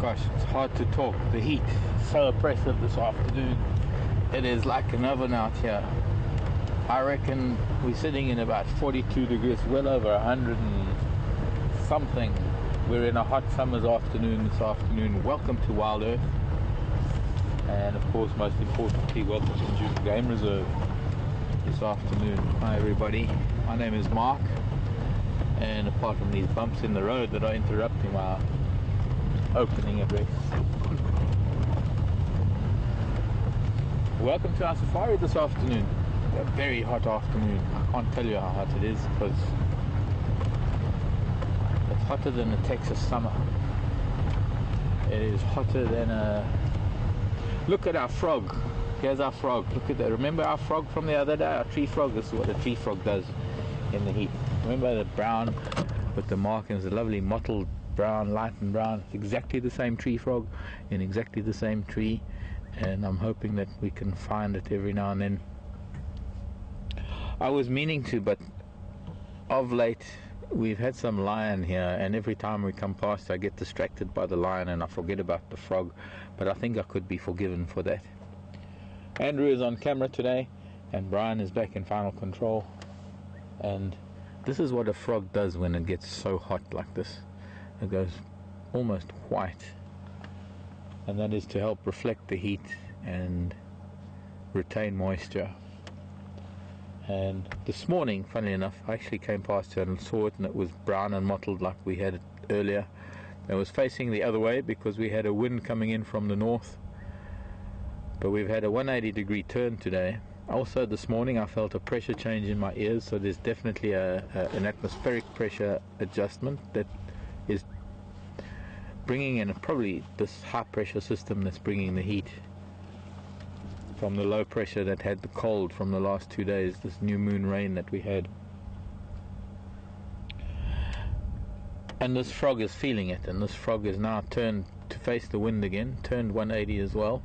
Gosh, it's hard to talk. The heat is so oppressive this afternoon. It is like an oven out here. I reckon we're sitting in about 42 degrees, well over 100 and something. We're in a hot summer's afternoon this afternoon. Welcome to WildEarth. And of course, most importantly, welcome to Duke Game Reserve this afternoon. Hi everybody, my name is Mark. And apart from these bumps in the road that are interrupting my opening address, welcome to our safari this afternoon. A very hot afternoon. I can't tell you how hot it is because it's hotter than a Texas summer. It is hotter than a... Look at our frog. Here's our frog. Look at that. Remember our frog from the other day? Our tree frog. This is what a tree frog does in the heat. Remember the brown with the markings, the lovely mottled brown, light and brown. It's exactly the same tree frog in exactly the same tree, and I'm hoping that we can find it every now and then. I was meaning to, but of late we've had some lion here, and every time we come past I get distracted by the lion and I forget about the frog, but I think I could be forgiven for that. Andrew is on camera today and Brian is back in final control, and this is what a frog does when it gets so hot like this. It goes almost white, and that is to help reflect the heat and retain moisture. And this morning, funnily enough, I actually came past it and saw it, and it was brown and mottled like we had it earlier. It was facing the other way because we had a wind coming in from the north, but we've had a 180 degree turn today. Also this morning I felt a pressure change in my ears, so there's definitely an atmospheric pressure adjustment that is bringing in probably this high pressure system that's bringing the heat from the low pressure that had the cold from the last 2 days, this new moon rain that we had. And this frog is feeling it, and this frog is now turned to face the wind again, turned 180 as well,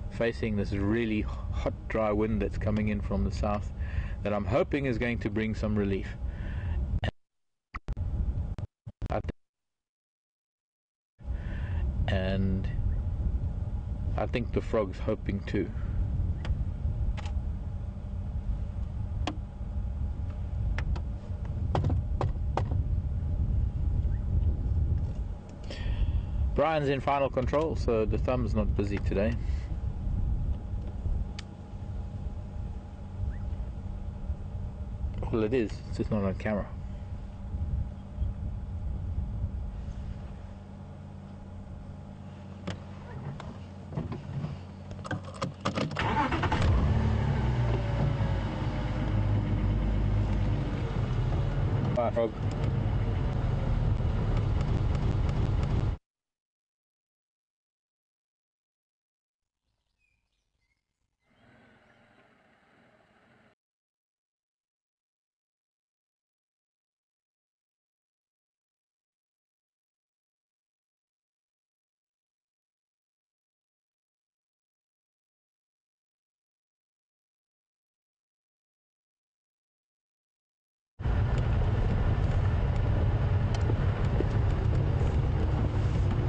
facing this really hot dry wind that's coming in from the south that I'm hoping is going to bring some relief. And I think the frog's hoping too. Brian's in final control, so the thumb's not busy today. Well, it is, it's just not on camera. Bye, frog.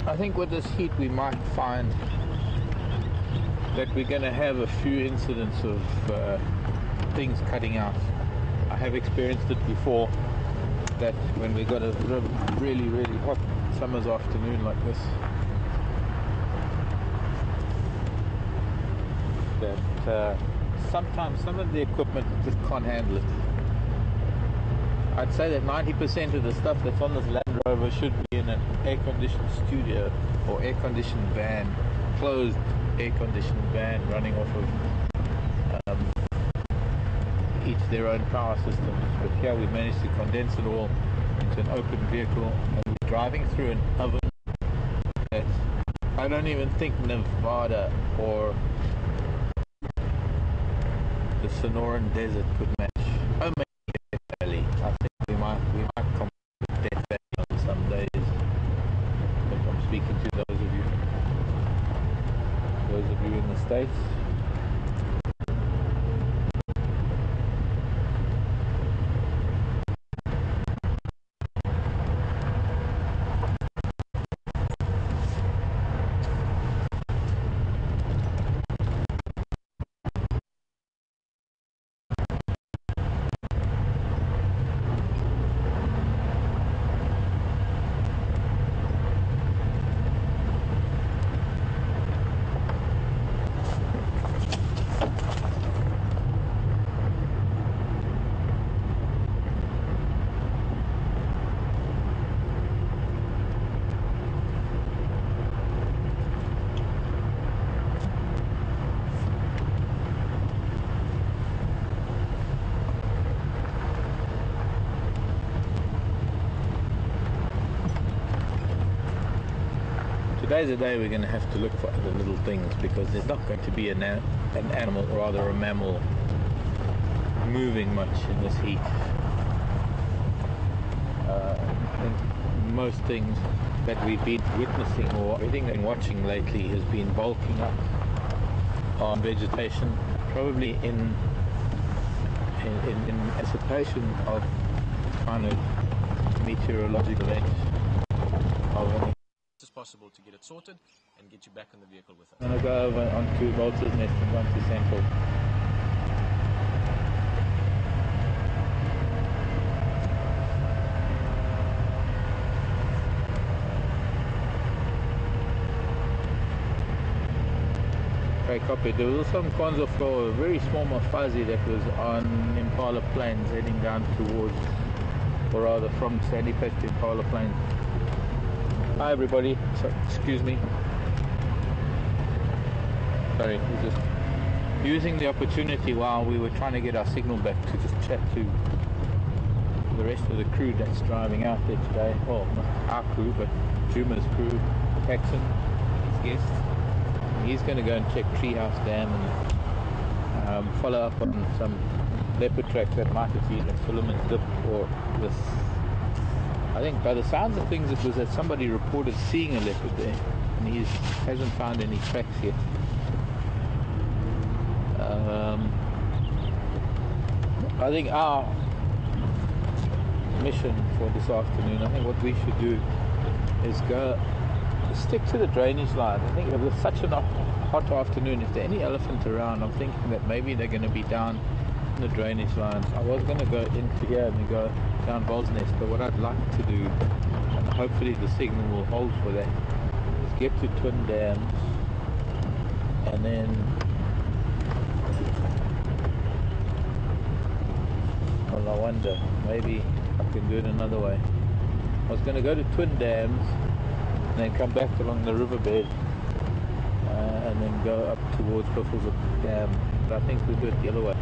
I think with this heat we might find that we're going to have a few incidents of things cutting out. I have experienced it before, that when we got a really, really hot summer's afternoon like this, that sometimes some of the equipment just can't handle it. I'd say that 90% of the stuff that's on this Land Rover should be in an air-conditioned studio or air-conditioned van, closed air-conditioned van running off of each their own power systems. But here we've managed to condense it all into an open vehicle, and we're driving through an oven that I don't even think Nevada or the Sonoran Desert could match. Oh, maybe Death Valley. I think we might compete with Death Valley on some days. But I'm speaking to those of you in the States. Today's a day we're going to have to look for other little things, because there's not going to be an animal, rather a mammal, moving much in this heat. I think most things that we've been witnessing, or everything that I'm watching lately, has been bulking up on vegetation, probably in anticipation of kind of meteorological events of as possible to get it sorted and get you back in the vehicle with us. I'm going to go over onto Bolter's Nest and onto Central. Okay, copy. There was some Kwanzaa floor, a very small fuzzy that was on Impala Plains heading down towards, or rather from Sandy Patch to Impala Plains. Hi everybody, so, excuse me. Sorry, we're just using the opportunity while we were trying to get our signal back to just chat to the rest of the crew that's driving out there today. Well, not our crew, but Juma's crew, Paxton, his guest. He's going to go and check Treehouse Dam and follow up on some leopard tracks that might have been at Philemon's Dip, or this. I think by the sounds of things it was that somebody reported seeing a leopard there, and he hasn't found any tracks yet. I think our mission for this afternoon, I think what we should do is go stick to the drainage line. I think with such a hot afternoon, if there are any elephants around, I'm thinking that maybe they're going to be down in the drainage lines. I was going to go into here and then go down Bolter's Nest, but what I'd like to do, and hopefully the signal will hold for that, is get to Twin Dams and then well, I wonder, maybe I can do it another way. I was going to go to Twin Dams and then come back along the riverbed and then go up towards Buffalo Dam, but I think we'll do it the other way.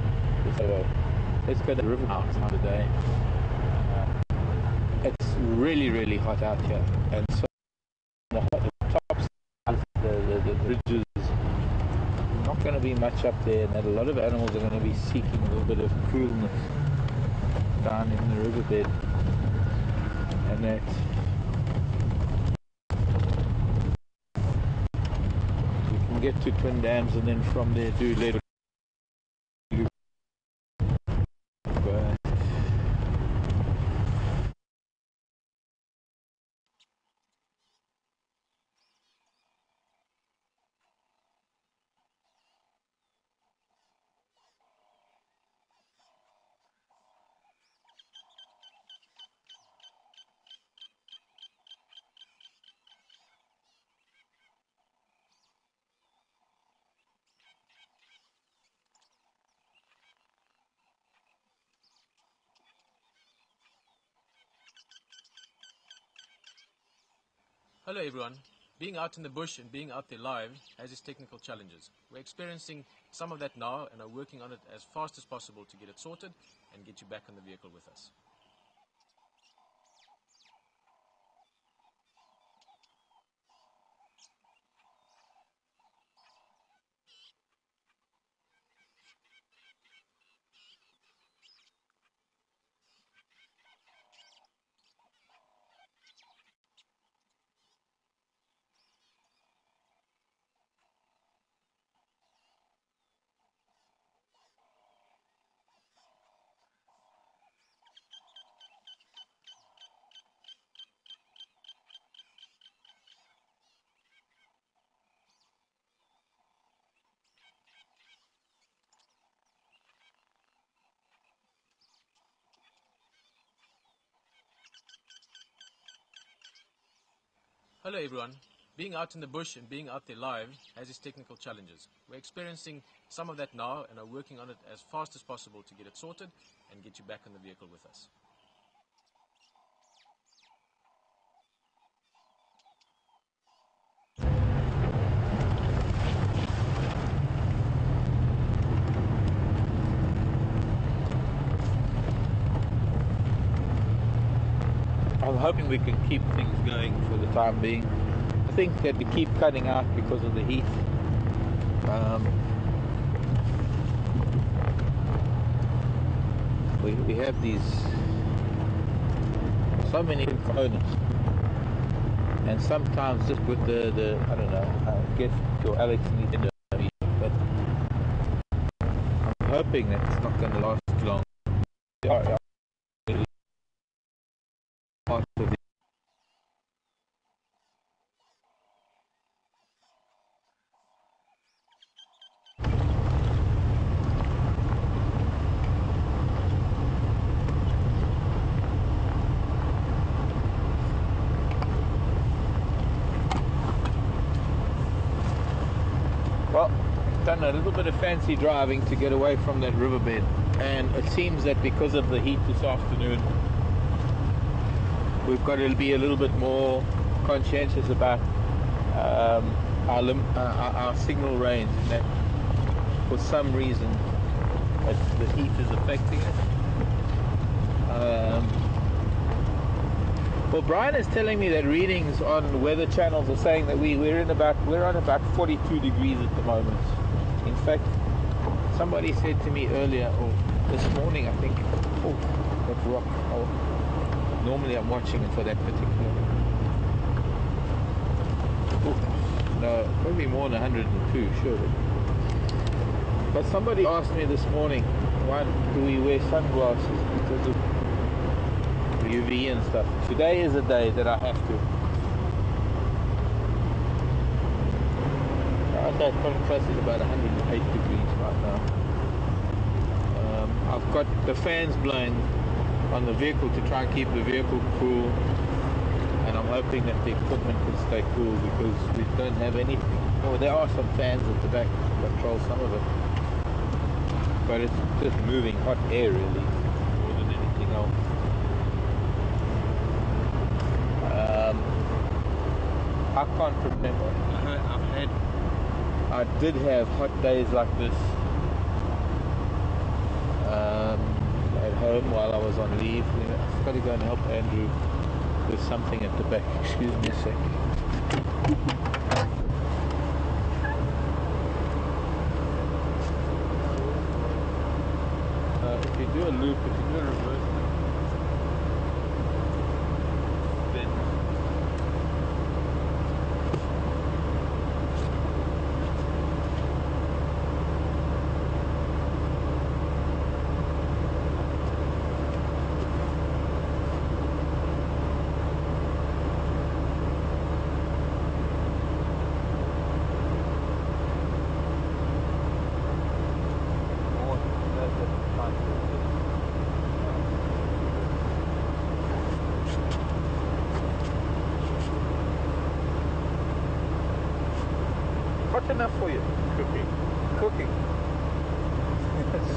So let's go to the river now today. It's really, really hot out here, and so the tops of the ridges, not going to be much up there, and that a lot of animals are going to be seeking a little bit of coolness down in the riverbed, and that we can get to Twin Dams and then from there do later. Hello everyone. Being out in the bush and being out there live has its technical challenges. We're experiencing some of that now and are working on it as fast as possible to get it sorted and get you back in the vehicle with us. Hello everyone. Being out in the bush and being out there live has its technical challenges. We're experiencing some of that now and are working on it as fast as possible to get it sorted and get you back in the vehicle with us. I'm hoping we can keep things going for the time being. think that we keep cutting out because of the heat. We have these so many components, and sometimes just with the I don't know, I guess your Alex needs to know, but I'm hoping that it's not going to last long. Part of the well, done a little bit of fancy driving to get away from that riverbed, and it seems that because of the heat this afternoon, we've got to be a little bit more conscientious about our signal range, and that for some reason the heat is affecting it. Well, Brian is telling me that readings on weather channels are saying that we're on about 42 degrees at the moment. In fact, somebody said to me earlier, or this morning, I think, oh, that rock. Oh, normally I'm watching it for that particular. Oh, no, maybe more than 102, surely. But somebody asked me this morning, why do we wear sunglasses? Because of UV and stuff. Today is a day that I have to. I'd say close to about 108 degrees right now. I've got the fans blowing on the vehicle to try and keep the vehicle cool, and I'm hoping that the equipment can stay cool because we don't have anything. Well, there are some fans at the back that control some of it, but it's just moving hot air really more than anything else. I can't remember. I did have hot days like this at home while I was on leave. I've got to go and help Andrew with something at the back. Excuse me a sec. If you do a loop, if you do a reverse, then hot enough for you? Cooking.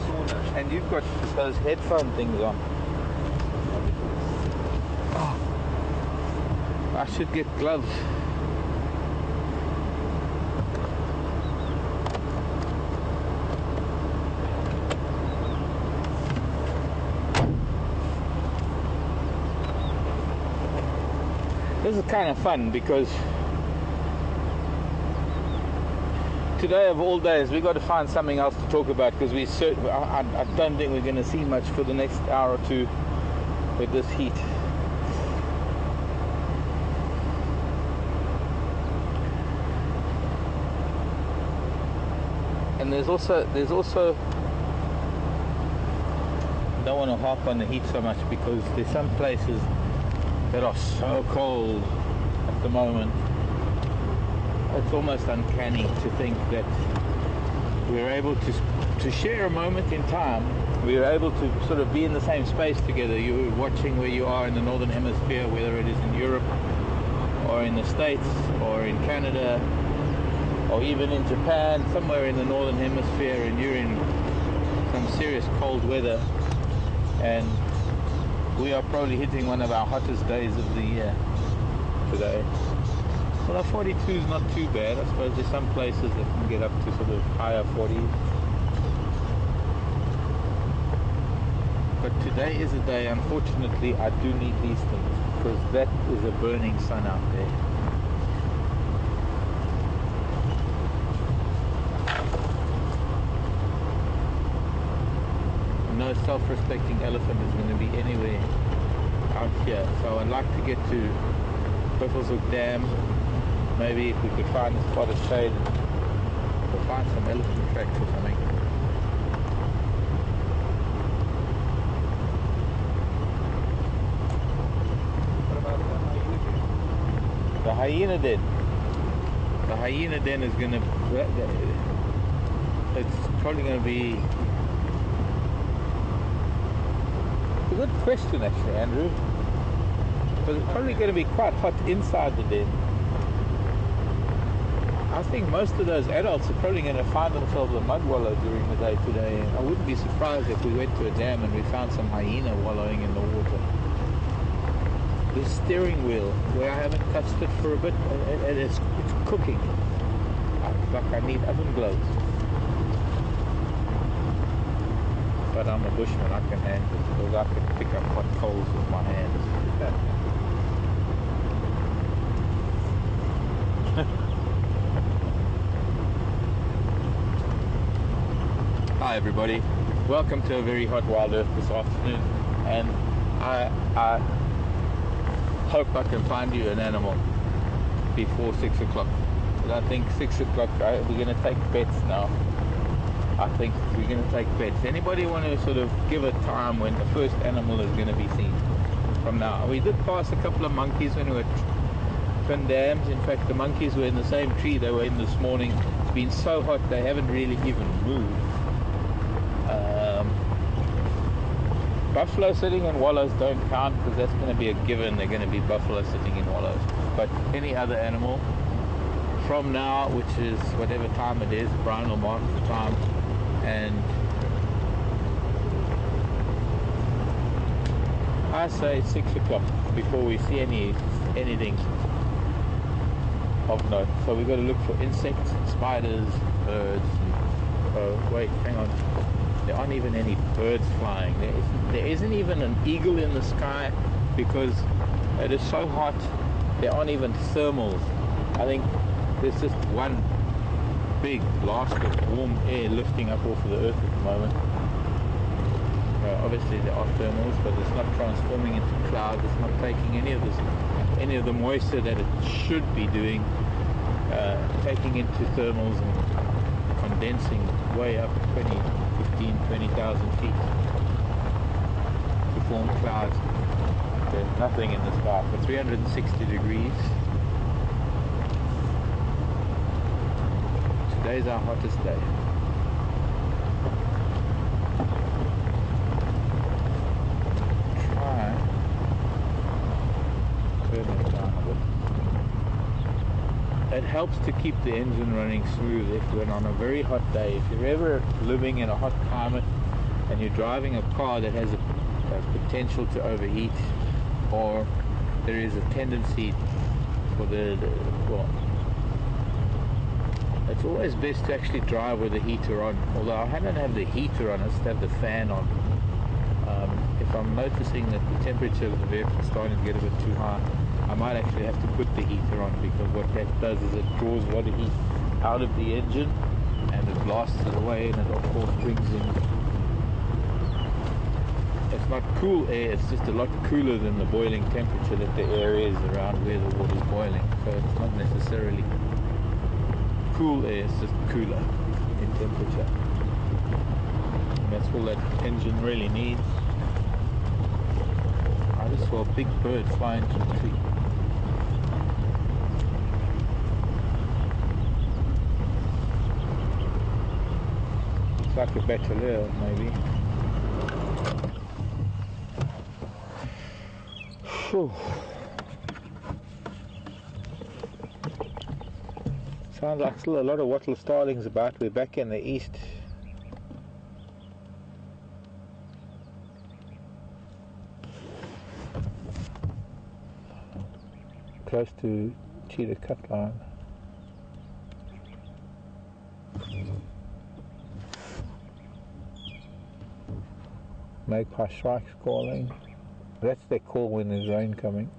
Sauna. And you've got those headphone things on. Oh, I should get gloves. This is kind of fun because today of all days we got to find something else to talk about, because I don't think we're going to see much for the next hour or two with this heat. And there's also don't want to harp on the heat so much, because there's some places that are so cold at the moment. It's almost uncanny to think that we're able to share a moment in time. We're able to sort of be in the same space together. You're watching where you are in the Northern Hemisphere, whether it is in Europe or in the States or in Canada or even in Japan, somewhere in the Northern Hemisphere, and you're in some serious cold weather, and we are probably hitting one of our hottest days of the year today. Well, 42 is not too bad. I suppose there's some places that can get up to sort of higher 40s. But today is a day, unfortunately, I do need these things, because that is a burning sun out there. no self-respecting elephant is going to be anywhere out here. So I'd like to get to Buffelshoek Dam. Maybe if we could find a spot of shade, we'll find some elephant tracks or something. What about the hyena den? The hyena den is going to... It's probably going to be... It's a good question actually, Andrew. But it's probably going to be quite hot inside the den. I think most of those adults are probably going to find themselves a mud wallow during the day today. I wouldn't be surprised if we went to a dam and we found some hyena wallowing in the water. The steering wheel, where I haven't touched it for a bit, it's cooking. It's like I need oven gloves. But I'm a bushman, I can handle it, because I can pick up hot coals with my hands. Hi everybody, welcome to a very hot WildEarth this afternoon, and I hope I can find you an animal before 6 o'clock. But I think 6 o'clock, we're going to take bets now. I think we're going to take bets. Anybody want to sort of give a time when the first animal is going to be seen from now? We did pass a couple of monkeys when we were Twin Dams. In fact, the monkeys were in the same tree they were in this morning. It's been so hot they haven't really even moved. Buffalo sitting in wallows don't count because that's going to be a given. They're going to be buffalo sitting in wallows. But any other animal from now, which is whatever time it is, Brian will mark the time, and I say 6 o'clock before we see anything of note. So we've got to look for insects, spiders, birds. Oh wait, hang on. There aren't even any birds flying. There isn't even an eagle in the sky because it is so hot. There aren't even thermals. I think there's just one big blast of warm air lifting up off of the earth at the moment. Obviously there are thermals, but it's not transforming into clouds. It's not taking any of the moisture that it should be doing, taking into thermals and condensing way up 20,000 feet to form clouds. There's nothing in the sky for 360 degrees. Today's our hottest day. Try turn it down a bit. It helps to keep the engine running smooth if we're on a very hot day. If you're ever living in a hot climate and you're driving a car that has a potential to overheat, or there is a tendency for well, it's always best to actually drive with the heater on. Although I don't have the heater on, I just have the fan on. If I'm noticing that the temperature of the vehicle is starting to get a bit too high, I might actually have to put the heater on, because what that does is it draws water heat out of the engine and it blasts it away, and it of course brings in, it's not cool air, it's just a lot cooler than the boiling temperature that the air is around where the water is boiling. So it's not necessarily cool air, it's just cooler in temperature. And that's all that engine really needs. I just saw a big bird fly into the tree. It's like a beteleur, maybe. Whew. Sounds like still a lot of wattle starlings about. We're back in the east. Close to cheetah cut line. Magpie shrikes calling. That's their call when there's rain coming.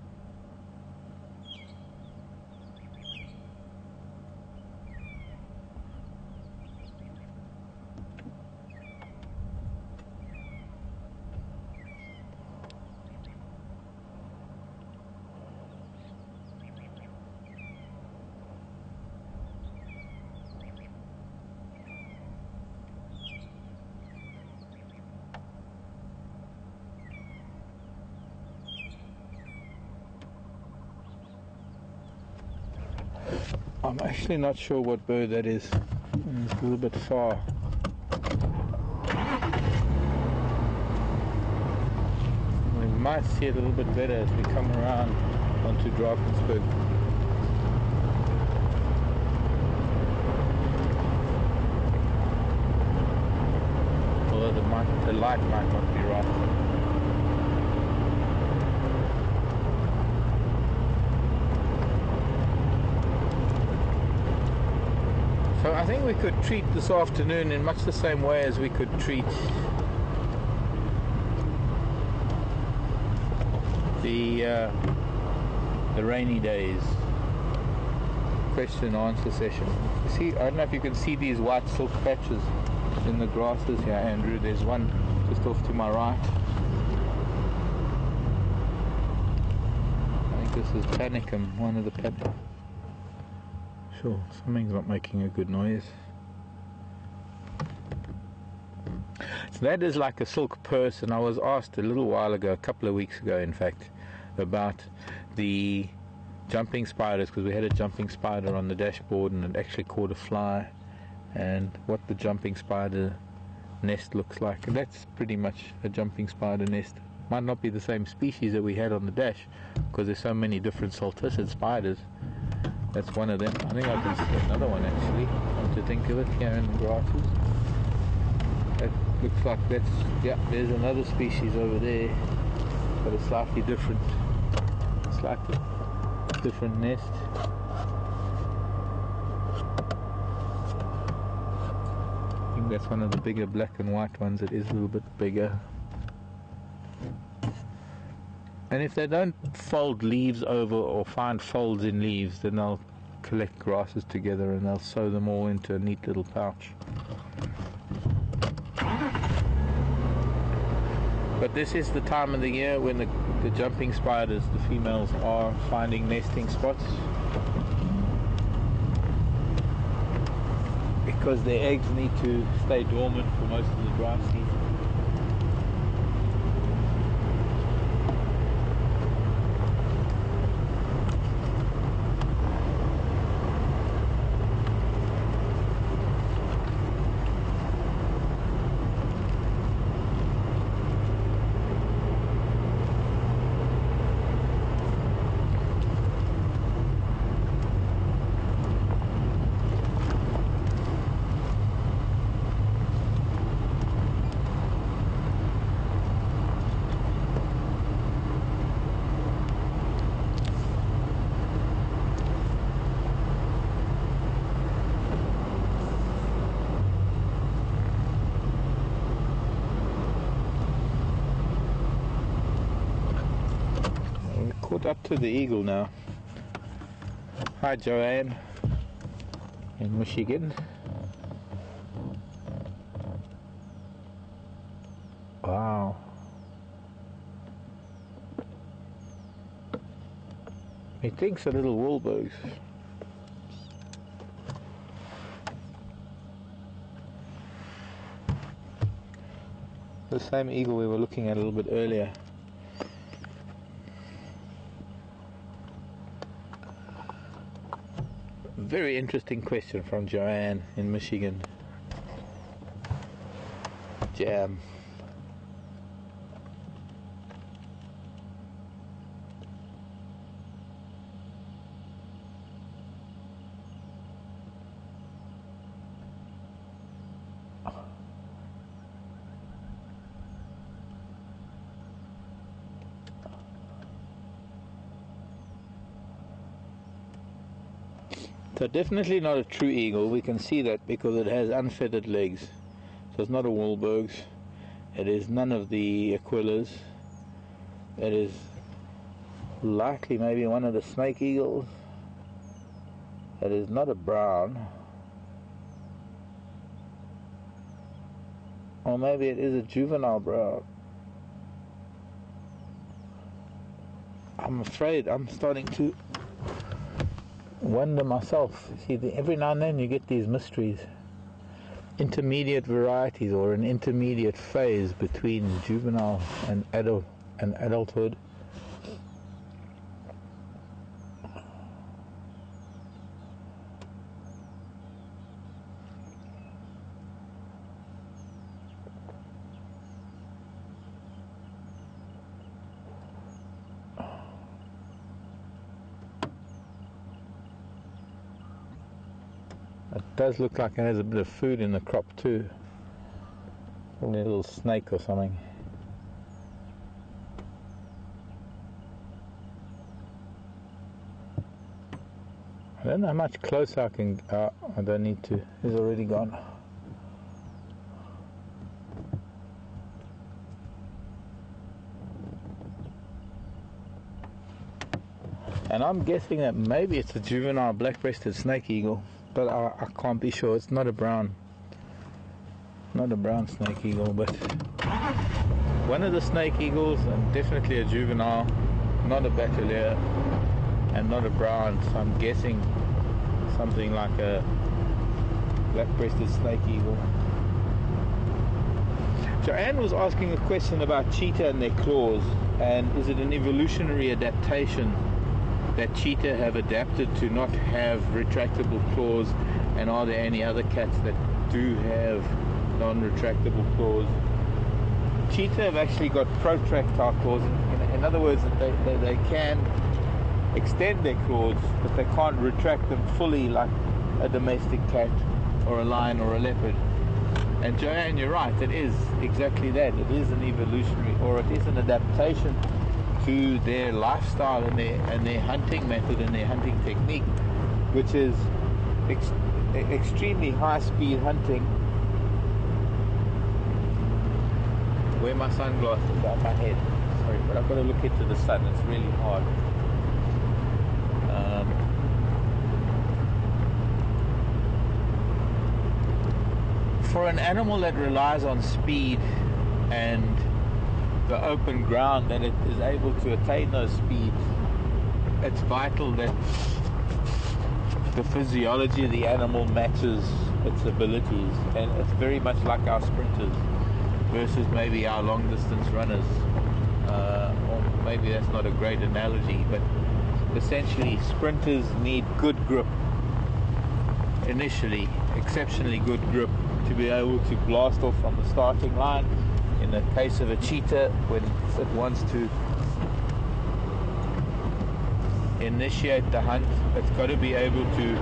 I'm actually not sure what bird that is. It's a little bit far. We might see it a little bit better as we come around onto Drakensberg. Although the light might not be right. So I think we could treat this afternoon in much the same way as we could treat the rainy days question and answer session. You see, I don't know if you can see these white silk patches in the grasses here, Andrew. There's one just off to my right. I think this is panicum, one of the panicum. Sure, something's not making a good noise. So that is like a silk purse, and I was asked a little while ago, a couple of weeks ago in fact, about the jumping spiders, because we had a jumping spider on the dashboard and it actually caught a fly, and what the jumping spider nest looks like. And that's pretty much a jumping spider nest. Might not be the same species that we had on the dash, because there's so many different salticid spiders. That's one of them. I think I can see another one actually, come to think of it, here in the grasses. That looks like that's, yeah, there's another species over there, but a slightly different nest. I think that's one of the bigger black and white ones. It is a little bit bigger. And if they don't fold leaves over or find folds in leaves, then they'll collect grasses together and they'll sew them all into a neat little pouch. But this is the time of the year when the jumping spiders, the females, are finding nesting spots, because their eggs need to stay dormant for most of the dry season. Up to the eagle now. Hi Joanne in Michigan. Wow. He thinks a little Wahlbergs. The same eagle we were looking at a little bit earlier. Very interesting question from Joanne in Michigan. Jam. So definitely not a true eagle. We can see that because it has unfeathered legs. So it's not a Wahlbergs. It is none of the Aquillas. It is likely maybe one of the snake eagles. It is not a brown. Or maybe it is a juvenile brown. I'm afraid I'm starting to wonder myself. See, every now and then you get these mysteries, intermediate varieties, or an intermediate phase between juvenile and adulthood. It does look like it has a bit of food in the crop too. Probably a little snake or something. I don't know how much closer I can. I don't need to. He's already gone. And I'm guessing that maybe it's a juvenile black-breasted snake eagle, but I can't be sure. It's not a brown snake eagle, but one of the snake eagles, and definitely a juvenile, not a bateleur, and not a brown. So I'm guessing something like a black-breasted snake eagle. Joanne was asking a question about cheetah and their claws, and is it an evolutionary adaptation that cheetah have adapted to not have retractable claws, and are there any other cats that do have non-retractable claws? Cheetah have actually got protractile claws. In other words, they can extend their claws, but they can't retract them fully like a domestic cat or a lion or a leopard. And Joanne, you're right, it is exactly that. It is an evolutionary, or it is an adaptation to their lifestyle and their hunting method and their hunting technique, which is extremely high-speed hunting. Wear my sunglasses out my head. Sorry, but I've got to look into the sun. It's really hard. For an animal that relies on speed and the open ground that it is able to attain those speeds, it's vital that the physiology of the animal matches its abilities, and it's very much like our sprinters versus maybe our long distance runners, or maybe that's not a great analogy, but essentially sprinters need good grip initially, exceptionally good grip, to be able to blast off from the starting line. In the case of a cheetah, when it wants to initiate the hunt, it's got to be able to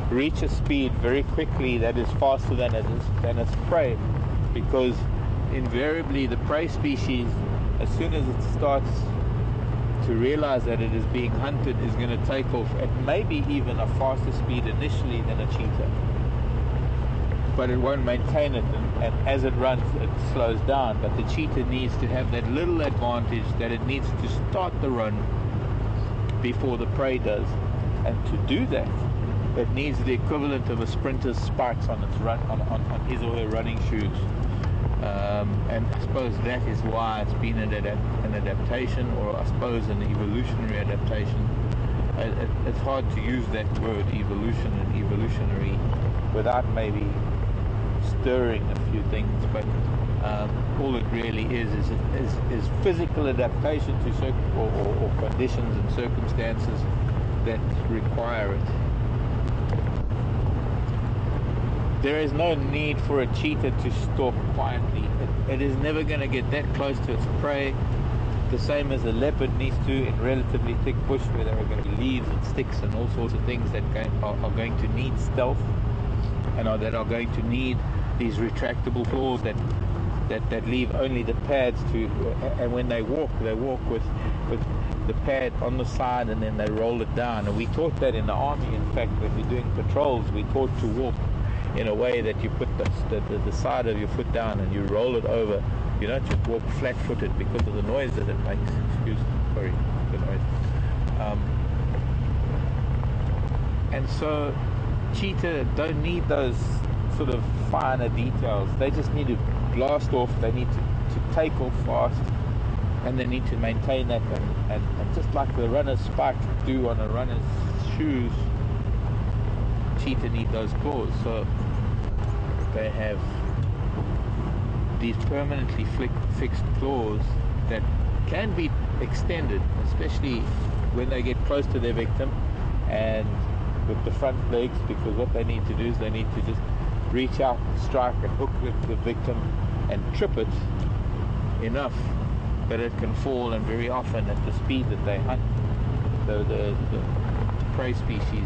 reach a speed very quickly that is faster than its prey, because invariably the prey species, as soon as it starts to realize that it is being hunted, is going to take off at maybe even a faster speed initially than a cheetah. But it won't maintain it, and as it runs, it slows down. But the cheetah needs to have that little advantage that it needs to start the run before the prey does. And to do that, it needs the equivalent of a sprinter's spikes on its run, on his or her running shoes. And I suppose that is why it's been an adaptation, or I suppose an evolutionary adaptation. It's hard to use that word evolution and evolutionary without maybe stirring a few things, but all it really is physical adaptation to certain or conditions and circumstances that require it. There is no need for a cheetah to stalk quietly. It is never going to get that close to its prey, the same as a leopard needs to in relatively thick bush, where there are going to be leaves and sticks and all sorts of things that are going to need stealth, and that are going to need these retractable claws that leave only the pads to, and when they walk with the pad on the side, and then they roll it down. And we taught that in the army. In fact, when we're doing patrols, we taught to walk in a way that you put the side of your foot down and you roll it over. You don't just walk flat-footed because of the noise that it makes. Sorry, the noise. And so cheetah don't need those sort of finer details. They just need to blast off. They need to take off fast, and they need to maintain that. And just like the runner's spikes do on a runner's shoes, cheetah need those claws. So they have these permanently fixed claws that can be extended, especially when they get close to their victim, and with the front legs, because what they need to do is they need to just reach out, strike and hook the victim and trip it enough that it can fall, and very often at the speed that they hunt the prey species.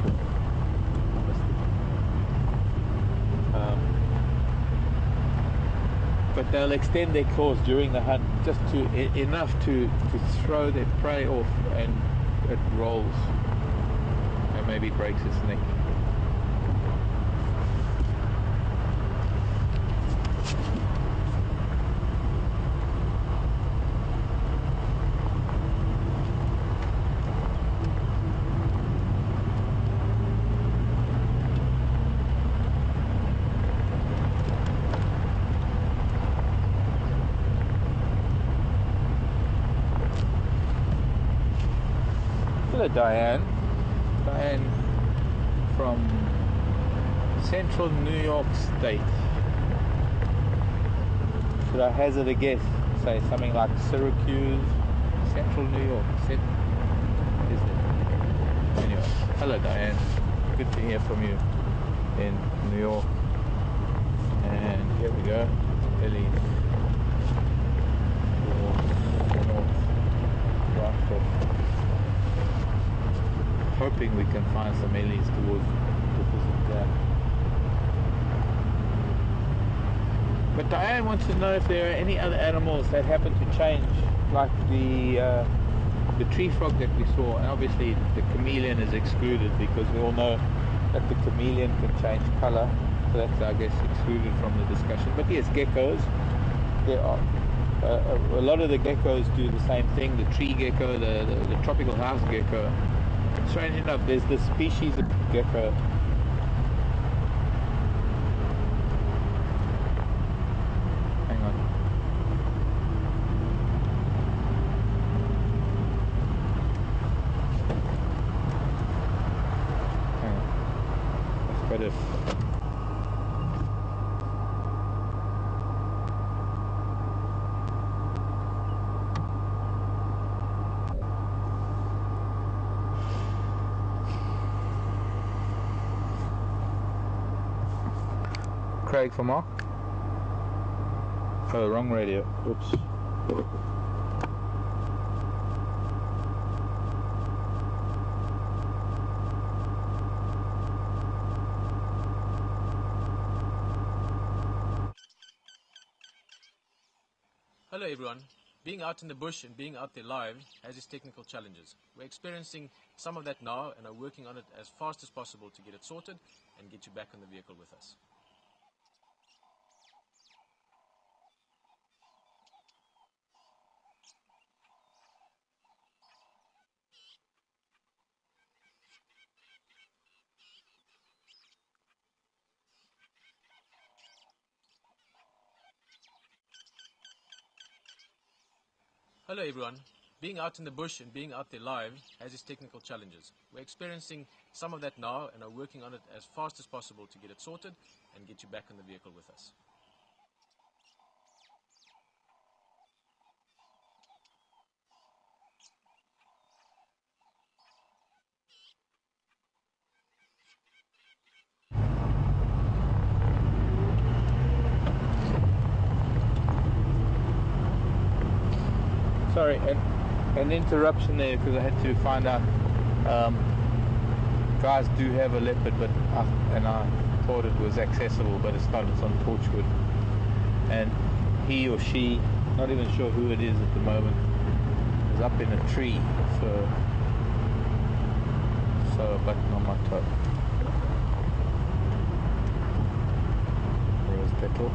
there. But they'll extend their claws during the hunt just enough to throw their prey off, and it rolls and maybe breaks its neck. Hello, Diane. Diane from central New York State. Should I hazard a guess? Say something like Syracuse, central New York. Is it? Anyway, hello, Diane. Good to hear from you in New York. And here we go. Ellie. Right off. Hoping we can find some ellies towards the visit there. But Diane wants to know if there are any other animals that happen to change, like the tree frog that we saw. And obviously the chameleon is excluded because we all know that the chameleon can change color, so that's, I guess, excluded from the discussion. But yes, geckos, there are a lot of the geckos do the same thing. The tree gecko, the tropical house gecko. Strange enough, there's this species of gecko. Hang on. Hang on. That's better. Craig for Mark. Oh, wrong radio. Oops. Hello everyone. Being out in the bush and being out there live has its technical challenges. We're experiencing some of that now and are working on it as fast as possible to get it sorted and get you back in the vehicle with us. Hello everyone. Being out in the bush and being out there live has its technical challenges. We're experiencing some of that now and are working on it as fast as possible to get it sorted and get you back in the vehicle with us. Sorry, an interruption there because I had to find out. Guys do have a leopard, but I thought it was accessible, but it's not. It's on Torchwood, and he or she, not even sure who it is at the moment, is up in a tree. So a button on my toe. There's petrol.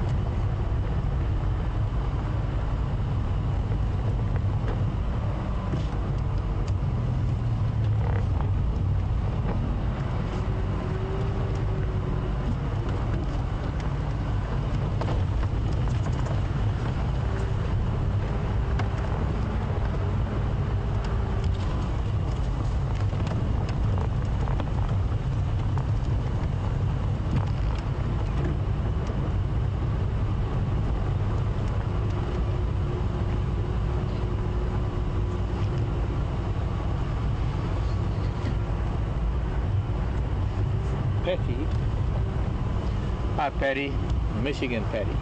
Patty. Hi, Patty. Michigan Patty.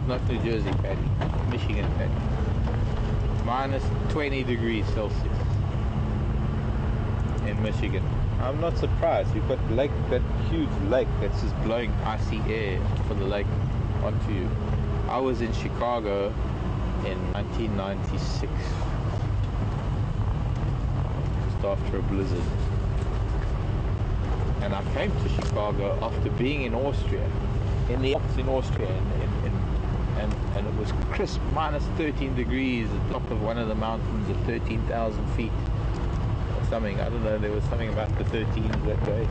Not New Jersey Patty. Michigan Patty. Minus 20 degrees Celsius in Michigan. I'm not surprised. You've got lake, that huge lake that's just blowing icy air for the lake onto you. I was in Chicago in 1996, just after a blizzard. And I came to Chicago after being in Austria, in the Alps in Austria, and it was crisp, minus 13 degrees at the top of one of the mountains at 13,000 feet. Something, I don't know, there was something about the 13s that day.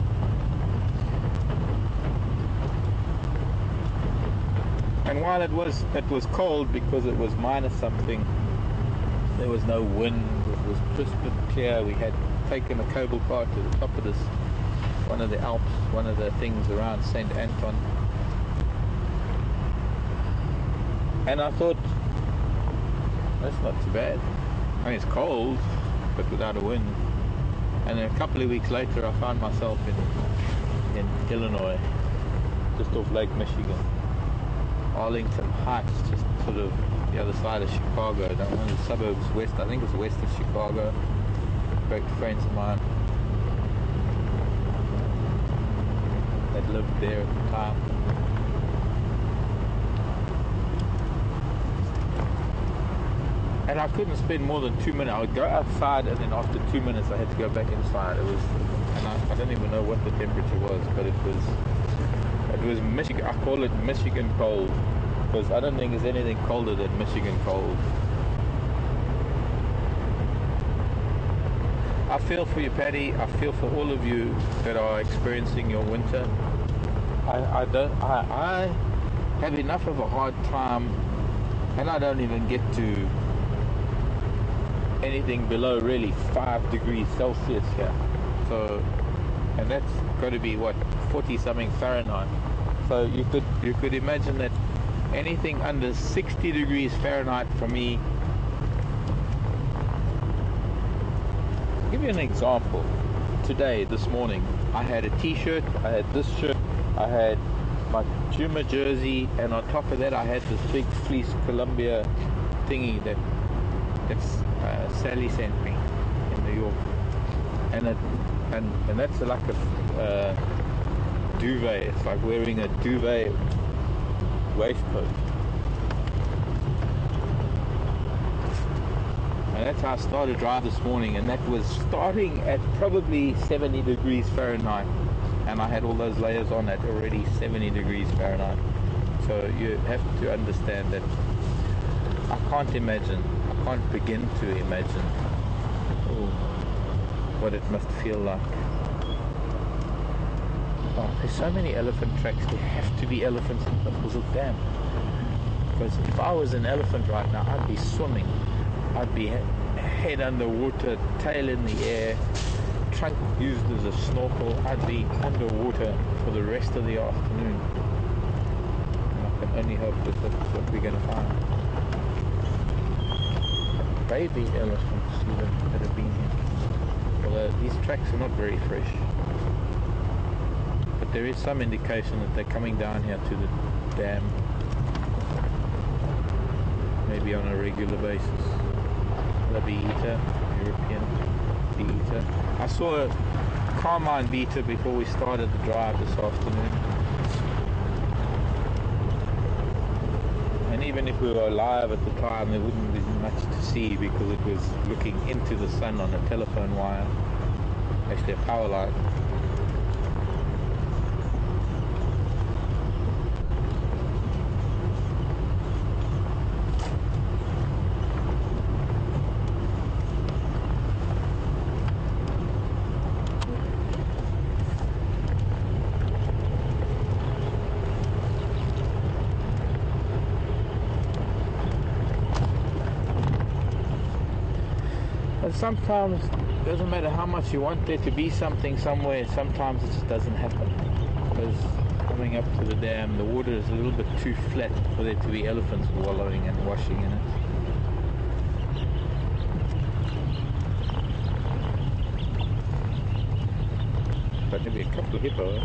And while it was cold because it was minus something, there was no wind, it was crisp and clear. We had taken a cable car to the top of this, one of the Alps, one of the things around St. Anton. And I thought, that's not too bad. I mean, it's cold, but without a wind. And then a couple of weeks later, I found myself in Illinois, just off Lake Michigan. Arlington Heights, just sort of the other side of Chicago, down one of the suburbs west, I think it's west of Chicago. Great friends of mine that lived there at the time. And I couldn't spend more than 2 minutes. I would go outside, and then after 2 minutes I had to go back inside. It was, and I don't even know what the temperature was, but it was Michigan. I call it Michigan cold, because I don't think there's anything colder than Michigan cold. I feel for you, Patty. I feel for all of you that are experiencing your winter. I have enough of a hard time, and I don't even get to anything below really 5 degrees Celsius here. So, and that's got to be what, 40 something Fahrenheit. So you could imagine that anything under 60 degrees Fahrenheit for me. I'll give you an example. Today, this morning, I had a t-shirt, I had this shirt, I had my Puma jersey, and on top of that I had this big fleece Columbia thingy that's Sally sent me in New York, and that's like a duvet. It's like wearing a duvet waistcoat, and that's how I started drive this morning, and that was starting at probably 70 degrees Fahrenheit, and I had all those layers on at already 70 degrees Fahrenheit. So you have to understand that I can't begin to imagine what it must feel like. Oh, there's so many elephant tracks. There have to be elephants in the Buzzell Dam. Because if I was an elephant right now, I'd be swimming. I'd be head underwater, tail in the air, trunk used as a snorkel. I'd be underwater for the rest of the afternoon. And I can only hope that that's what we're going to find. Baby elephants even that have been here. Although these tracks are not very fresh. But there is some indication that they're coming down here to the dam. Maybe on a regular basis. The bee-eater, European bee-eater. I saw a carmine bee-eater before we started the drive this afternoon. And even if we were alive at the time, there wouldn't be much to see because it was looking into the sun on a telephone wire, actually a power line. Sometimes it doesn't matter how much you want there to be something somewhere, sometimes it just doesn't happen. Because coming up to the dam, the water is a little bit too flat for there to be elephants wallowing and washing in it. But maybe a couple of hippos.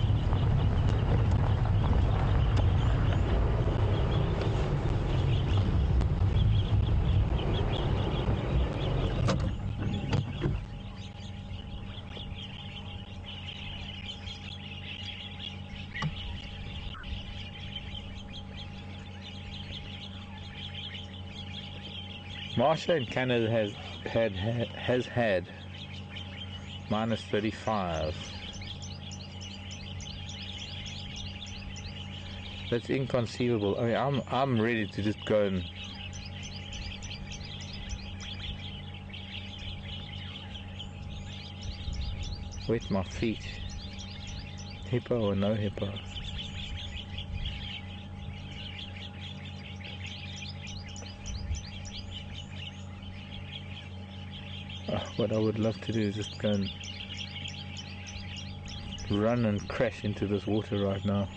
Marsha in Canada has had minus 35. That's inconceivable. I mean, I'm ready to just go and wet my feet. Hippo or no hippo? What I would love to do is just go and run and crash into this water right now,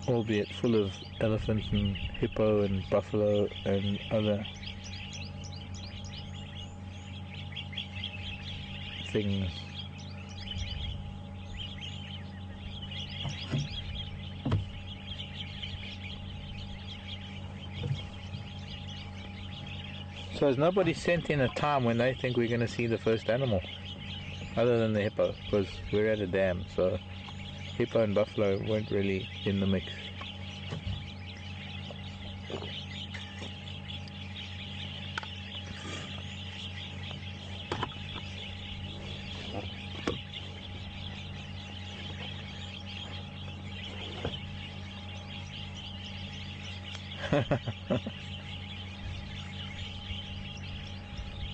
albeit full of elephant and hippo and buffalo and other things. So has nobody sent in a time when they think we're going to see the first animal, other than the hippo, because we're at a dam, so hippo and buffalo weren't really in the mix.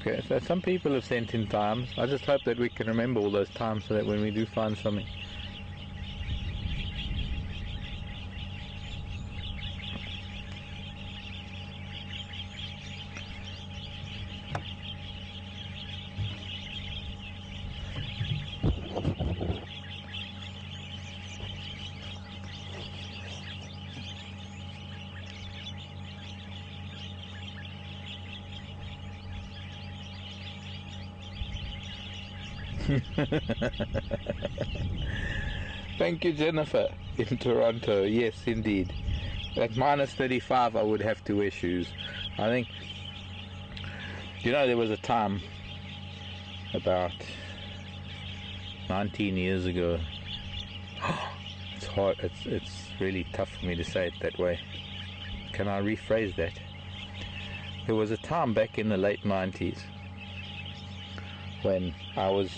Okay, so some people have sent in times. I just hope that we can remember all those times so that when we do find something. Thank you, Jennifer, in Toronto. Yes, indeed. At minus 35, I would have to wear shoes. I think, there was a time about 19 years ago. It's hard. It's really tough for me to say it that way. Can I rephrase that? There was a time back in the late 90s when I was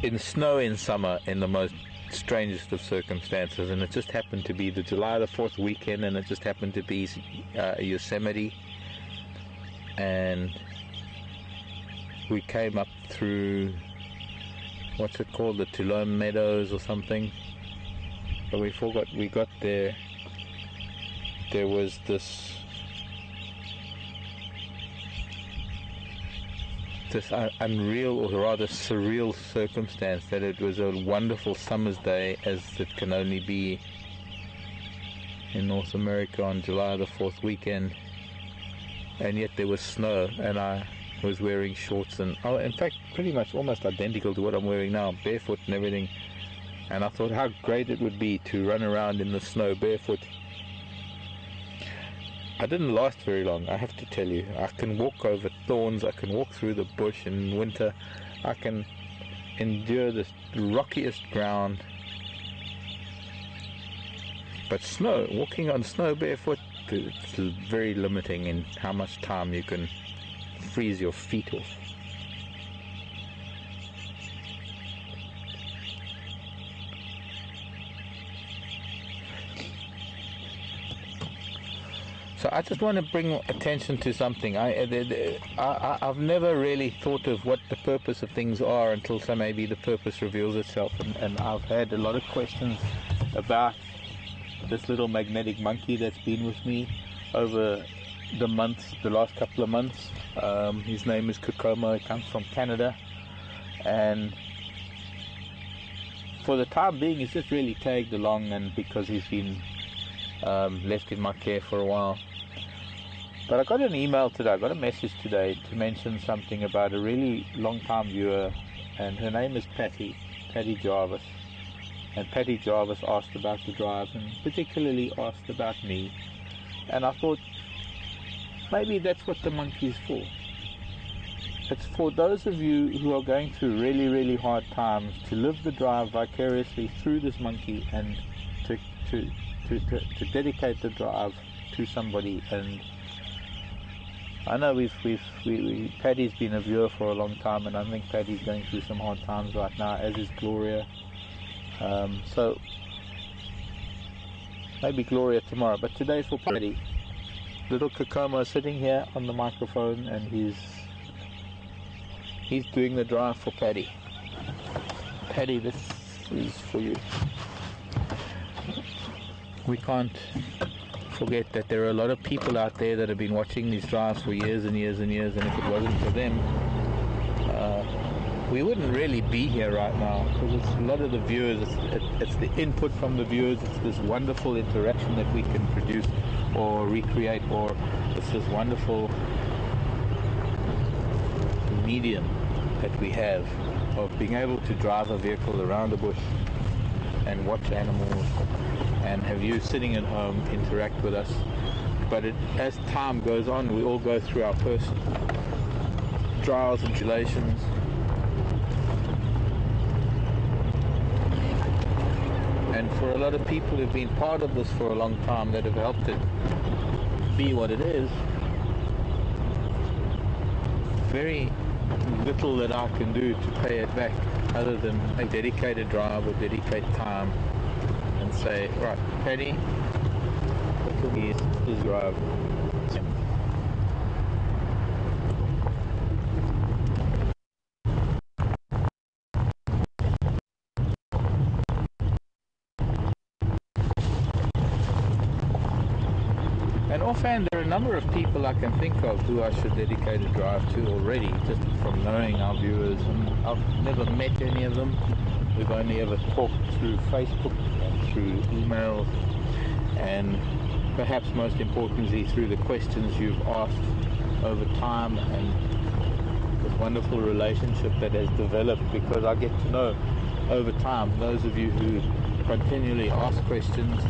in snow in summer in the most strangest of circumstances, and it just happened to be the July the 4th weekend, and it just happened to be Yosemite, and we came up through, what's it called, the Tulum Meadows or something, but we got there was this unreal, or rather surreal circumstance, that it was a wonderful summer's day, as it can only be in North America on July the 4th weekend, and yet there was snow, and I was wearing shorts, and in fact pretty much almost identical to what I'm wearing now, barefoot and everything, and I thought how great it would be to run around in the snow barefoot. I didn't last very long, I have to tell you. I can walk over thorns, I can walk through the bush in winter, I can endure the rockiest ground. But snow, walking on snow barefoot, it's very limiting in how much time you can freeze your feet off. So I just want to bring attention to something. I've never really thought of what the purpose of things are until maybe the purpose reveals itself. And I've had a lot of questions about this little magnetic monkey that's been with me over the last couple of months. His name is Kokomo. He comes from Canada. And for the time being, he's just really tagged along, and because he's been left in my care for a while. But I got an email today, I got a message today to mention something about a really long time viewer, and her name is Patty Jarvis. And Patty Jarvis asked about the drive, and particularly asked about me. And I thought, maybe that's what the monkey's for. It's for those of you who are going through really, really hard times, to live the drive vicariously through this monkey, and to dedicate the drive to somebody, and I know Paddy's been a viewer for a long time, and I think Paddy's going through some hard times right now, as is Gloria. So maybe Gloria tomorrow, but today for Paddy. Little Kokomo sitting here on the microphone, and he's doing the drive for Paddy. Paddy, this is for you. We can't forget that there are a lot of people out there that have been watching these drives for years and years and years, and if it wasn't for them, we wouldn't really be here right now, because it's a lot of the viewers, it's the input from the viewers, it's this wonderful interaction that we can produce or recreate, or it's this wonderful medium that we have of being able to drive a vehicle around the bush and watch animals and have you sitting at home interact with us. But as time goes on, we all go through our personal trials and tribulations. And for a lot of people who've been part of this for a long time, that have helped it be what it is, very little that I can do to pay it back, other than a dedicated drive or dedicate time and say, right, Paddy, this is drive. And offhand, there are a number of people I can think of who I should dedicate a drive to already, just from knowing our viewers. And I've never met any of them. We've only ever talked through Facebook and through emails, and perhaps most importantly through the questions you've asked over time, and this wonderful relationship that has developed because I get to know over time those of you who continually ask questions,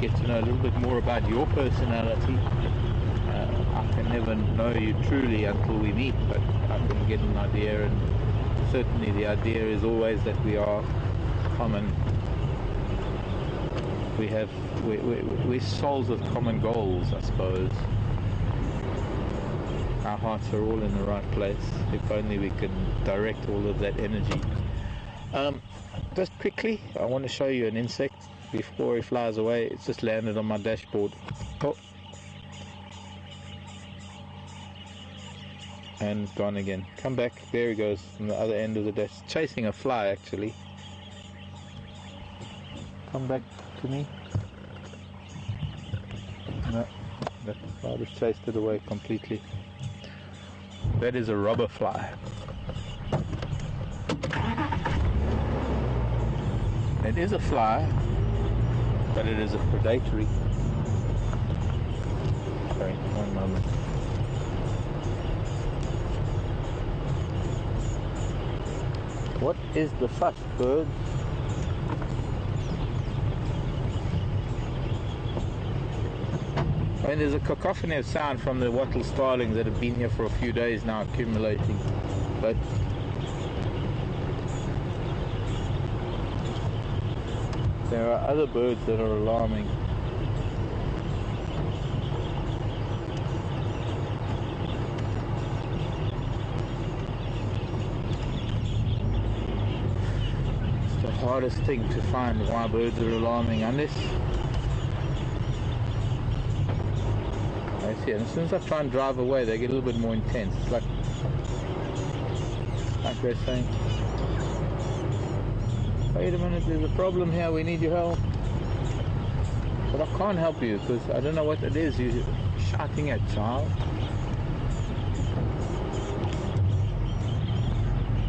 get to know a little bit more about your personality. I can never know you truly until we meet, but I can get an idea, and certainly the idea is always that we are common. We're souls of common goals, I suppose. Our hearts are all in the right place, if only we can direct all of that energy. Just quickly, I want to show you an insect before he flies away. It's just landed on my dashboard. Oh. And gone again. Come back. There he goes from the other end of the dash. Chasing a fly, actually. Come back to me. No, that fly just chased it away completely. That is a robber fly. It is a fly, but it is a predatory. Sorry, one moment. What is the fuss, birds? I mean, there's a cacophony of sound from the wattle starlings that have been here for a few days now, accumulating. But there are other birds that are alarming. It's the hardest thing to find, why birds are alarming, unless I see it. And as soon as I try and drive away, they get a little bit more intense. It's like they're saying, wait a minute, there's a problem here, we need your help. But I can't help you because I don't know what it is you're shouting at, child.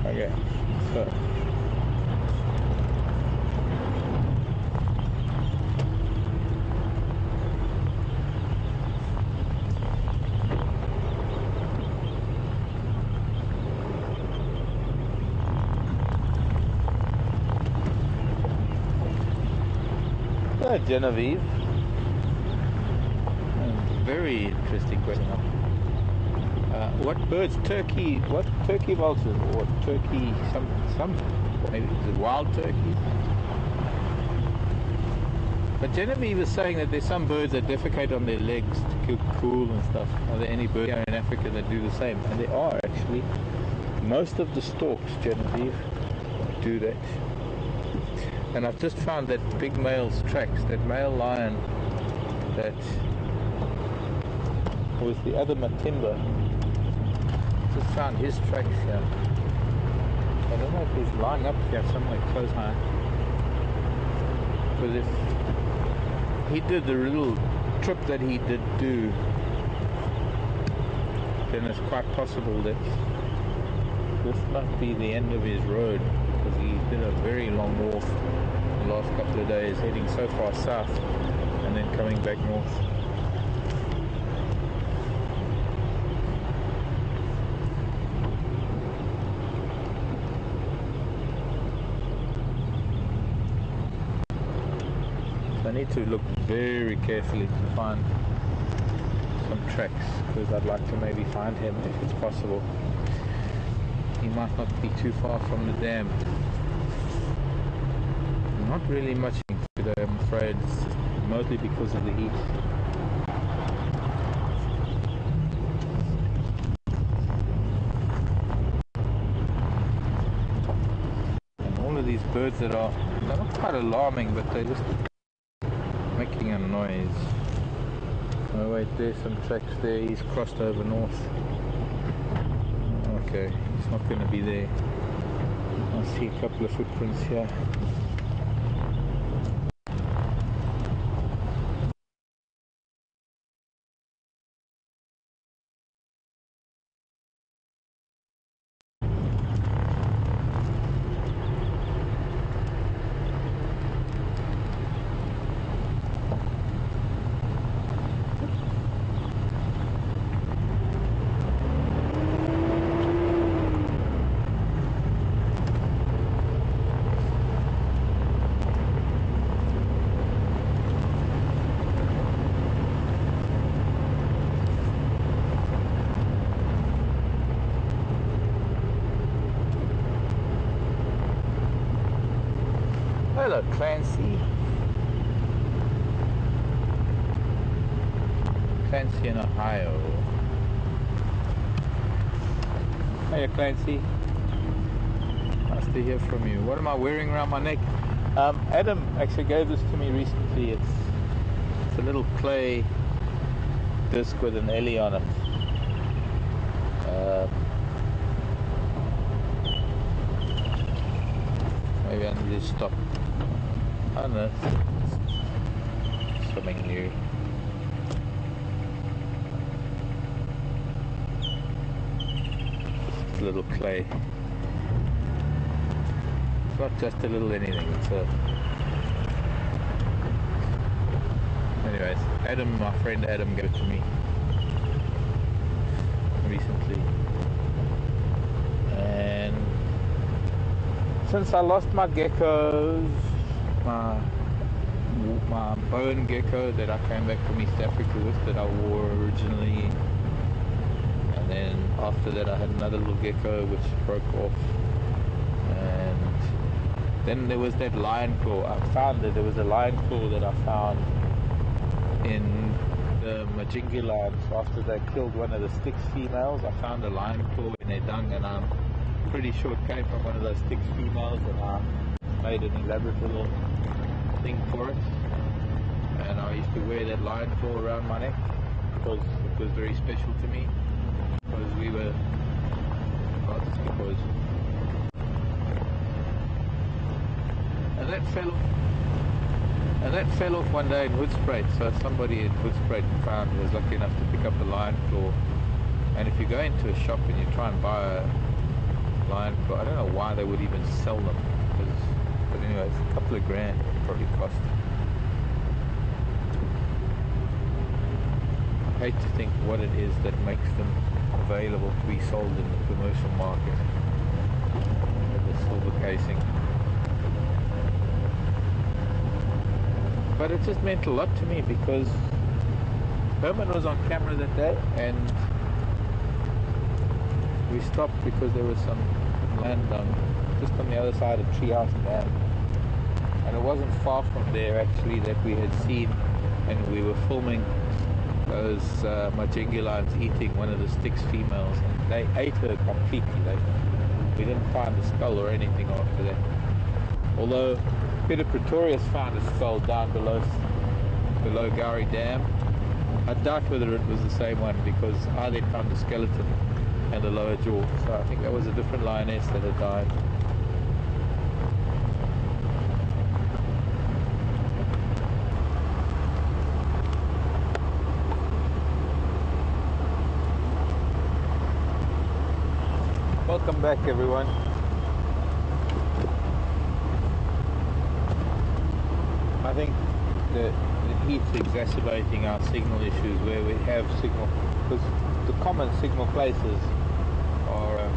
Okay, so Genevieve. Very interesting question. What birds? Turkey? What turkey vultures? Or turkey? Some maybe is it wild turkeys? But Genevieve was saying that there's some birds that defecate on their legs to keep cool and stuff. Are there any birds here in Africa that do the same? And there are actually. Most of the storks, Genevieve, do that. And I've just found that big male's tracks, that male lion that was the other Matimba. Just found his tracks here. I don't know if he's lying up here somewhere close by. Because if he did the little trip that he did do, then it's quite possible that this might be the end of his road, because he did a very long walk the last couple of days, heading so far south and then coming back north. So I need to look very carefully to find some tracks, because I'd like to maybe find him if it's possible. He might not be too far from the dam. Not really much today, I'm afraid. It's just mostly because of the heat. And all of these birds that are, they're not quite alarming, but they're just making a noise. Oh wait, there's some tracks there. He's crossed over north. Okay, he's not going to be there. I see a couple of footprints here. Hello, Clancy. Clancy in Ohio. Hiya, Clancy. Nice to hear from you. What am I wearing around my neck? Adam actually gave this to me recently. It's a little clay disc with an Ellie on it. Maybe I need to stop. I don't know. Something new. Just a little clay. It's not just a little anything. It's a. Anyways, Adam, my friend Adam, gave it to me recently, and since I lost my geckos, my bone gecko that I came back from East Africa with, that I wore originally, and then after that I had another little gecko which broke off, and then there was that lion claw. I found that there was a lion claw that I found in the Majingi lands. After they killed one of the Styx females, I found a lion claw in their dung, and I'm pretty sure it came from one of those Styx females, and I made an elaborate little thing for it, and I used to wear that lion claw around my neck because it was very special to me, because we were and that fell off one day in Hoedspruit. So somebody in Hoedspruit was lucky enough to pick up a lion claw, and if you go into a shop and you try and buy a lion claw, I don't know why they would even sell them, but anyway, it's a couple of grand it probably cost. I hate to think what it is that makes them available to be sold in the commercial market with the silver casing. But it just meant a lot to me, because Herman was on camera that day, and we stopped because there was some land just on the other side of Treehouse Dam. and it wasn't far from there actually that we had seen, and we were filming those majingulans eating one of the Styx females, and they ate her completely. We didn't find the skull or anything after that, although Peter Pretorius found a skull down below Gowrie Dam. I doubt whether it was the same one, because I then found the skeleton and the lower jaw, so I think that was a different lioness that had died. Welcome back, everyone. I think the heat's exacerbating our signal issues where we have signal, because the common signal places are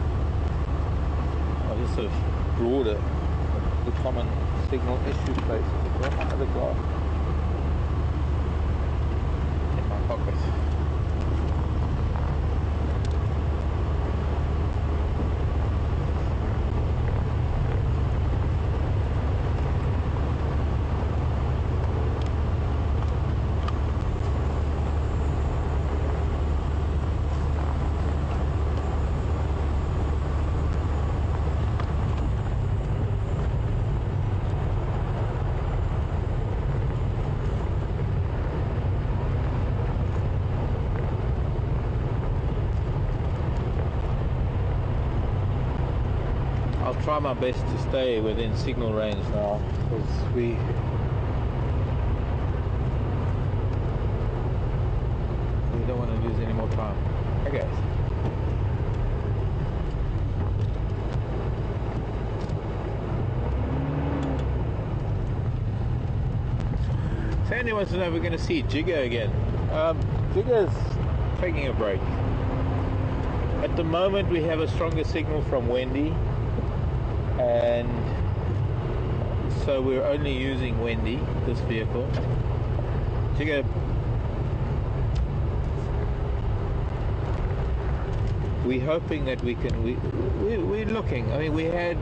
just sort of broader. The common signal issue places. Where's my other glass? In my pocket. I'll try my best to stay within signal range now, because we don't want to lose any more time. Okay. Sandy wants to know if we're going to see Jigger again. Jigger's taking a break. At the moment we have a stronger signal from Wendy, and so we're only using Wendy, this vehicle. Jigger, we're hoping that we can, we're looking, I mean, we had,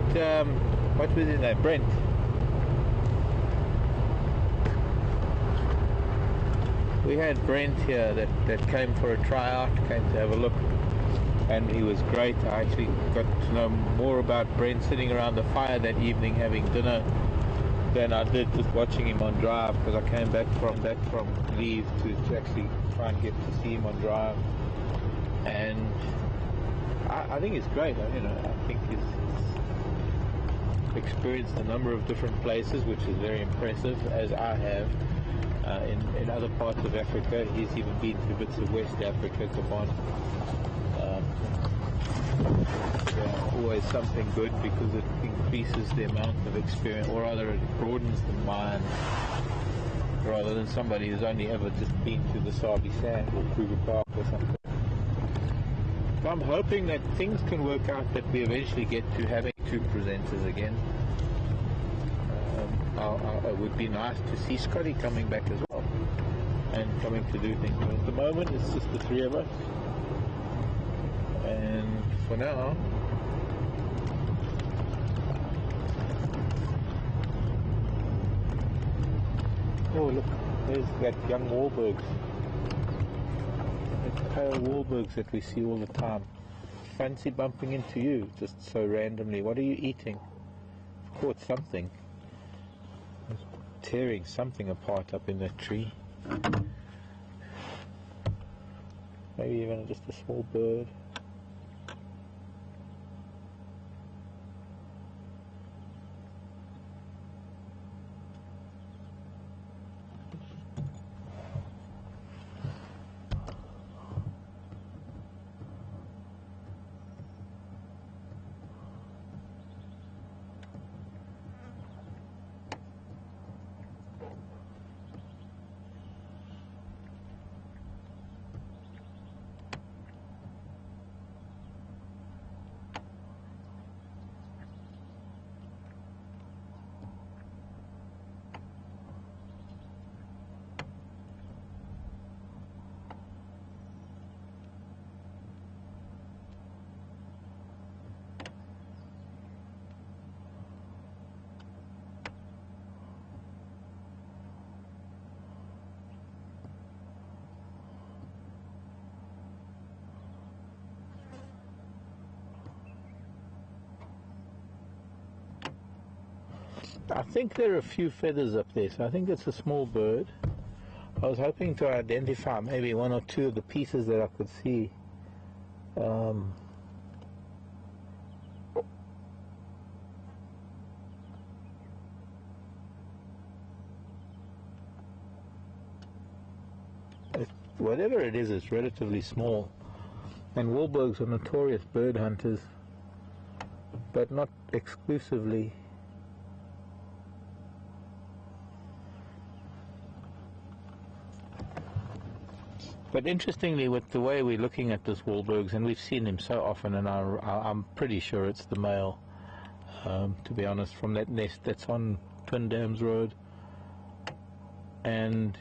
what was his name, Brent. We had Brent here that came for a tryout, came to have a look, and he was great. I actually got to know more about Brent sitting around the fire that evening having dinner than I did just watching him on drive, because I came back from leave to actually try and get to see him on drive. And I think it's great. You know, I think he's experienced a number of different places, which is very impressive, as I have. In other parts of Africa, he's even been to bits of West Africa, Gabon. Always something good, because it increases the amount of experience, or rather it broadens the mind, rather than somebody who's only ever just been to the Sabi Sand or Kruger Park or something. So I'm hoping that things can work out, that we eventually get to having two presenters again. It would be nice to see Scotty coming back as well, and coming to do things. But at the moment it's just the three of us, and for now oh look, there's that young Wahlbergs, that pale Wahlbergs that we see all the time. Fancy bumping into you just so randomly. What are you eating? I've caught something. Tearing something apart up in that tree. Maybe even just a small bird. I think there are a few feathers up there, so I think it's a small bird. I was hoping to identify maybe one or two of the pieces that I could see. Whatever it is, it's relatively small. And Wahlbergs are notorious bird hunters, but not exclusively. But interestingly, with the way we're looking at this Wahlbergs, and we've seen him so often, and I'm pretty sure it's the male, to be honest, from that nest that's on Twin Dams Road. And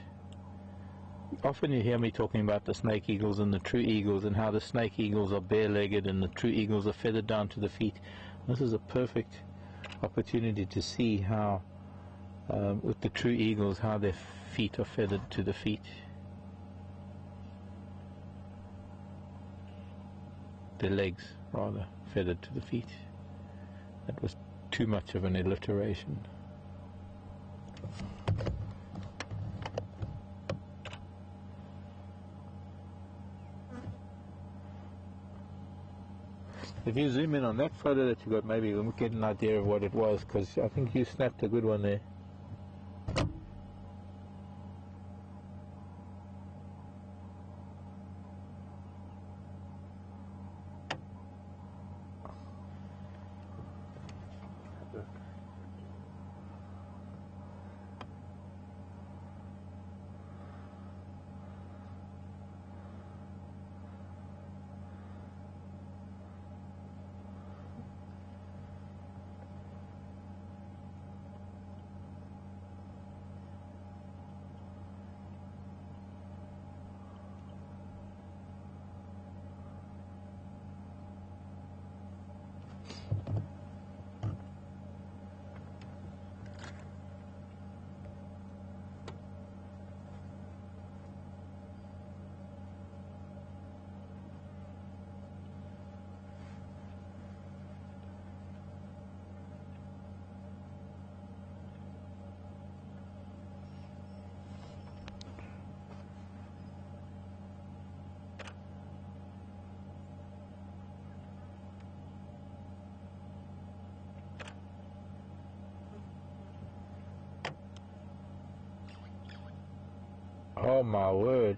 often you hear me talking about the snake eagles and the true eagles, and how the snake eagles are bare-legged and the true eagles are feathered down to the feet. This is a perfect opportunity to see how, with the true eagles, how their feet are feathered to the feet. Their legs, rather, feathered to the feet. That was too much of an alliteration. If you zoom in on that photo that you got, maybe we'll get an idea of what it was, because I think you snapped a good one there. Oh my word.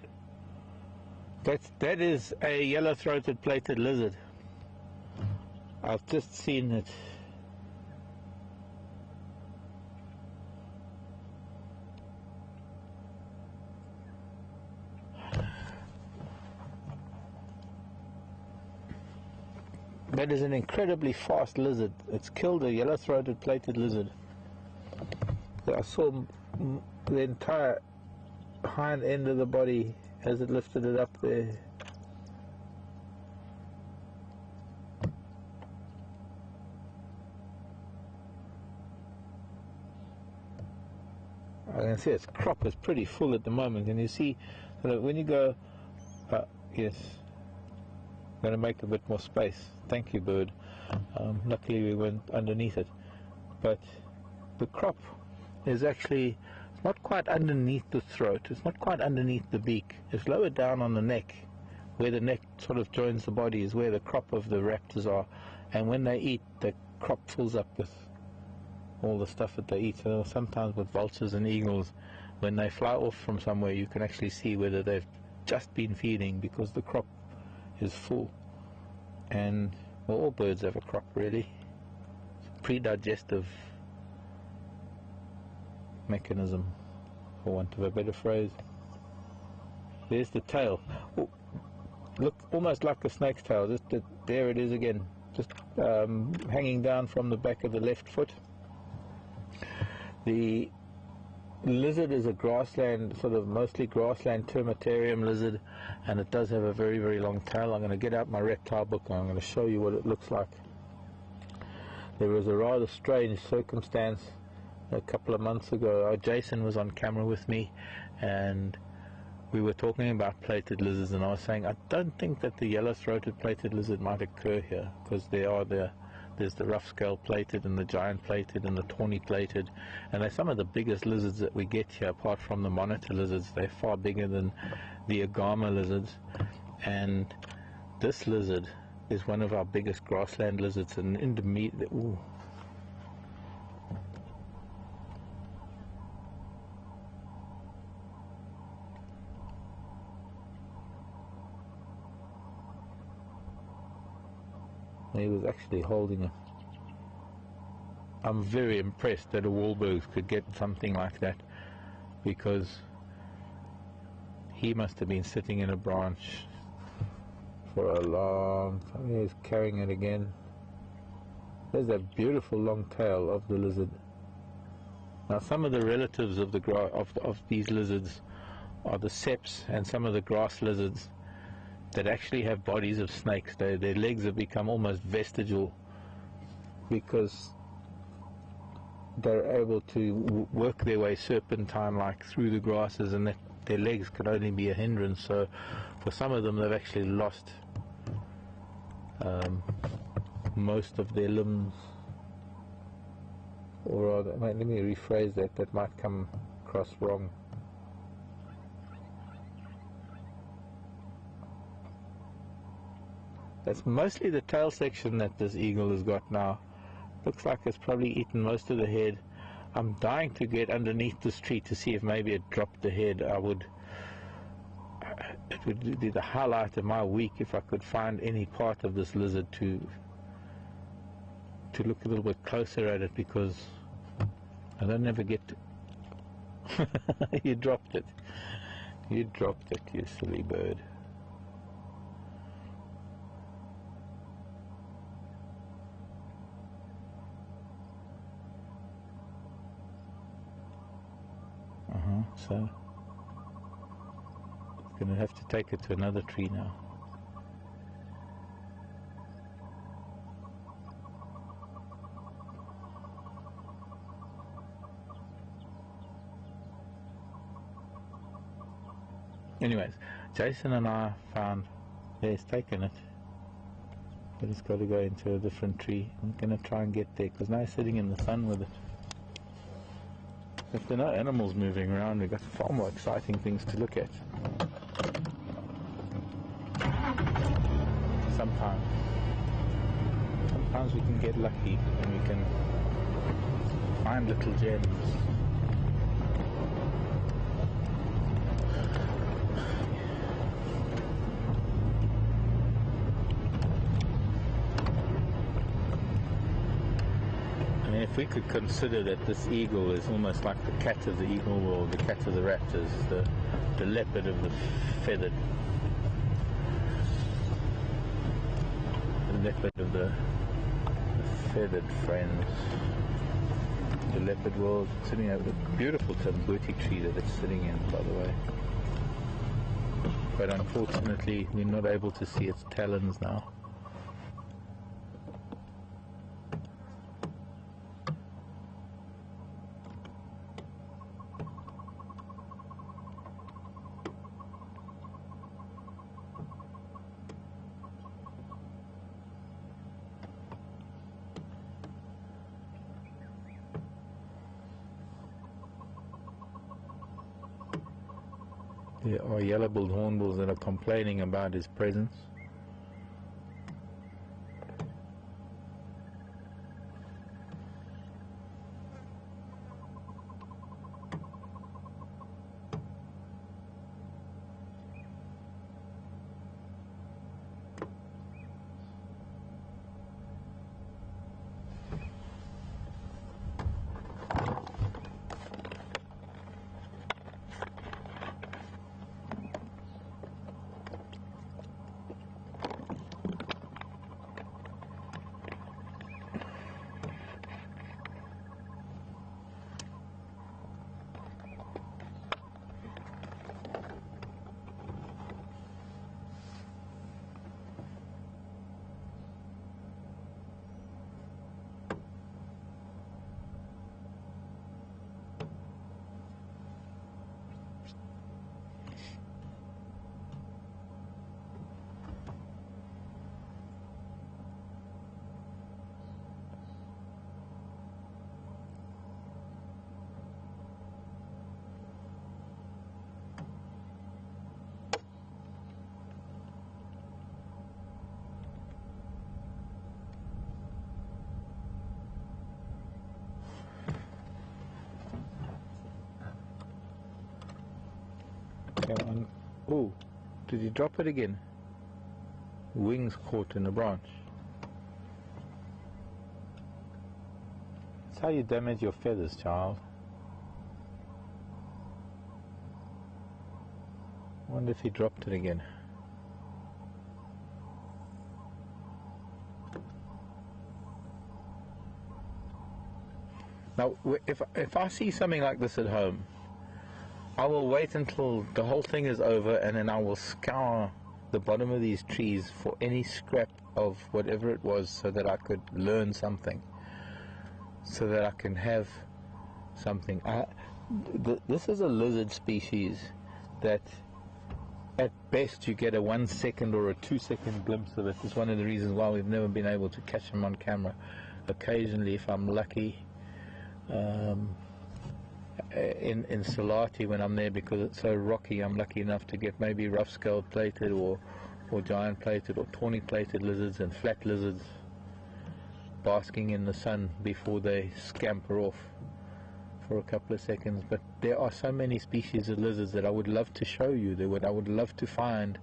That is a yellow-throated plated lizard. I've just seen it. That is an incredibly fast lizard. It's killed a yellow-throated plated lizard. I saw the entire hind end of the body as it lifted it up there. I can see its crop is pretty full at the moment, and you see that when you go, yes, I'm going to make a bit more space. Thank you, bird. Luckily we went underneath it, but the crop is actually not quite underneath the throat, it's not quite underneath the beak, it's lower down on the neck, where the neck sort of joins the body is where the crop of the raptors are, and when they eat, the crop fills up with all the stuff that they eat. So sometimes with vultures and eagles, when they fly off from somewhere, you can actually see whether they've just been feeding, because the crop is full. And well, all birds have a crop, really. It's a pre-digestive mechanism, for want of a better phrase. There's the tail. Oh, look, almost like a snake's tail. There it is again, just hanging down from the back of the left foot. The lizard is a grassland, sort of mostly grassland termitarium lizard, and it does have a very, very long tail. I'm going to get out my reptile book and I'm going to show you what it looks like. There was a rather strange circumstance a couple of months ago. Jason was on camera with me, and we were talking about plated lizards, and I was saying I don't think that the yellow-throated plated lizard might occur here, because there are the There's the rough scale plated and the giant plated and the tawny plated, and they're some of the biggest lizards that we get here. Apart from the monitor lizards, they're far bigger than the agama lizards. And this lizard is one of our biggest grassland lizards, and intermediate. Ooh. He was actually holding it. I'm very impressed that a Wahlbergs could get something like that, because he must have been sitting in a branch for a long time. He's carrying it again. There's a beautiful long tail of the lizard. Now, some of the relatives of these lizards are the seps and some of the grass lizards that actually have bodies of snakes. Their legs have become almost vestigial because they're able to work their way serpentine-like through the grasses, and that their legs can only be a hindrance. So for some of them, they've actually lost most of their limbs. Or rather, let me rephrase that. That might come across wrong. That's mostly the tail section that this eagle has got now. Looks like it's probably eaten most of the head. I'm dying to get underneath this tree to see if maybe it dropped the head. It would be the highlight of my week if I could find any part of this lizard to look a little bit closer at it, because I don't ever get to. You dropped it. You dropped it, you silly bird. So I'm going to have to take it to another tree now. Anyways, Jason and I found, he's taken it, but it's got to go into a different tree. I'm going to try and get there, because now he's sitting in the sun with it. If there are no animals moving around, we've got far more exciting things to look at. Sometimes we can get lucky and we can find little gems. If we could consider that this eagle is almost like the cat of the eagle world, the cat of the raptors, the leopard of the feathered, the leopard of the feathered friends, the leopard world, sitting over the beautiful tambuti tree that it's sitting in, by the way. But unfortunately, we're not able to see its talons now. There are yellow-billed hornbills that are complaining about his presence. Come on. Oh, did he drop it again? Wings caught in a branch. That's how you damage your feathers, child. I wonder if he dropped it again. Now, if I see something like this at home, I will wait until the whole thing is over, and then I will scour the bottom of these trees for any scrap of whatever it was, so that I could learn something, so that I can have something. This is a lizard species that at best you get a 1 second or a 2 second glimpse of it. It's one of the reasons why we've never been able to catch them on camera. Occasionally, if I'm lucky, in Salati when I'm there, because it's so rocky, I'm lucky enough to get maybe rough-scaled plated or giant plated or tawny plated lizards and flat lizards basking in the sun before they scamper off for a couple of seconds. But there are so many species of lizards that I would love to show you, I would love to find,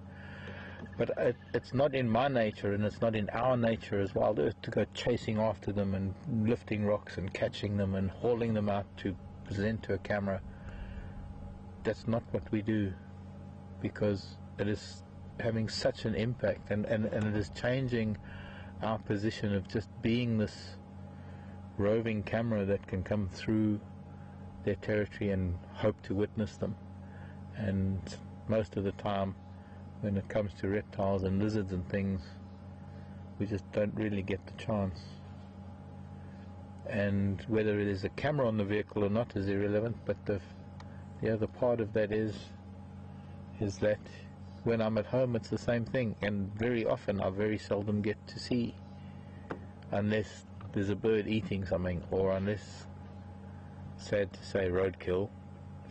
but it's not in my nature, and it's not in our nature as WildEarth to go chasing after them and lifting rocks and catching them and hauling them out to present to a camera. That's not what we do, because it is having such an impact, and it is changing our position of just being this roving camera that can come through their territory and hope to witness them. And most of the time, when it comes to reptiles and lizards and things, we just don't really get the chance. And whether it is a camera on the vehicle or not is irrelevant, but the other part of that is that when I'm at home it's the same thing, and very often I very seldom get to see, unless there's a bird eating something, or unless, sad to say, roadkill.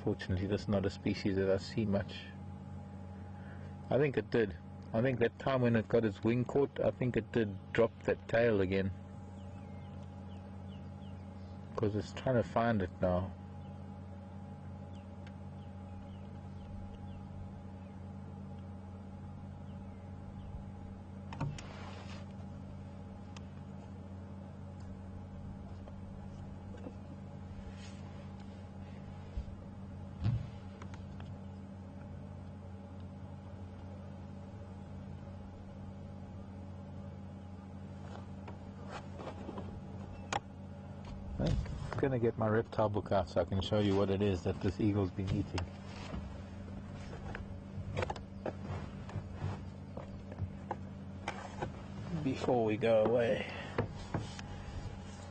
Fortunately, that's not a species that I see much. I think it did. I think that time when it got its wing caught, I think it did drop that tail again, because it's trying to find it now. I'm going to get my reptile book out so I can show you what it is that this eagle's been eating. Before we go away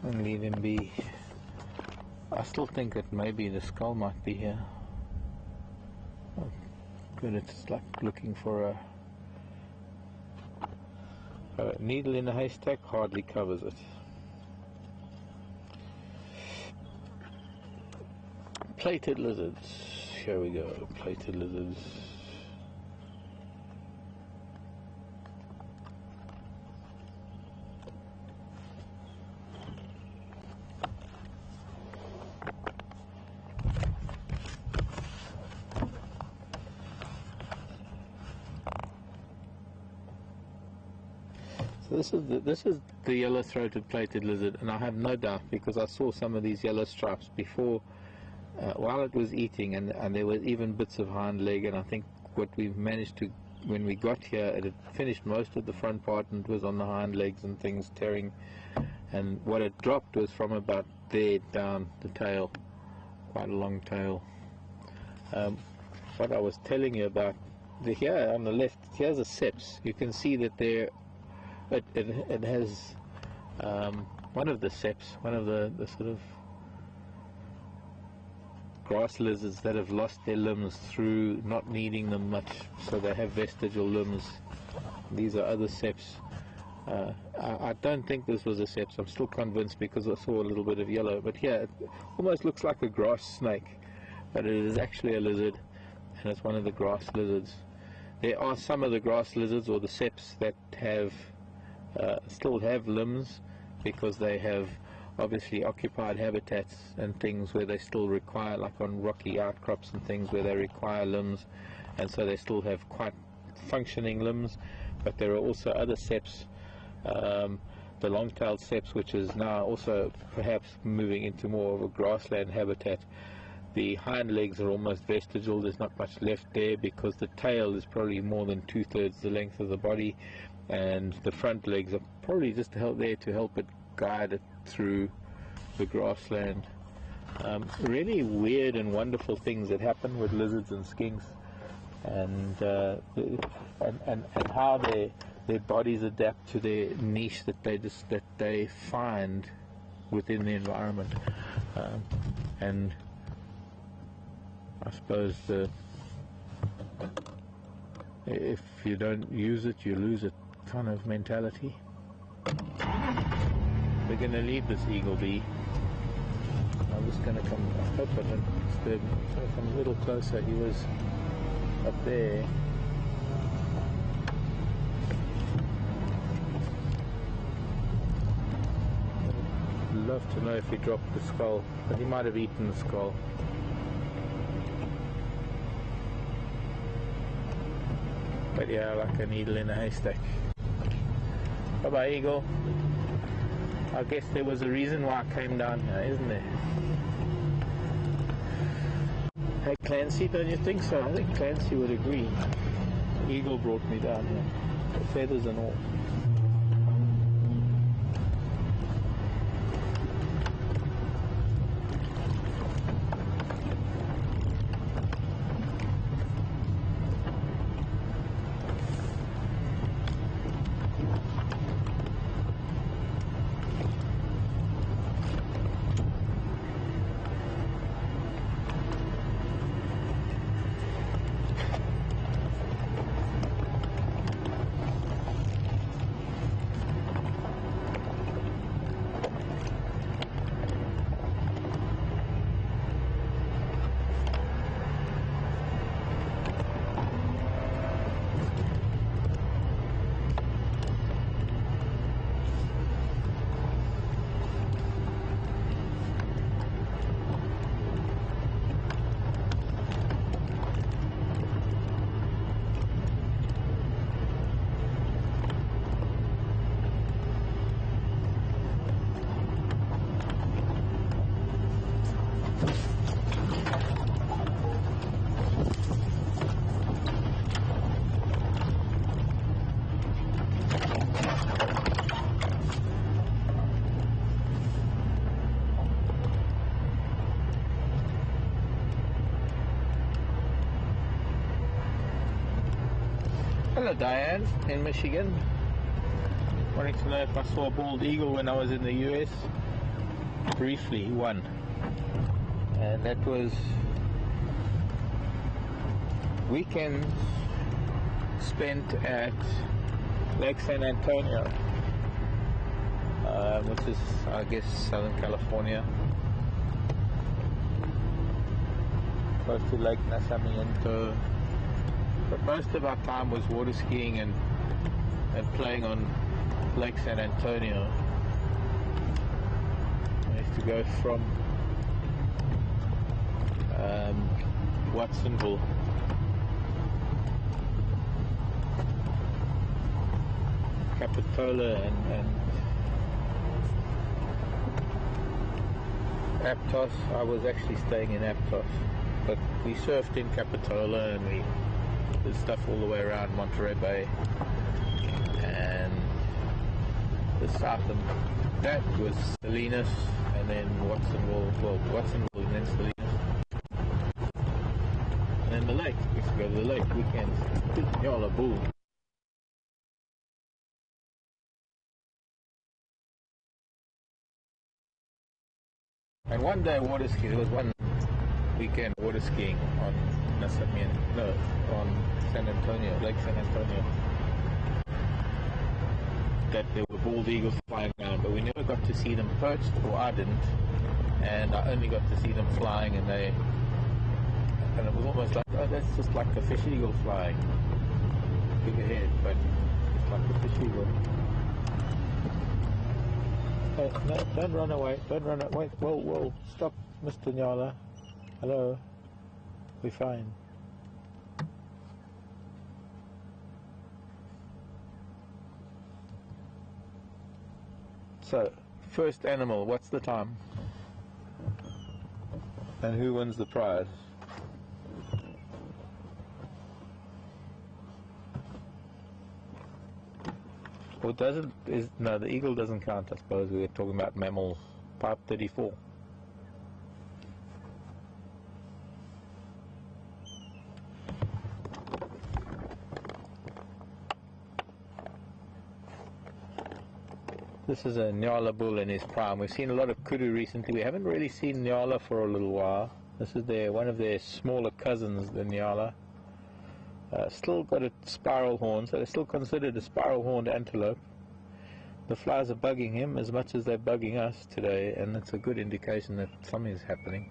and leave him be. I still think that maybe the skull might be here. Oh, good, it's like looking for a needle in a haystack, hardly covers it. Plated lizards. Here we go. Plated lizards. So this is the yellow-throated plated lizard, and I have no doubt, because I saw some of these yellow stripes before. While it was eating, and there were even bits of hind leg, and I think what we managed to, when we got here, it had finished most of the front part and was on the hind legs and things tearing, and what it dropped was from about there down the tail, quite a long tail. What I was telling you about, here on the left, here's a seps. You can see that there, it has one of the seps, one of the sort of grass lizards that have lost their limbs through not needing them much, so they have vestigial limbs. These are other seps. I don't think this was a seps. I'm still convinced because I saw a little bit of yellow, but here it almost looks like a grass snake, but it is actually a lizard, and it's one of the grass lizards. There are some of the grass lizards or the seps that have still have limbs, because they have obviously occupied habitats and things where they still require, like on rocky outcrops and things where they require limbs, and so they still have quite functioning limbs. But there are also other ceps, the long-tailed ceps, which is now also perhaps moving into more of a grassland habitat. The hind legs are almost vestigial. There's not much left there because the tail is probably more than 2/3 the length of the body, and the front legs are probably just there to help it guide it through the grassland. Really weird and wonderful things that happen with lizards and skinks, and how their bodies adapt to their niche that they find within the environment. And I suppose if you don't use it, you lose it kind of mentality. We're going to leave this eagle be. I'm just going to come, I hope I don't disturb him. So come a little closer. He was up there. I'd love to know if he dropped the skull, but he might have eaten the skull. But yeah, like a needle in a haystack. Bye bye, eagle. I guess there was a reason why I came down here, isn't there? Hey Clancy, don't you think so? I think Clancy would agree. The eagle brought me down here, the feathers and all. Hello Diane in Michigan. Wanting to know if I saw a bald eagle when I was in the US. Briefly, one. And that was weekends spent at Lake San Antonio, which is, I guess, Southern California, close to Lake Nacimiento. But most of our time was water skiing and playing on Lake San Antonio. I used to go from Watsonville Capitola and Aptos. I was actually staying in Aptos, but we surfed in Capitola and we did stuff all the way around Monterey Bay, and the south of that was Salinas, and then Watsonville, and then Salinas, and then the lake. We used to go to the lake weekends. Y'all are bull. And one day water skiing, there was one weekend water skiing on on San Antonio, Lake San Antonio, that there were bald eagles flying around, but we never got to see them perched, or I didn't, and I only got to see them flying, and it was almost like, oh, that's just like a fish eagle flying, bigger head, but it's like a fish eagle. Hey, no, don't run away. Don't run away. Wait, whoa, whoa. Stop, Mr. Nyala. Hello. We're fine. So, first animal, what's the time? And who wins the prize? Well, no, the eagle doesn't count, I suppose. We're talking about mammals. Pipe 34. This is a Nyala bull in his prime. We've seen a lot of kudu recently. We haven't really seen Nyala for a little while. This is one of their smaller cousins, the Nyala. Still got a spiral horn, so they're still considered a spiral-horned antelope. The flies are bugging him as much as they're bugging us today, and it's a good indication that something is happening.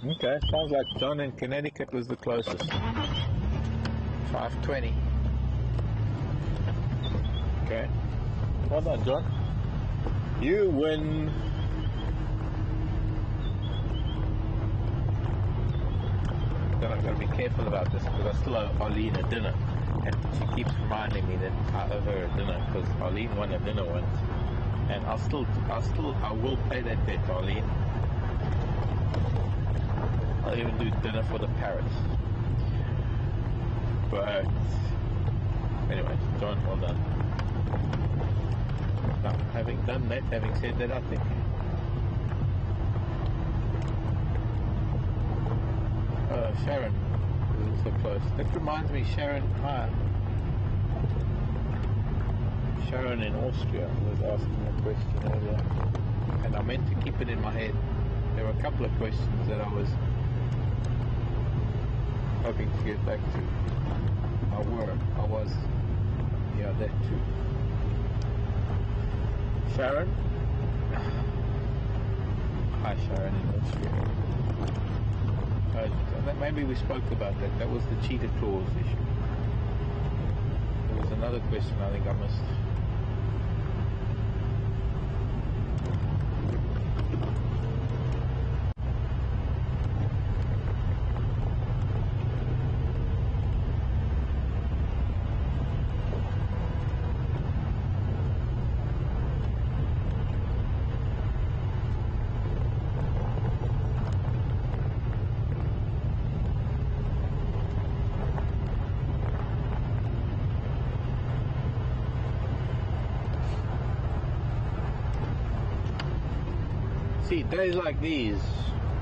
Okay, sounds like John in Connecticut was the closest. 5:20. Okay. Well done, John. You win. Then I've got to be careful about this because I still owe Arlene a dinner. And she keeps reminding me that I owe her a dinner because Arlene won a dinner once. And I will pay that debt, Arlene. I'll even do dinner for the parrots. But anyway, John, well done. Now, having done that, having said that, I think Sharon is also close. That reminds me, Sharon, hi. Sharon in Austria was asking a question earlier, and I meant to keep it in my head. There were a couple of questions that I was hoping to get back to. Yeah, that too. Sharon? Hi, Sharon in Austria. Maybe we spoke about that. That was the cheetah clause issue. There was another question I think I missed. See, days like these.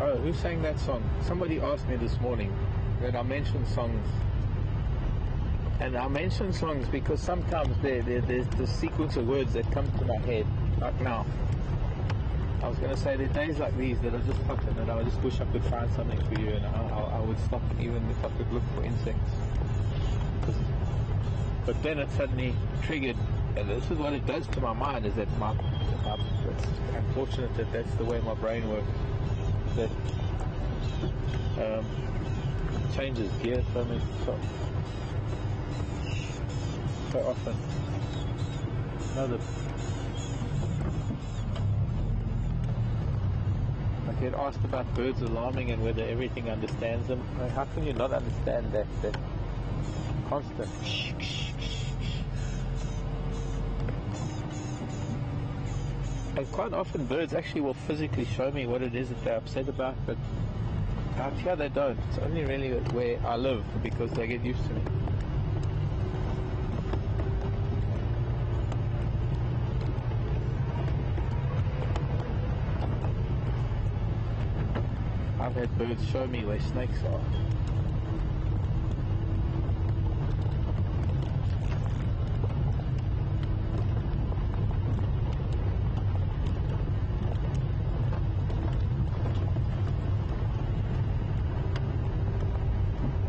Oh, who sang that song? Somebody asked me this morning that I mention songs. And I mention songs because sometimes there's the sequence of words that come to my head. Like now. I was going to say, there are days like these that I just stop and I just wish I could find something for you, and I would stop even if I could look for insects. But then it suddenly triggered, and this is what it does to my mind, is that it's unfortunate that that's the way my brain works, that changes gear so often. I get asked about birds alarming and whether everything understands them. I mean, how can you not understand that constant and quite often birds actually will physically show me what it is that they're upset about, but out here they don't. It's only really where I live because they get used to me. I've had birds show me where snakes are.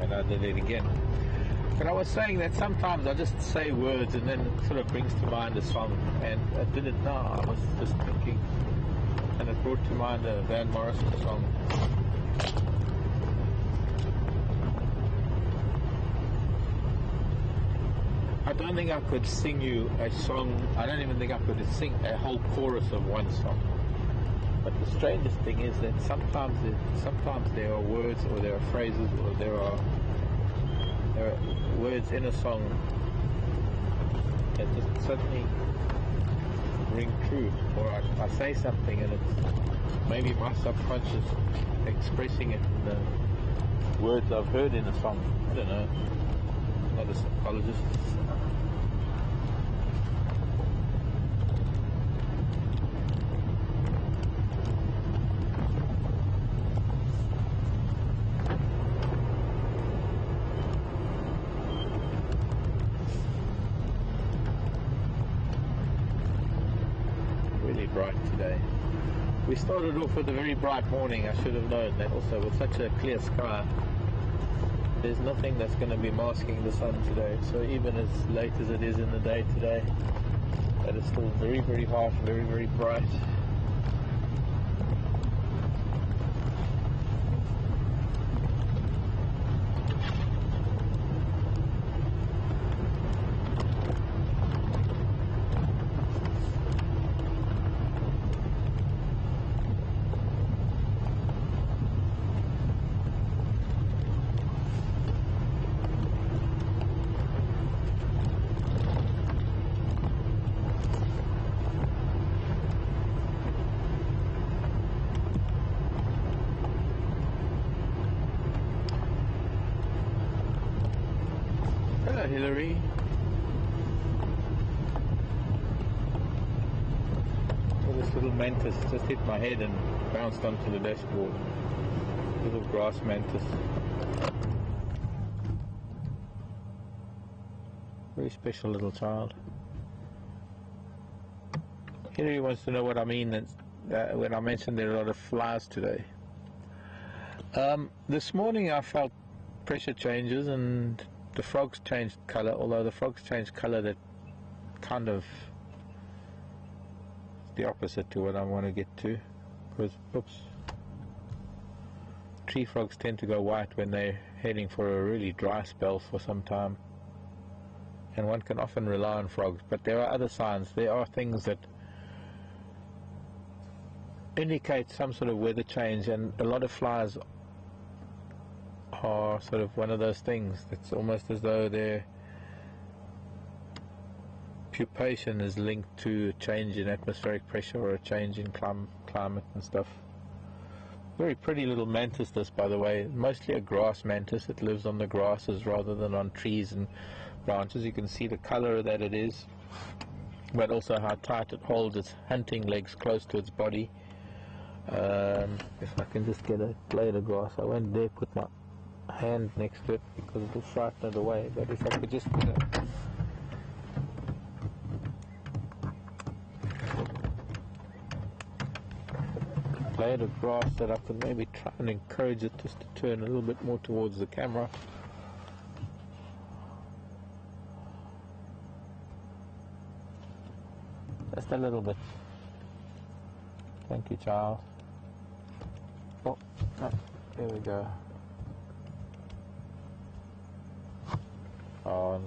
And I did it again. But I was saying that sometimes I just say words and then it sort of brings to mind a song, and I did it now. I was just thinking, and it brought to mind a Van Morrison song. I don't think I could sing you a song. I don't even think I could sing a whole chorus of one song. But the strangest thing is that sometimes there are words, or there are phrases, or there are words in a song that just suddenly ring true. Or I say something and it's maybe my subconscious expressing it in the words I've heard in a song. I don't know. I'm not a psychologist. Bright today. We started off with a very bright morning. I should have known that also, with such a clear sky. There's nothing that's going to be masking the sun today, so even as late as it is in the day today, that is still very, very hot, very, very bright. Hillary. Well, this little mantis just hit my head and bounced onto the dashboard. Little grass mantis. Very special little child. Hillary wants to know what I mean when I mentioned there are a lot of flies today. This morning I felt pressure changes and the frogs changed colour, although the frogs changed colour that kind of is the opposite to what I want to get to, because, oops, tree frogs tend to go white when they're heading for a really dry spell for some time, and one can often rely on frogs. But there are other signs, there are things that indicate some sort of weather change, and a lot of flies are sort of one of those things. It's almost as though their pupation is linked to a change in atmospheric pressure or a change in climate and stuff. Very pretty little mantis this, by the way. Mostly a grass mantis. It lives on the grasses rather than on trees and branches. You can see the color that it is, but also how tight it holds its hunting legs close to its body. If I can just get a blade of grass, I won't dare put my hand next to it because it will frighten it away, but if I could just get a blade of grass that I could maybe try and encourage it just to turn a little bit more towards the camera. Just a little bit. Thank you, child. Oh, there we go. Oh,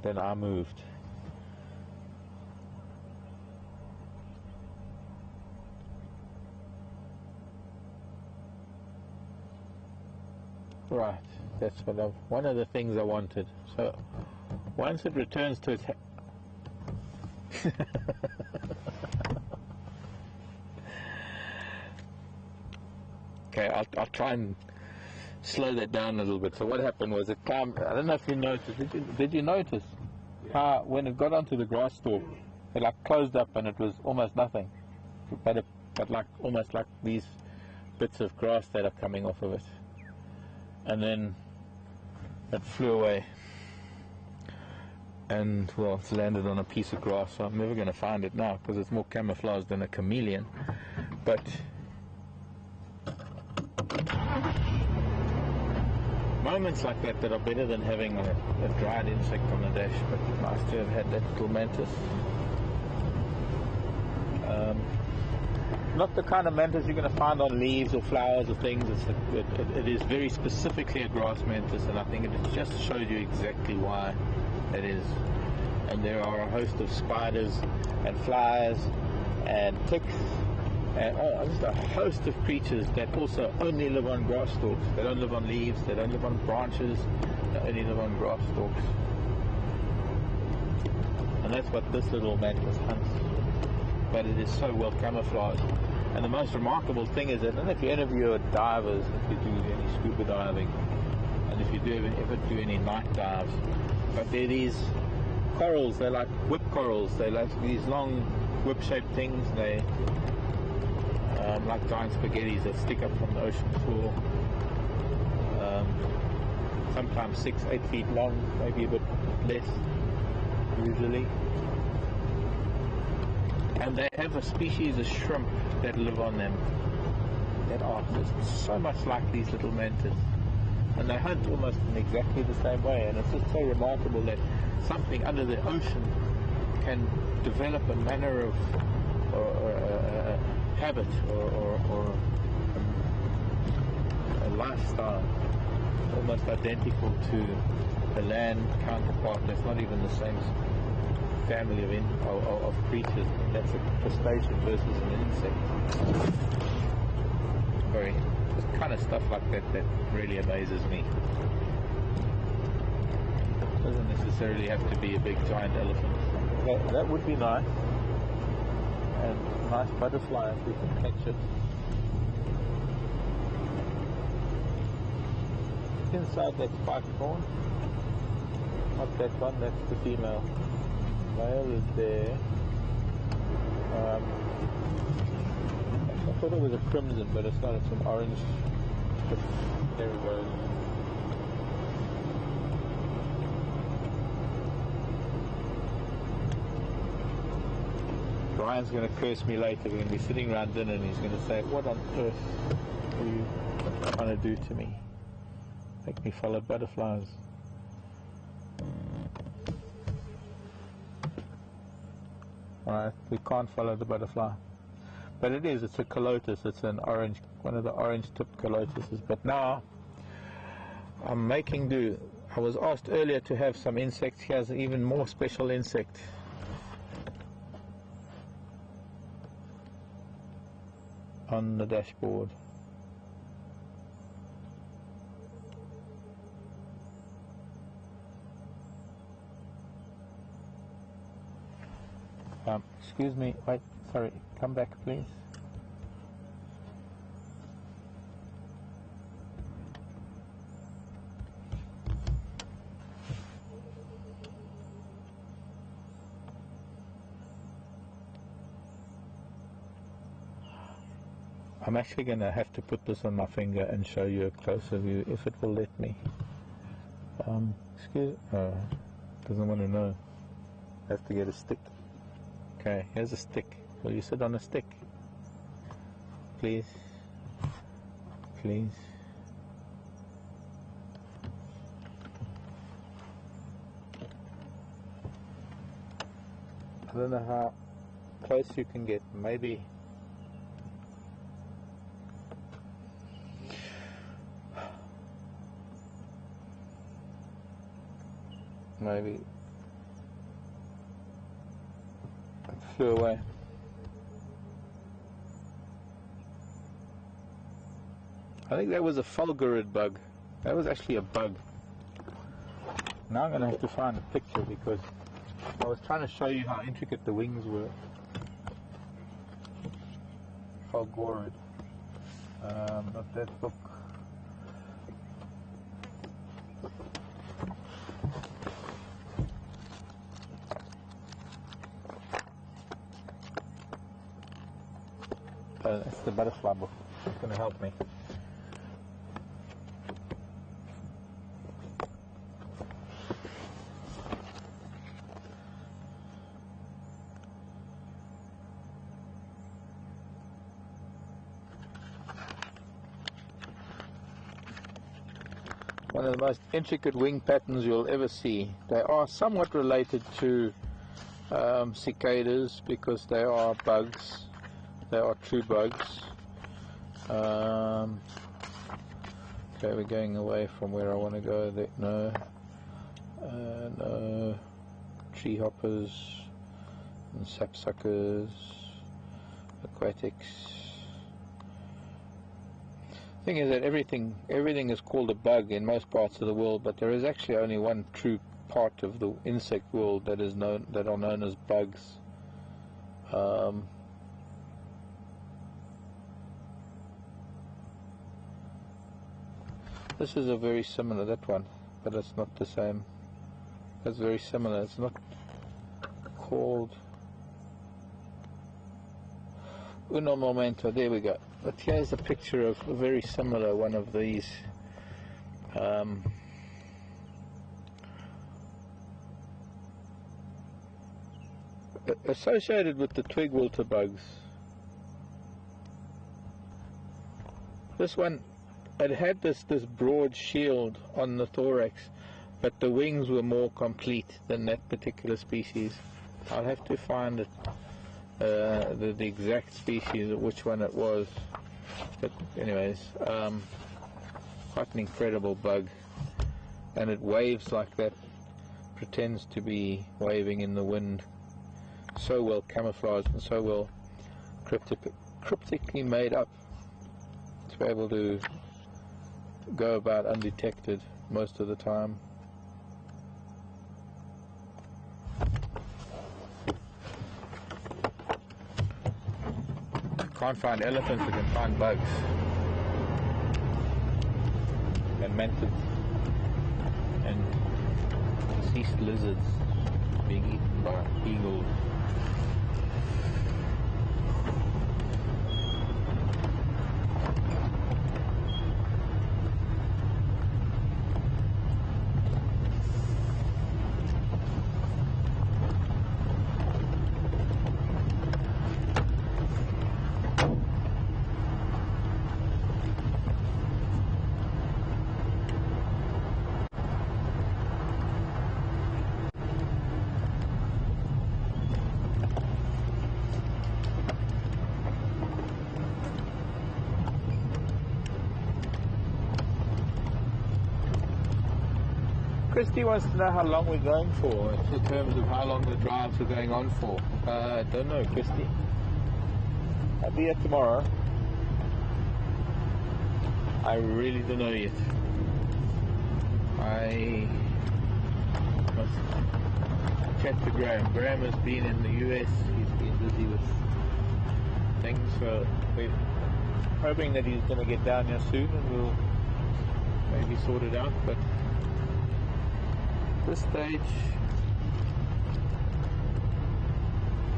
then I moved. Right, that's what one of the things I wanted. So once it returns to its okay, I'll try and slow that down a little bit. So what happened was it climbed. I don't know if you noticed. Did you notice how when it got onto the grass stalk, it like closed up and it was almost nothing, but like almost like these bits of grass that are coming off of it, and then it flew away. And well, it's landed on a piece of grass, so I'm never going to find it now because it's more camouflaged than a chameleon. But moments like that that are better than having a dried insect on the dash, but nice to have had that little mantis. Not the kind of mantis you're going to find on leaves or flowers or things. It is very specifically a grass mantis, and I think it just showed you exactly why it is. And there are a host of spiders and flies and ticks and just a host of creatures that also only live on grass stalks. They don't live on leaves, they don't live on branches, they only live on grass stalks. And that's what this little mantis hunts. But it is so well camouflaged. And the most remarkable thing is that, and if you interview divers, if you do any scuba diving, and if you do ever do any night dives, but they're these corals, they're like whip corals, they're like these long whip-shaped things, they like giant spaghettis that stick up from the ocean floor, sometimes 6-8 feet long, maybe a bit less, usually. And they have a species of shrimp that live on them that are just so much like these little mantis, and they hunt almost in exactly the same way. And it's just so remarkable that something under the ocean can develop a manner of or a habit or a lifestyle almost identical to a land counterpart that's not even the same family of creatures. That's a crustacean versus an insect. Very just kind of stuff like that that really amazes me. Doesn't necessarily have to be a big giant elephant. That would be nice. And nice butterfly if we can catch it. Inside that spike thorn. Not that one, that's the female. Male is there. I thought it was a crimson, but it's not. It's an orange. There we go. Brian's going to curse me later. We're going to be sitting around dinner and he's going to say, "What on earth are you trying to do to me? Make me follow butterflies." Alright, we can't follow the butterfly. But it's a calotus, it's an orange, one of the orange tipped calotuses. But now, I'm making do. I was asked earlier to have some insects. Here's an even more special insect. On the dashboard. Excuse me, wait, sorry, come back please. I'm actually going to have to put this on my finger and show you a closer view if it will let me. Doesn't want to know. Have to get a stick. Okay, here's a stick. Will you sit on a stick? Please. Please. I don't know how close you can get. Maybe. Maybe. It flew away. I think that was a fulgurate bug. That was actually a bug. Now I'm going to have to find a picture because I was trying to show you how intricate the wings were. Fulgurate. Not that book. That's the butterfly book. It's going to help me. One of the most intricate wing patterns you'll ever see. They are somewhat related to cicadas because they are bugs. They are true bugs. Okay, we're going away from where I want to go. No. No. Tree hoppers and sapsuckers, aquatics. Thing is that everything is called a bug in most parts of the world, but there is actually only one true part of the insect world that are known as bugs. This is a very similar, that one, but it's not the same. That's very similar. It's not called Uno Momento. There we go. But here's a picture of a very similar one of these. Associated with the twig wilter bugs. This one, it had this broad shield on the thorax, but the wings were more complete than that particular species. I'll have to find it, the exact species of which one it was. But anyways, quite an incredible bug, and it waves like that, pretends to be waving in the wind. So well camouflaged and so well cryptically made up to be able to go about undetected most of the time. Can't find elephants, we can find bugs and mantids and deceased lizards being eaten by eagles. Christy wants to know how long we're going for, in terms of how long the drives are going on for. I don't know, Christy. I'll be here tomorrow. I really don't know yet. I must chat to Graham. Graham has been in the US. He's been busy with things, so we're hoping that he's going to get down here soon and we'll maybe sort it out. But this stage,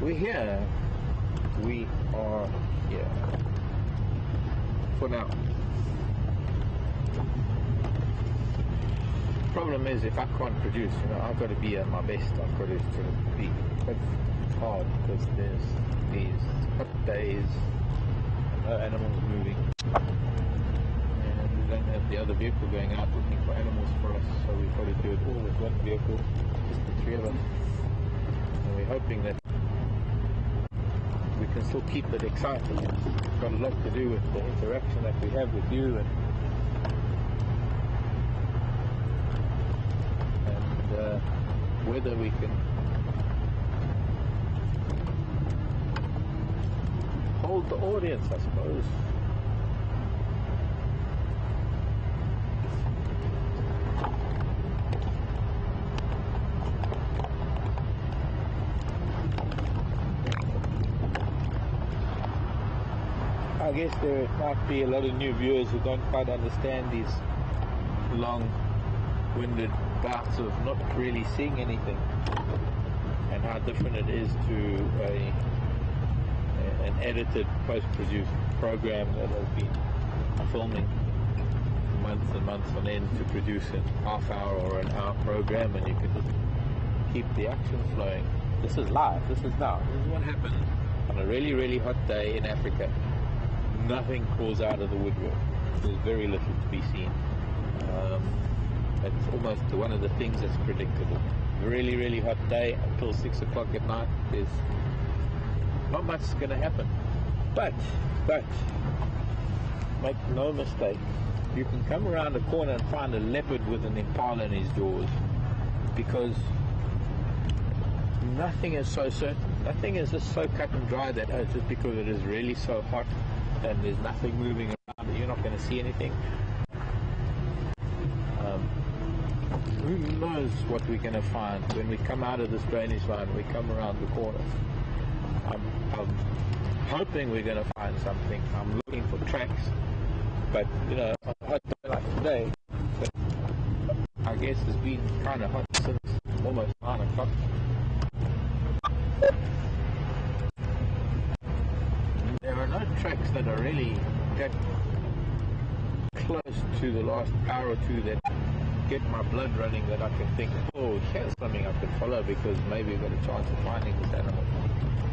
we're here. We are here for now. Problem is, if I can't produce, I've got to be at my best. I've got to sort of be. But it's hard because there's these hot days and no animals moving. We don't have the other vehicle going out looking for animals for us, so we've got to do it all with one vehicle, just the three of us. And we're hoping that we can still keep it exciting. It's got a lot to do with the interaction that we have with you and whether we can hold the audience, I suppose. I guess there might be a lot of new viewers who don't quite understand these long-winded bouts of not really seeing anything, and how different it is to an edited, post-produced program that has been filming months and months on end to produce a half-hour or an hour program, and you can just keep the action flowing. This is live. This is now. This is what happened on a really, really hot day in Africa. Nothing falls out of the woodwork. There's very little to be seen. It's almost one of the things that's predictable. Really, really hot day until 6 o'clock at night. There's not much going to happen. But, make no mistake, you can come around the corner and find a leopard with an impala in his jaws, because nothing is so certain. Nothing is just so cut and dry that just because it is really so hot and there's nothing moving around that you're not going to see anything. Who knows what we're going to find when we come out of this drainage line, we come around the corner. I'm hoping we're going to find something. I'm looking for tracks, but on a hot day like today, I guess it's been kind of hot since almost 9 o'clock. There are no tracks that are really that close to the last hour or two that get my blood running, that I can think, oh, here's something I could follow because maybe we've got a chance of finding this animal.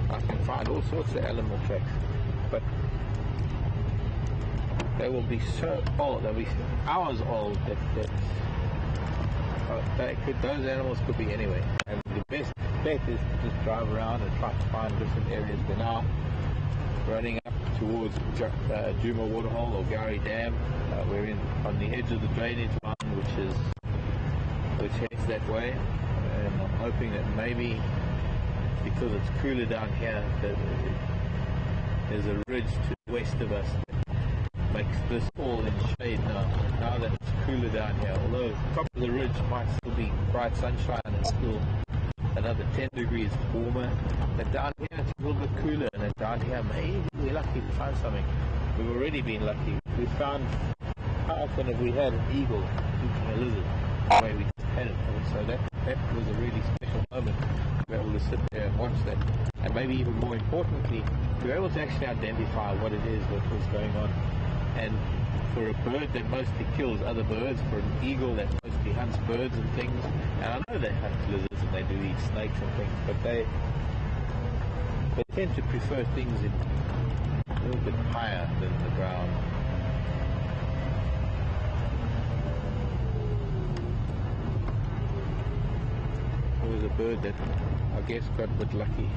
I can find all sorts of animal tracks, but they will be so old, they'll be hours old, that those animals could be anywhere. And the best bet is to just drive around and try to find different areas. We're now running up towards Juma Waterhole or Gowrie Dam. We're on the edge of the drainage line, which heads that way, and I'm hoping that maybe because it's cooler down here, that there's a ridge to the west of us that makes this all in shade now that it's cooler down here. Although top of the ridge might still be bright sunshine and still another 10 degrees warmer, but down here it's a little bit cooler, and down here maybe we're lucky to find something. We've already been lucky. We found, how often have we had an eagle eating a lizard? Where we just had it. So that was a really special moment to be able to sit there and watch that. And maybe even more importantly, to be able to actually identify what it is that was going on. And for a bird that mostly kills other birds, for an eagle that mostly hunts birds and things, and I know they hunt lizards and they do eat snakes and things, but they tend to prefer things in a little bit higher than the ground. It was a bird that I guess got a bit lucky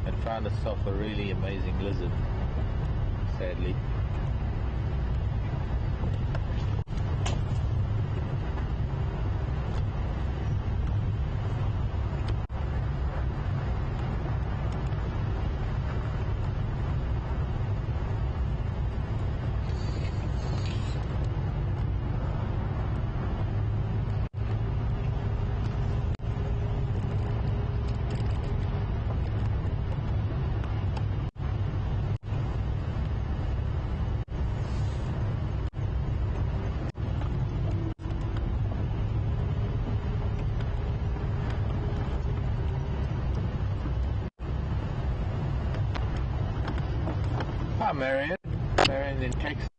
and found itself a really amazing lizard, sadly. Hi Marion in Texas.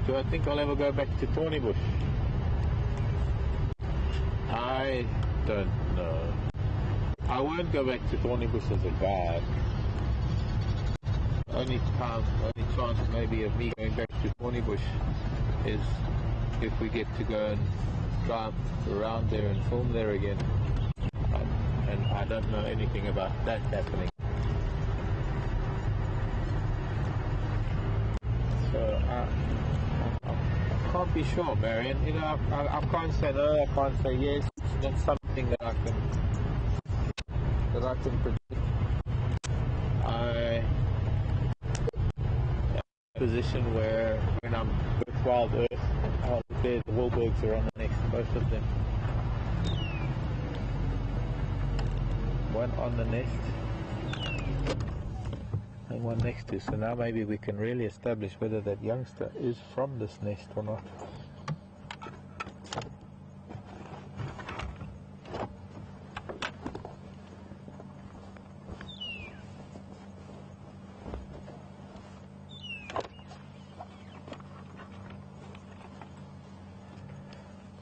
Do I think I'll ever go back to Thorny Bush? I don't know. I won't go back to Thorny Bush as a guide. Only chance maybe of me going back to Thorny Bush is if we get to go and drive around there and film there again. And I don't know anything about that happening. So I can't be sure, Marion. I can't say no, I can't say yes. It's not something that I can predict. I am in a position where when I'm with WildEarth, the Wahlbergs are on the next, both of them. One on the nest and one next to. So now maybe we can really establish whether that youngster is from this nest or not.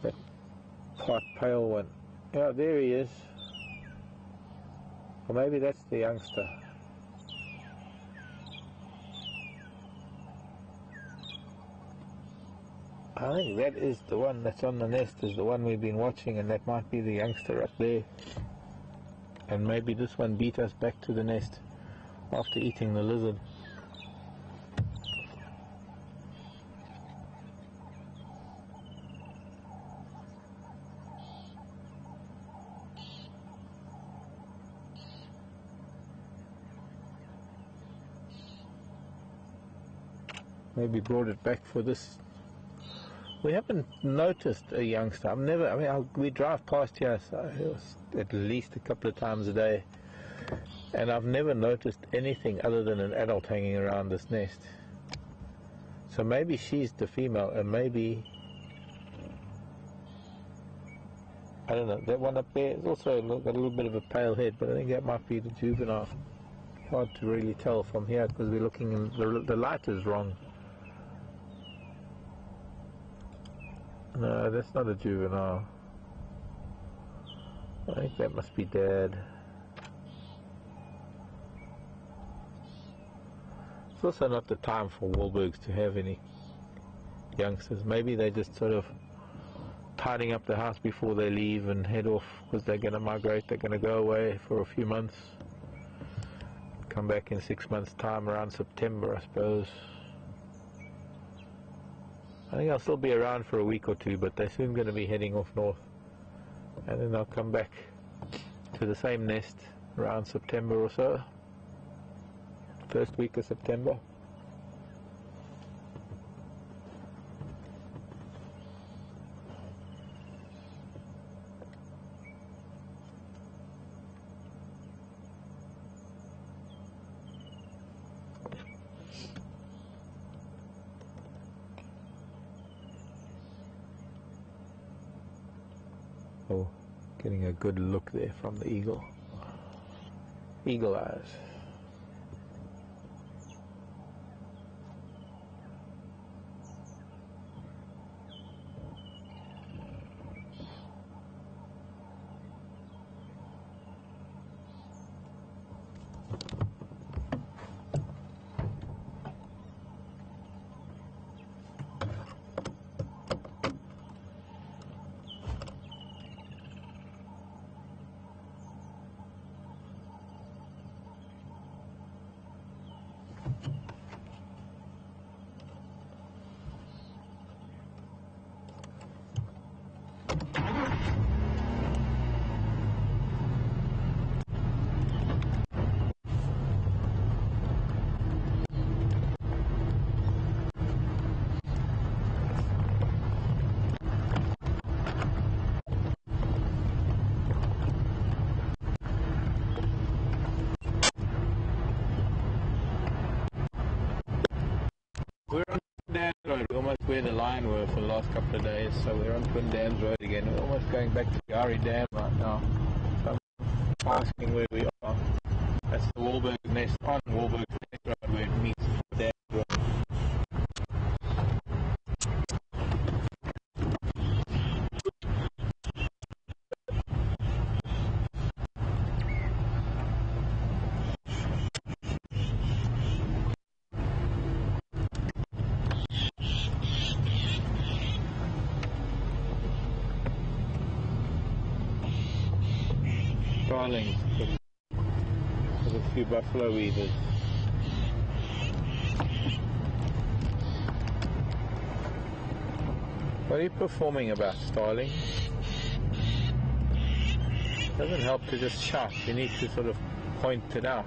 That part pale one. Yeah, there he is. Or maybe that's the youngster. I think that is the one that's on the nest, is the one we've been watching, and that might be the youngster up there. And maybe this one beat us back to the nest after eating the lizard. Maybe brought it back for this. We haven't noticed a youngster. We drive past here at least a couple of times a day, and I've never noticed anything other than an adult hanging around this nest. So maybe she's the female, and maybe, I don't know, that one up there is also got a little bit of a pale head, but I think that might be the juvenile. Hard to really tell from here because we're looking in, the light is wrong. No, that's not a juvenile. I think that must be Dad. It's also not the time for Wahlbergs to have any youngsters. Maybe they're just sort of tidying up the house before they leave and head off because they're going to migrate. They're going to go away for a few months. Come back in 6 months' time, around September, I suppose. I think I'll still be around for a week or two, but they're soon going to be heading off north. And then I'll come back to the same nest around September or so. First week of September. Oh, getting a good look there from the eagle. Eagle eyes. We're on Twin Dams Road, we're almost where the line were for the last couple of days, so we're on Twin Dams Road again. We're almost going back to Gari Dam right now. So I'm asking where we are. That's the Wahlbergs nest, on Wahlbergs nest road where it meets Twin Dams Road. Starlings, there's a few buffalo weavers. What are you performing about, starling? It doesn't help to just shout, you need to sort of point it out.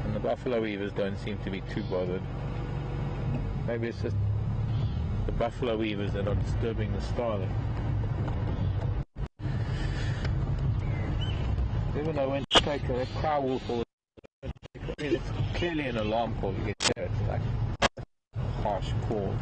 And the buffalo weavers don't seem to be too bothered. Maybe it's just the buffalo weavers that are disturbing the starling. Even though when you take that crow wolf, it's clearly an alarm call. You get there, it's like a harsh call.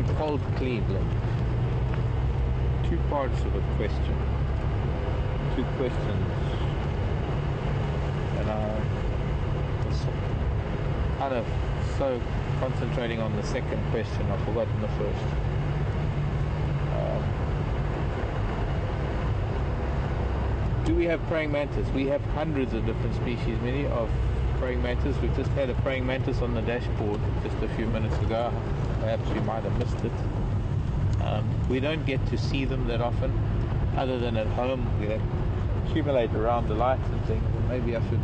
in cold Cleveland. Two parts of a question. Two questions. And I was kind of so concentrating on the second question, I've forgotten the first. Do we have praying mantis? We have hundreds of different species, many of praying mantis. We just had a praying mantis on the dashboard just a few minutes ago. Perhaps you might have missed it. We don't get to see them that often, other than at home. We accumulate around the lights and things, and maybe I should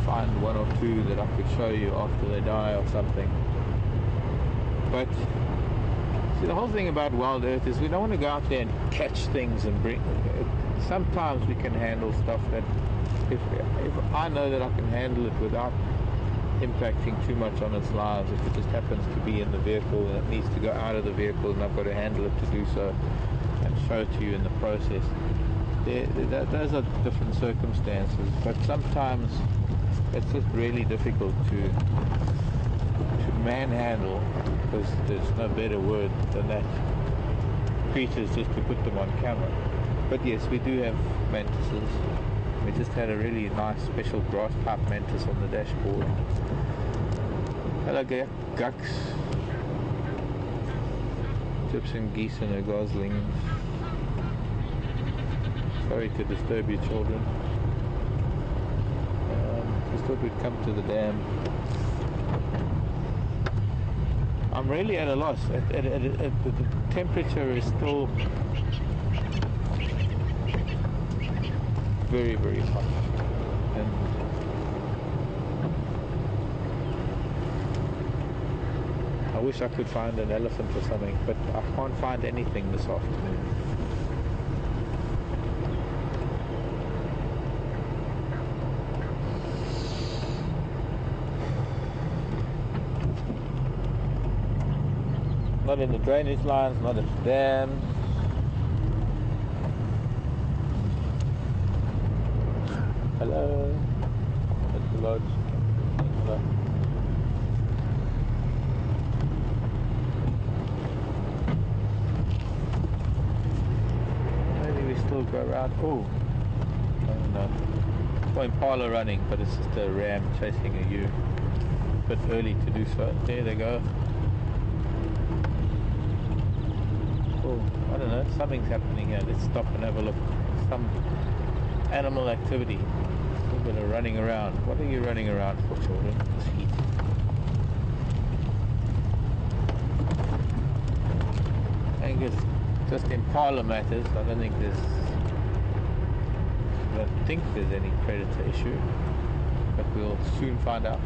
find one or two that I could show you after they die or something. But see, the whole thing about WildEarth is we don't want to go out there and catch things and bring. Sometimes we can handle stuff that, if I know that I can handle it without impacting too much on its lives, if it just happens to be in the vehicle and it needs to go out of the vehicle and I've got to handle it to do so and show it to you in the process. Those are different circumstances, but sometimes it's just really difficult to manhandle, because there's no better word than that, creatures, just to put them on camera. But yes, we do have mantises. We just had a really nice special grass pipe mantis on the dashboard. Hello Gucks. Chips and geese and her goslings. Sorry to disturb you, children. Just thought we'd come to the dam. I'm really at a loss. The temperature is still very, very hot. And I wish I could find an elephant or something, but I can't find anything this afternoon. Not in the drainage lines, not at the dams. Hello. At the lodge. Hello. Maybe we still go around. Oh. No. It's impala running, but it's just a ram chasing a ewe. A bit early to do so. There they go. I don't know, something's happening here. Let's stop and have a look. Some animal activity. A little bit of running around. What are you running around for, children? This heat. I think it's just impala matters. I don't think there's any predator issue, but we'll soon find out.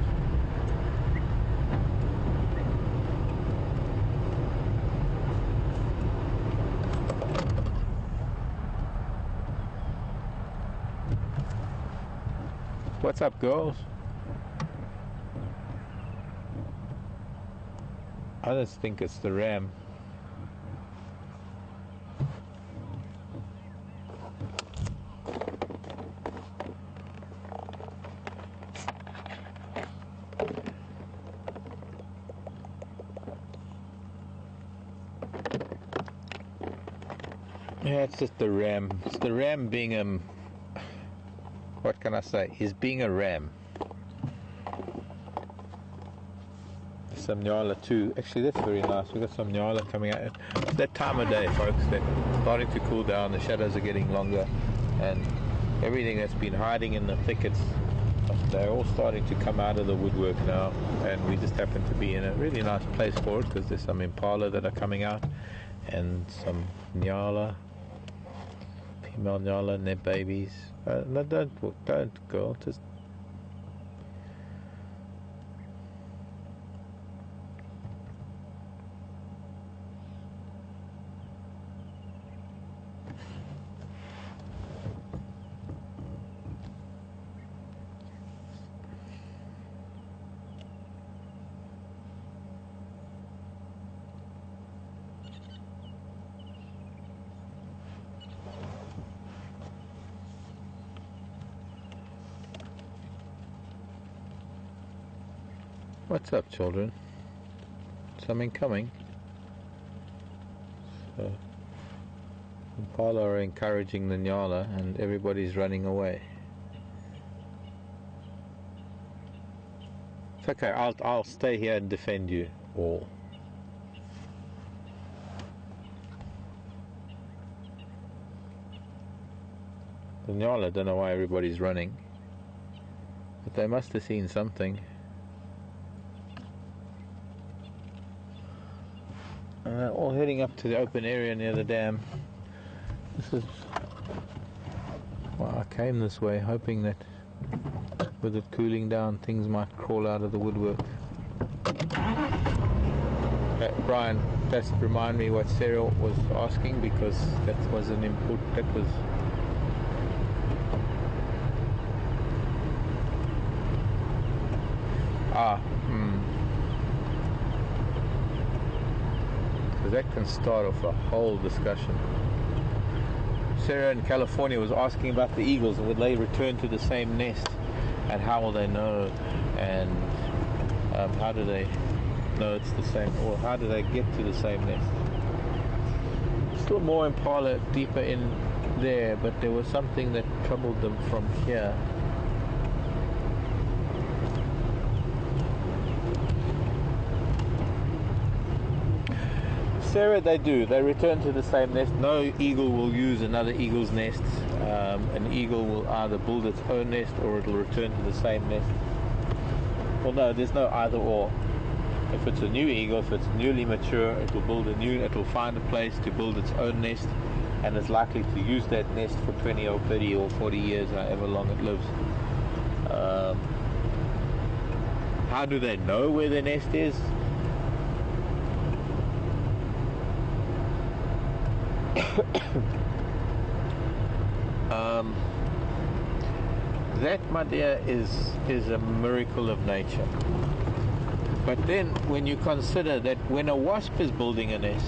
What's up, girls? I just think it's the ram. Yeah, it's just the ram. It's the ram being what can I say? He's being a ram. Some nyala too. Actually, that's very nice. We've got some nyala coming out. It's that time of day, folks. They're starting to cool down. The shadows are getting longer, and everything that's been hiding in the thickets, they're all starting to come out of the woodwork now. And we just happen to be in a really nice place for it, because there's some impala that are coming out, and some nyala, female nyala and their babies. No, don't, girl. Just what's up, children? Something coming? So impala are encouraging the nyala and everybody's running away. It's okay, I'll stay here and defend you all. The nyala don't know why everybody's running, but they must have seen something. All heading up to the open area near the dam. This is well, I came this way hoping that with it cooling down things might crawl out of the woodwork. Brian, just remind me what Sarah was asking, because that was an input. That was because that can start off a whole discussion. Sarah in California was asking about the eagles and would they return to the same nest, and how will they know, and how do they know it's the same, or how do they get to the same nest? Still more impala deeper in there, but there was something that troubled them from here. Sarah, they do. They return to the same nest. No eagle will use another eagle's nest. An eagle will either build its own nest or it will return to the same nest. Well, no, there's no either or. If it's a new eagle, if it's newly mature, it will find a place to build its own nest, and is likely to use that nest for 20 or 30 or 40 years, however long it lives. How do they know where their nest is? That, my dear, is a miracle of nature. But then when you consider that when a wasp is building a nest,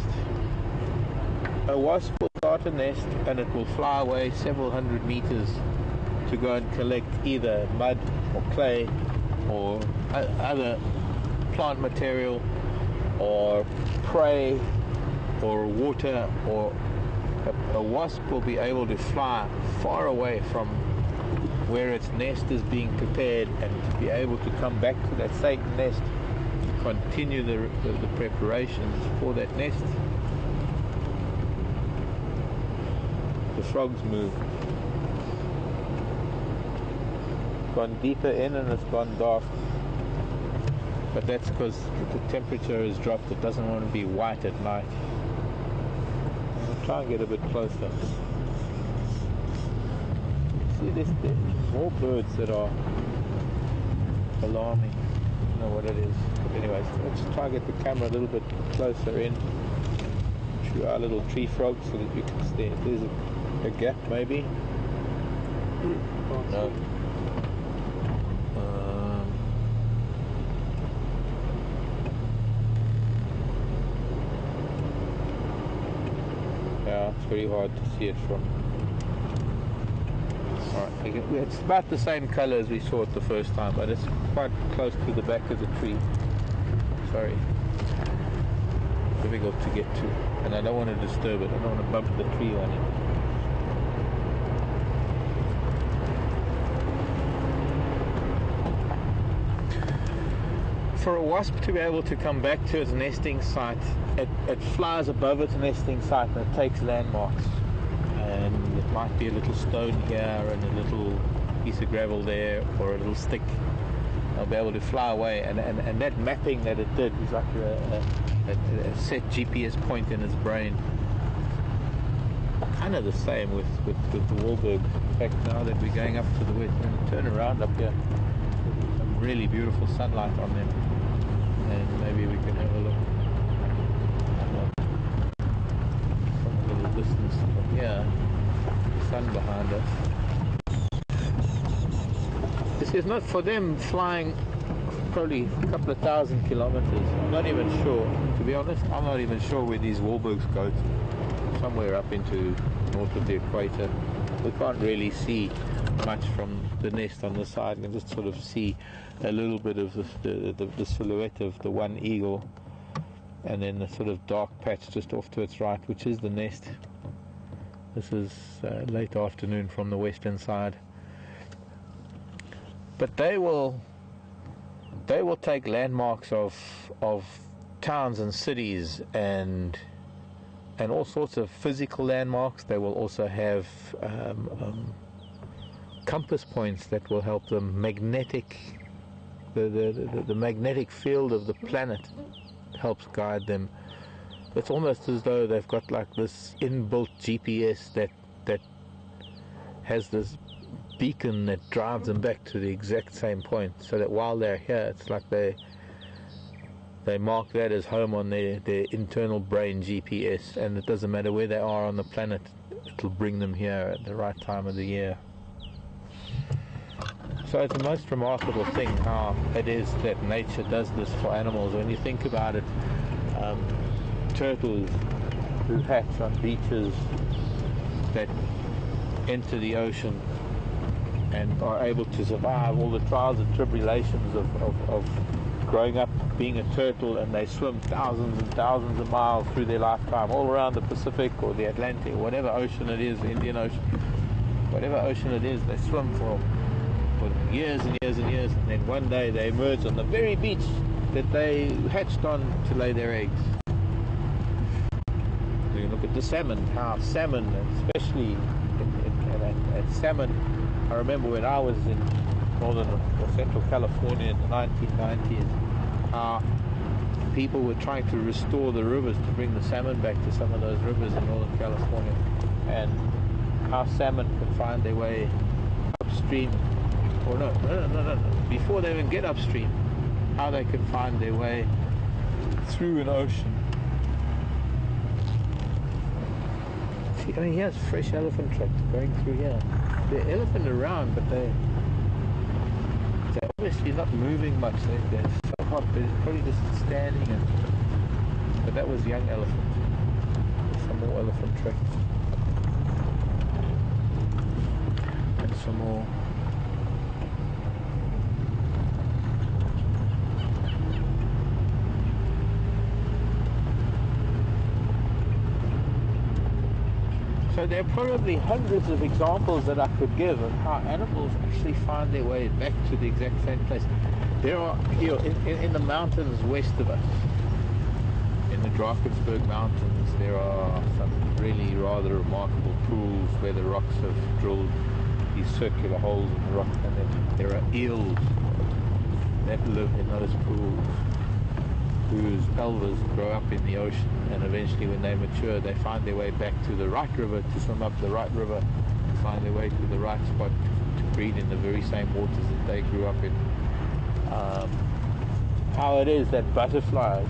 a wasp will start a nest and it will fly away several hundred meters to go and collect either mud or clay or other plant material or prey or water, or a wasp will be able to fly far away from where its nest is being prepared and to be able to come back to that same nest to continue the preparations for that nest. The frogs move. It's gone deeper in and it's gone dark. But that's because the temperature has dropped. It doesn't want to be white at night. I'll try and get a bit closer. See, there's more birds that are alarming. I don't know what it is. But anyways, let's try and get the camera a little bit closer in to our little tree frog so that you can see. There's a gap maybe. No. Yeah, it's very hard to see it from. Alright, it's about the same color as we saw it the first time, but it's quite close to the back of the tree. Sorry. Difficult to get to, and I don't want to disturb it. I don't want to bump the tree on it. For a wasp to be able to come back to its nesting site, it flies above its nesting site and it takes landmarks. And it might be a little stone here and a little piece of gravel there or a little stick. They'll be able to fly away, and that mapping that it did is like a set GPS point in its brain. Kind of the same with the Wahlbergs. In fact, now that we're going up to the west, we're going to turn around up here. Some really beautiful sunlight on them, and maybe we can have a look from a little distance from here. Sun behind us. This is not for them flying probably a couple of thousand kilometers. I'm not even sure, to be honest. I'm not even sure where these Wahlbergs go to. Somewhere up into north of the equator. We can't really see much from the nest on the side. You can just sort of see a little bit of the silhouette of the one eagle. and then the sort of dark patch just off to its right, which is the nest. This is late afternoon from the western side. But they will take landmarks of towns and cities and all sorts of physical landmarks. They will also have compass points that will help them. The magnetic field of the planet helps guide them. It's almost as though they've got like this inbuilt GPS that has this beacon that drives them back to the exact same point, so that while they're here, it's like they mark that as home on their internal brain GPS, and it doesn't matter where they are on the planet, it'll bring them here at the right time of the year. So it's the most remarkable thing how it is that nature does this for animals. When you think about it, turtles who hatch on beaches that enter the ocean and are able to survive all the trials and tribulations of growing up being a turtle, and they swim thousands and thousands of miles through their lifetime all around the Pacific or the Atlantic, whatever ocean it is, the Indian Ocean, whatever ocean it is, they swim for years and years and years, and then one day they emerge on the very beach that they hatched on to lay their eggs. You can look at the salmon, how salmon, especially at salmon, I remember when I was in northern or central California in the 1990s, how people were trying to restore the rivers to bring the salmon back to some of those rivers in northern California, and how salmon could find their way upstream, or no, before they even get upstream, how they can find their way through an ocean. See, I mean, here's fresh elephant tracks going through here. They're elephant around, but they're obviously not moving much. They're so hot, they're probably just standing. But that was young elephant. There's some more elephant tracks. And some more. So there are probably hundreds of examples that I could give of how animals actually find their way back to the exact same place. There are, here in the mountains west of us, in the Drakensberg Mountains, there are some really rather remarkable pools where the rocks have drilled these circular holes in the rock, and then there are eels that live in those pools, whose pelvis grow up in the ocean, and eventually when they mature they find their way back to the right river to swim up the right river, to find their way to the right spot to breed in the very same waters that they grew up in. How it is that butterflies,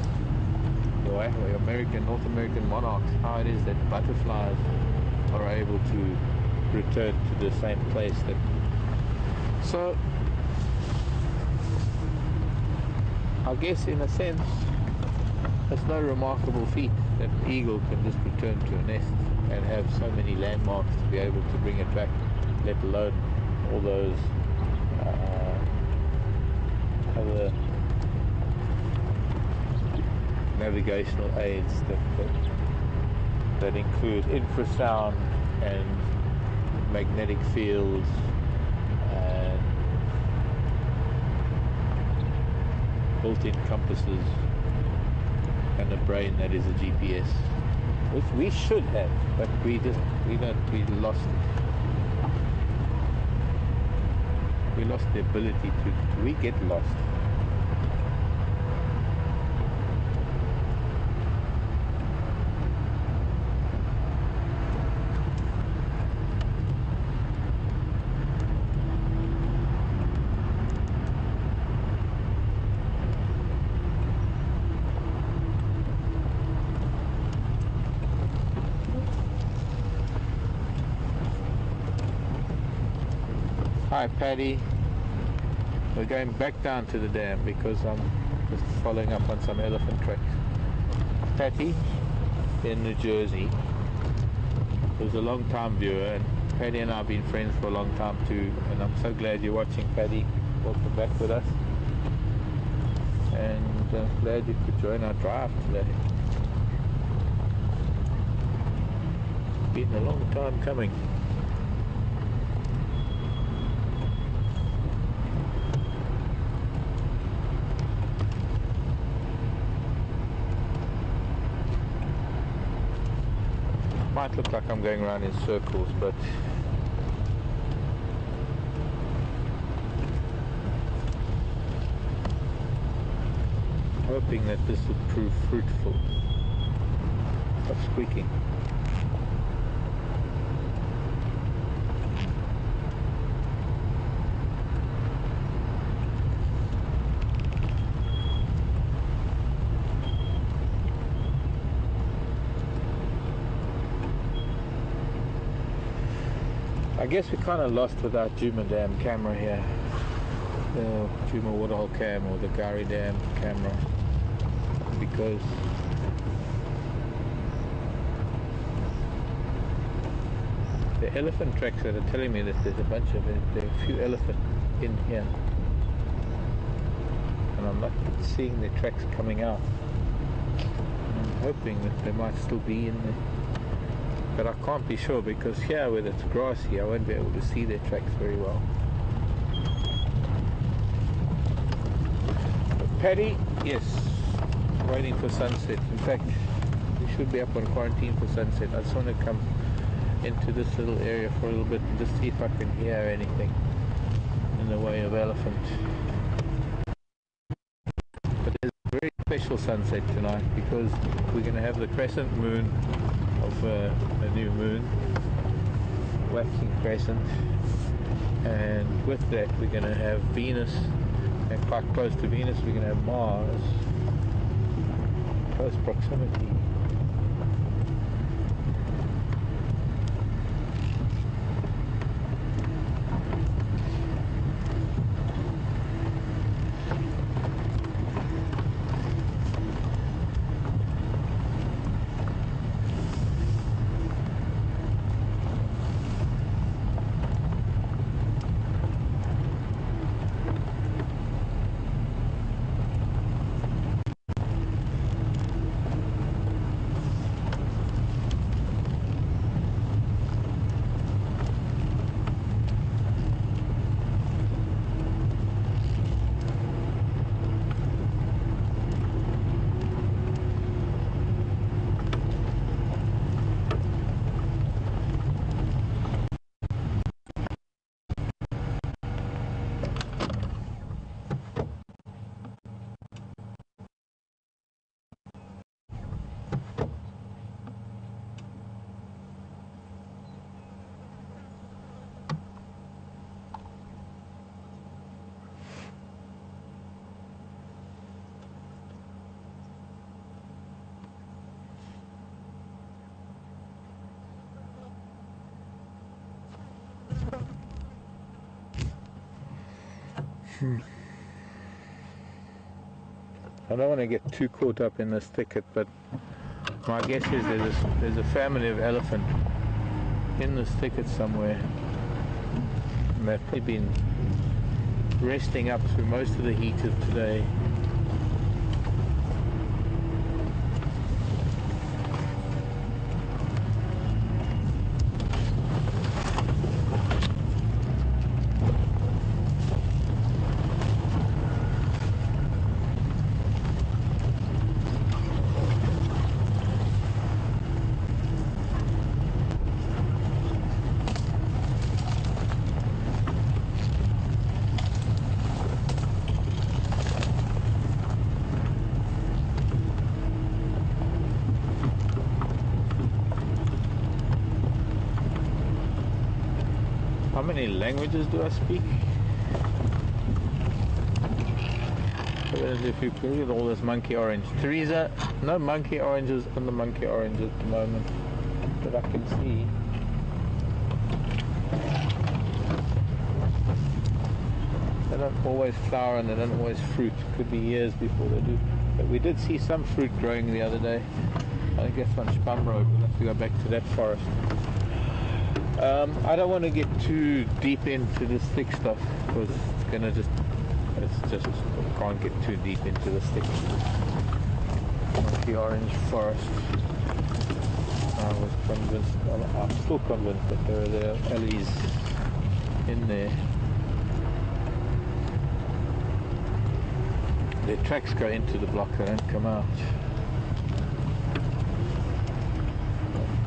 North American monarchs, how it is that butterflies are able to return to the same place. So I guess in a sense it's no remarkable feat that an eagle can just return to a nest and have so many landmarks to be able to bring it back, let alone all those other navigational aids that include infrasound and magnetic fields and built-in compasses and a brain that is a GPS, which we should have, but we lost it. We lost the ability to. We get lost. Hi Paddy, we're going back down to the dam because I'm just following up on some elephant tracks. Patty in New Jersey was a long time viewer, and Paddy and I have been friends for a long time too, and I'm so glad you're watching, Paddy. Welcome back with us. And I'm glad you could join our drive today. Been a long time coming. Might look like I'm going around in circles, but hoping that this will prove fruitful. Stop squeaking. I guess we kind of lost without Juma Dam camera here. The Juma Waterhole cam or the Gari Dam camera, because the elephant tracks that are telling me that there's a few elephants in here, and I'm not seeing the tracks coming out. I'm hoping that they might still be in there, but I can't be sure because here where it's grassy I won't be able to see their tracks very well. Paddy, yes, waiting for sunset. In fact, we should be up on quarantine for sunset. I just want to come into this little area for a little bit and just see if I can hear anything in the way of elephant. But there's a very special sunset tonight because we're going to have the crescent moon of a new moon, waxing crescent, and with that we're going to have Venus, and quite close to Venus we're going to have Mars, close proximity. I don't want to get too caught up in this thicket, but my guess is there's a family of elephant in this thicket somewhere, and they've probably been resting up through most of the heat of today. How many languages do I speak? If you look at all this monkey orange. Teresa, no monkey oranges on the monkey orange at the moment that I can see. They don't always flower and they don't always fruit. Could be years before they do. But we did see some fruit growing the other day. I think that's on Spam Road. We'll have to go back to that forest. I don't want to get too deep into this thick stuff because it's going to just It's just can't get too deep into the stick. Monkey orange forest. I was convinced, I'm still convinced that there are alleys in there. Their tracks go into the block, they don't come out.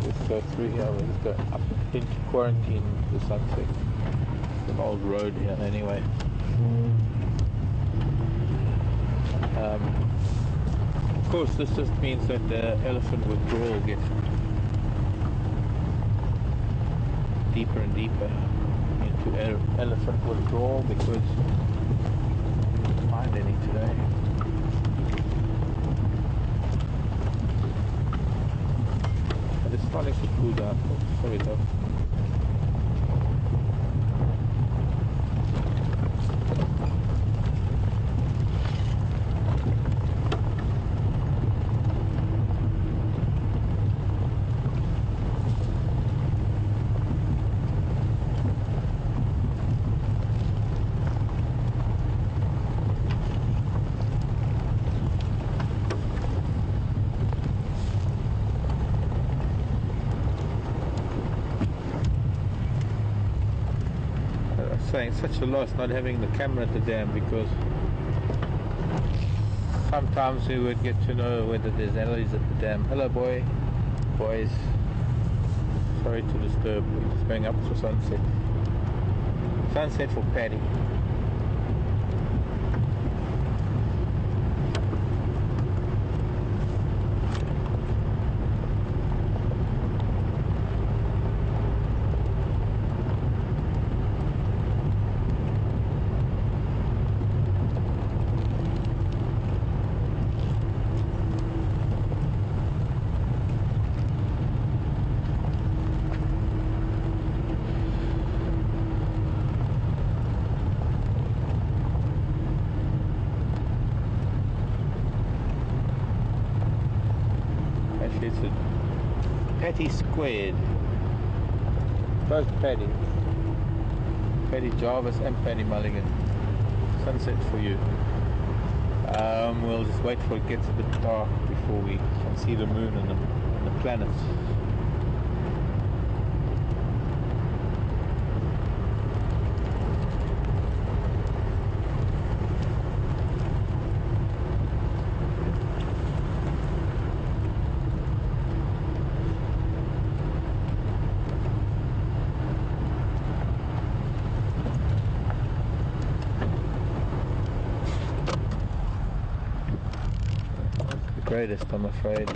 Let's go through here, let's go up into Quarantine, the Sunset. It's an old road here anyway. Of course, this just means that the elephant withdrawal gets deeper and deeper into elephant withdrawal because I didn't find any today. But it's starting to cool down. Sorry though. Saying such a loss not having the camera at the dam, because sometimes we would get to know whether there's alleys at the dam. Hello boys, sorry to disturb, we're just going up for sunset for Paddy. It's a Patty squared. Both Paddy Jarvis and Paddy Mulligan. Sunset for you. We'll just wait till it gets a bit dark before we can see the moon and the planets. Greatest, I'm afraid.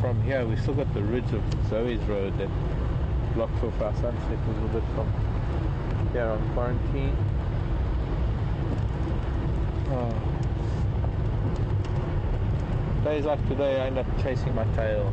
From here we still got the ridge of Zoe's Road that blocks off our sunset a little bit from here on Quarantine. Days like today I end up chasing my tail.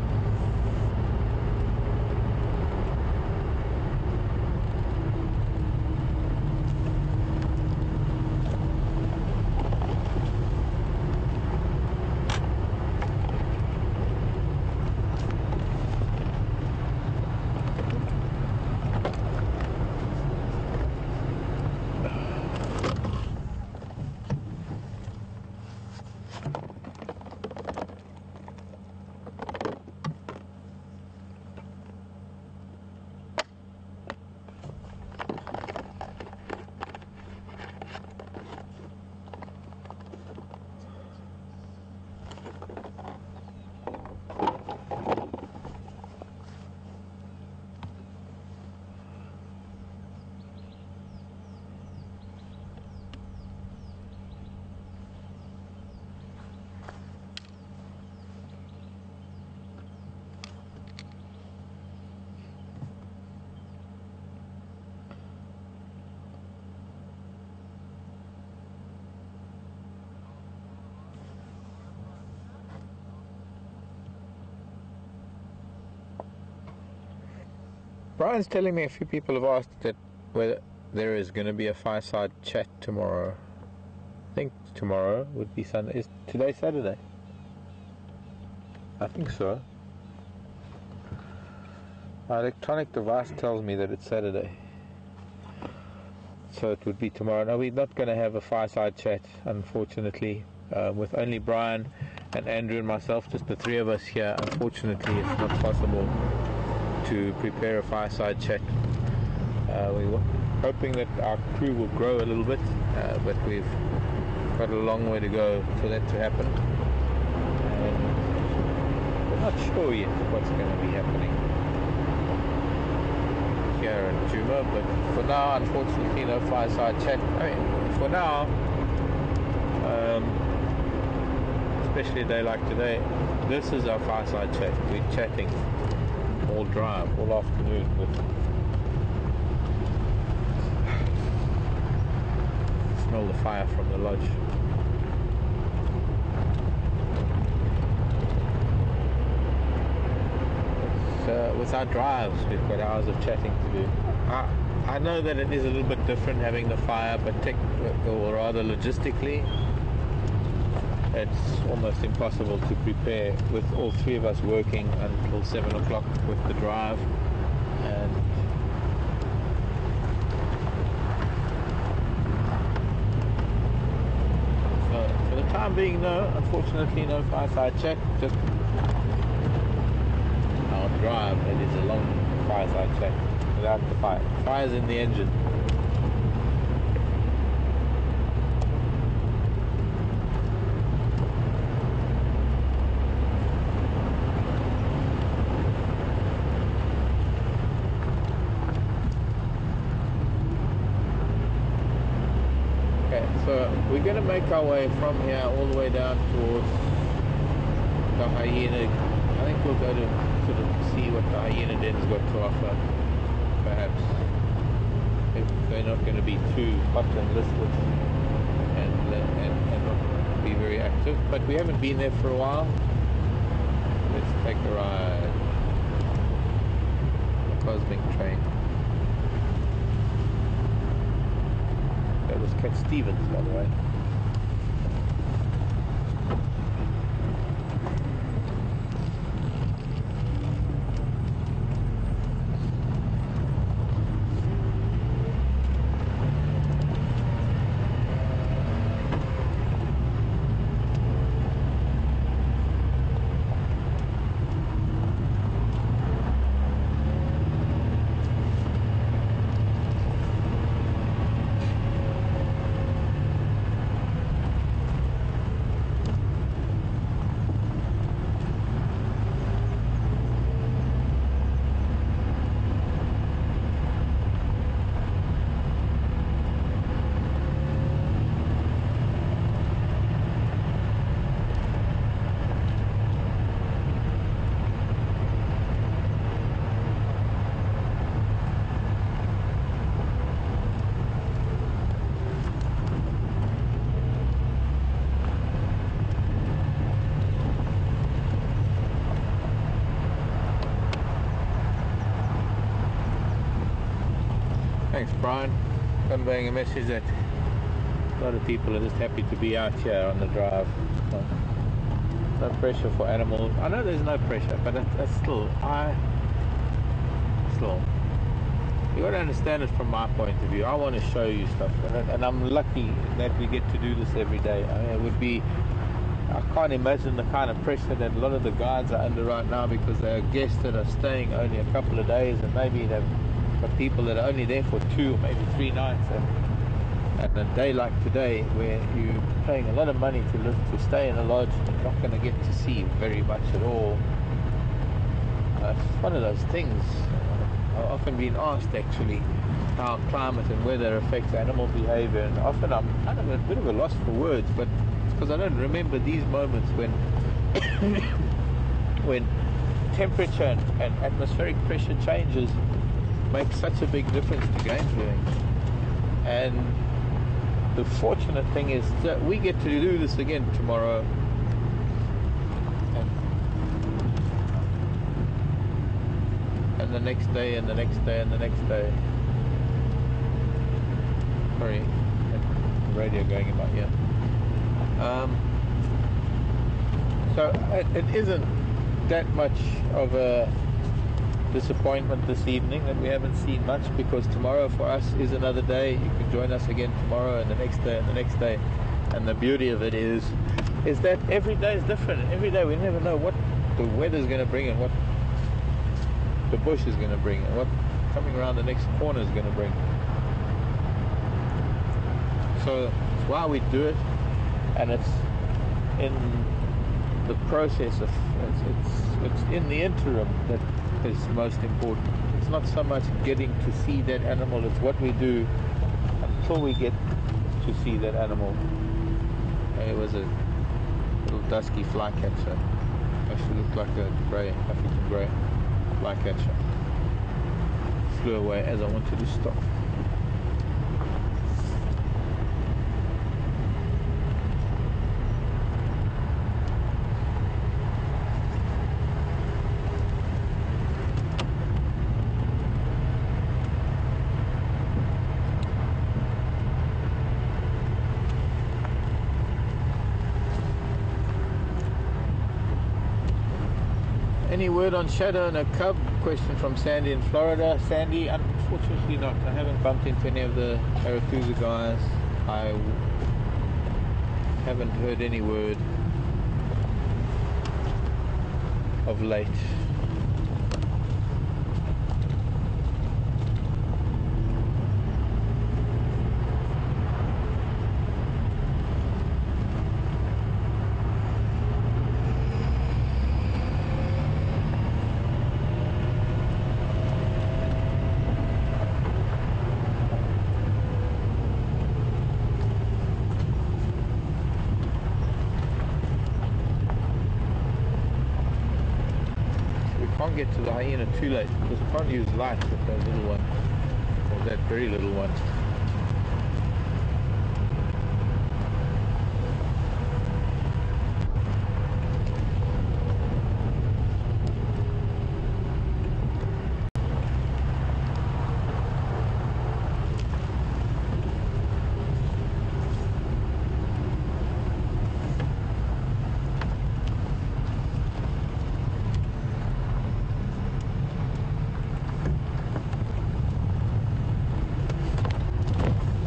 Brian's telling me a few people have asked that whether there is going to be a fireside chat tomorrow. I think tomorrow would be Sunday. Is today Saturday? I think so. My electronic device tells me that it's Saturday. so it would be tomorrow. No, we're not going to have a fireside chat, unfortunately, with only Brian and Andrew and myself, just the three of us here. Unfortunately, it's not possible to prepare a fireside chat. We were hoping that our crew will grow a little bit, but we've got a long way to go for that to happen. And we're not sure yet what's going to be happening here in Juma, but for now, unfortunately, no fireside chat. I mean, for now, especially a day like today, this is our fireside chat. We're chatting all drive, all afternoon with smell the fire from the lodge. With our drives, we've got hours of chatting to do. I know that it is a little bit different having the fire, but or rather logistically, it's almost impossible to prepare with all three of us working until 7 o'clock with the drive. And so for the time being, no, unfortunately, no fireside chat, just our drive. It is a long fireside chat without the fire. Fire's in the engine. Okay, so we're going to make our way from here all the way down towards the hyena. I think we'll go to sort of see what the hyena den's got to offer, perhaps, if they're not going to be too hot and listless and not be very active. But we haven't been there for a while. Let's take a ride. The Cosmic Train. That was Cat Stevens, by the way. Thanks, Brian. Conveying a message that a lot of people are just happy to be out here on the drive. No pressure for animals. I know there's no pressure, but that's still, you got to understand it from my point of view. I want to show you stuff, and I'm lucky that we get to do this every day. I mean, it would be, I can't imagine the kind of pressure that a lot of the guides are under right now, because they are guests that are staying only a couple of days, and maybe they've got people that are only there for 2 or maybe 3 nights, and a day like today where you're paying a lot of money to stay in a lodge, and you're not going to get to see very much at all. It's one of those things. I've often been asked actually how climate and weather affects animal behavior, and often I'm kind of a bit of a loss for words, but it's because I don't remember these moments when when temperature and atmospheric pressure changes make such a big difference to game viewing. And the fortunate thing is that we get to do this again tomorrow, and the next day, and the next day, and the next day. Sorry, the radio going in my ear. So it isn't that much of a disappointment this evening that we haven't seen much, because tomorrow for us is another day. You can join us again tomorrow and the next day and the next day. And the beauty of it is that every day is different. Every day we never know what the weather's going to bring and what the bush is going to bring and what coming around the next corner is going to bring. So it's why we do it, and it's in the process of it's in the interim that is most important. It's not so much getting to see that animal, it's what we do until we get to see that animal. It was a little dusky flycatcher. Actually looked like a grey, African grey flycatcher. Flew away as I wanted to stop. Any word on Shadow and a cub? Question from Sandy in Florida. Sandy, unfortunately not. I haven't bumped into any of the Arathusa guys. I haven't heard any word of late. Can't get to the hyena too late because we can't use light with those little ones, or that very little one.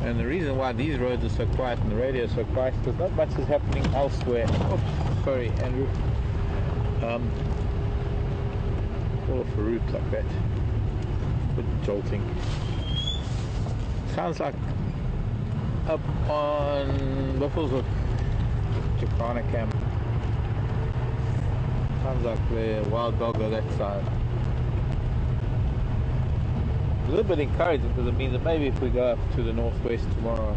And the reason why these roads are so quiet and the radio is so quiet is because not much is happening elsewhere. Oops, sorry, Andrew. Fall off a route like that. Good jolting. Sounds like up on Buffelshoek, Jacana Camp. Sounds like the wild dog on that side. A little bit encouraging because it means that maybe if we go up to the northwest tomorrow,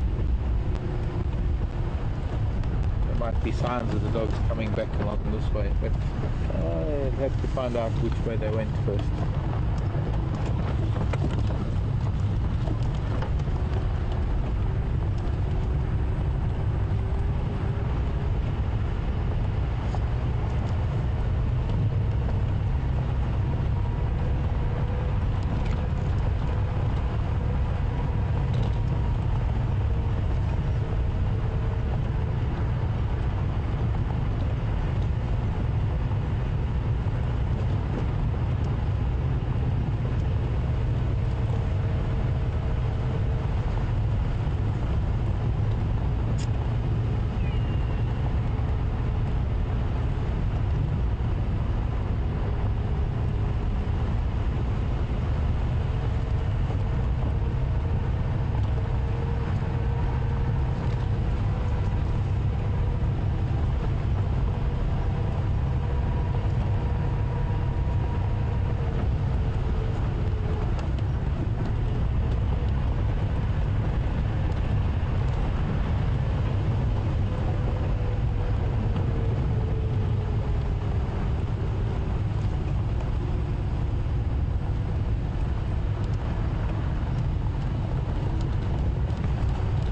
there might be signs of the dogs coming back along this way, but I'd have to find out which way they went first.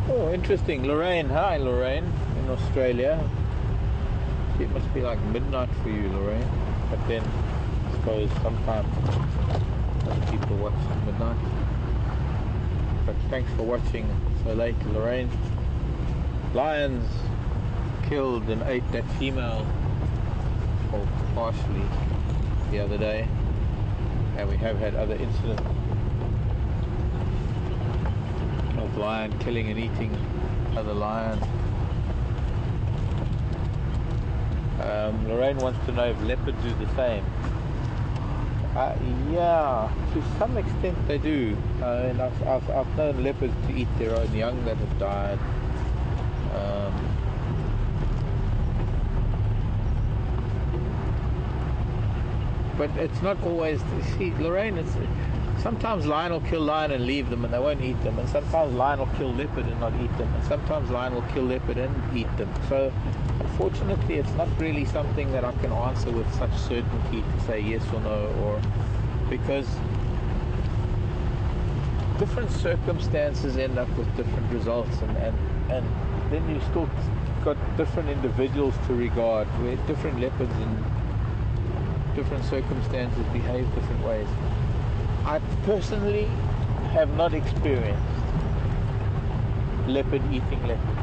Oh, interesting. Lorraine. Hi, Lorraine, in Australia. It must be like midnight for you, Lorraine. But then, I suppose sometimes other people watch at midnight. But thanks for watching so late, Lorraine. Lions killed and ate that female, or partially, the other day. and we have had other incidents of lion killing and eating other lion. Lorraine wants to know if leopards do the same. Yeah, to some extent they do. And I've known leopards to eat their own young that have died. But it's not always. See, Lorraine, sometimes lion will kill lion and leave them and they won't eat them, and sometimes lion will kill leopard and not eat them, and sometimes lion will kill leopard and eat them. So unfortunately it's not really something that I can answer with such certainty to say yes or no, or because different circumstances end up with different results, and then you still got different individuals to regard, where different leopards in different circumstances behave different ways. I personally have not experienced leopard eating leopard.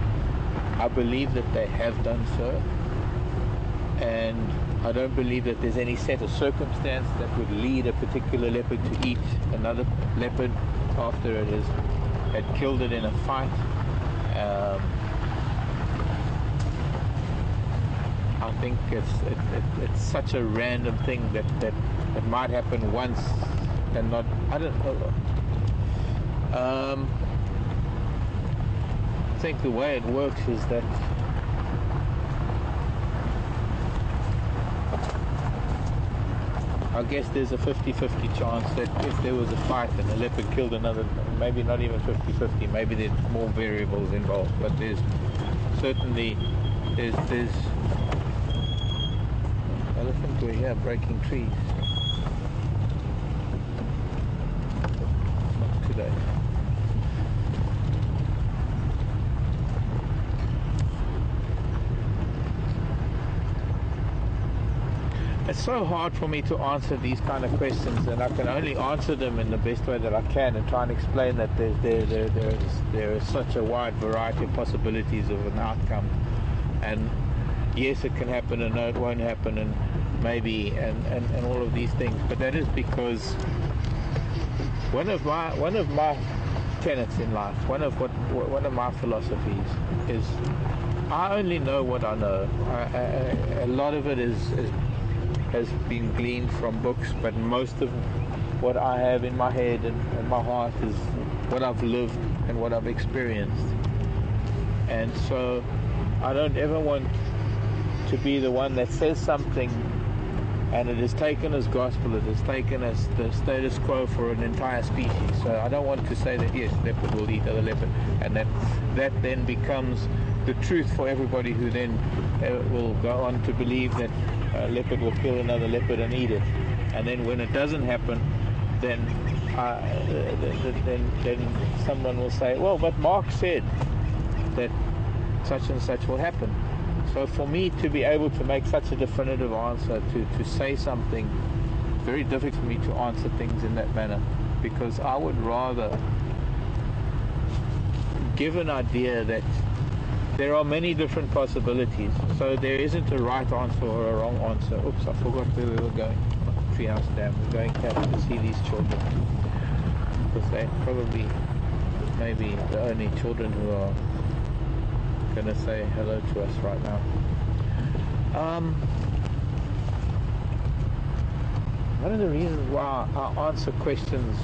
I believe that they have done so, and I don't believe that there's any set of circumstance that would lead a particular leopard to eat another leopard after it had killed it in a fight. I think it's such a random thing that might happen once and not. I don't know. I think the way it works is that I guess there's a 50-50 chance that if there was a fight and a leopard killed another, maybe not even 50-50, maybe there's more variables involved, but there's certainly there's elephant were here breaking trees. Not today. It's so hard for me to answer these kind of questions, and I can only answer them in the best way that I can, and try and explain that there is such a wide variety of possibilities of an outcome, and yes, it can happen, and no, it won't happen, and maybe, and all of these things. But that is because one of my tenets in life, one of my philosophies is I only know what I know. A lot of it has been gleaned from books, but most of what I have in my head and my heart is what I've lived and what I've experienced. And so I don't ever want to be the one that says something and it is taken as gospel, it is taken as the status quo for an entire species. So I don't want to say that yes, leopard will eat other leopard, and that then becomes the truth for everybody who then will go on to believe that a leopard will kill another leopard and eat it. And then when it doesn't happen, then someone will say, well, but Mark said that such and such will happen. So for me to be able to make such a definitive answer, to say something, very difficult for me to answer things in that manner, because I would rather give an idea that there are many different possibilities. So there isn't a right answer or a wrong answer. Oops, I forgot where we were going. Treehouse Dam. We're going to see these children, because they're probably maybe the only children who are going to say hello to us right now. One of the reasons why I answer questions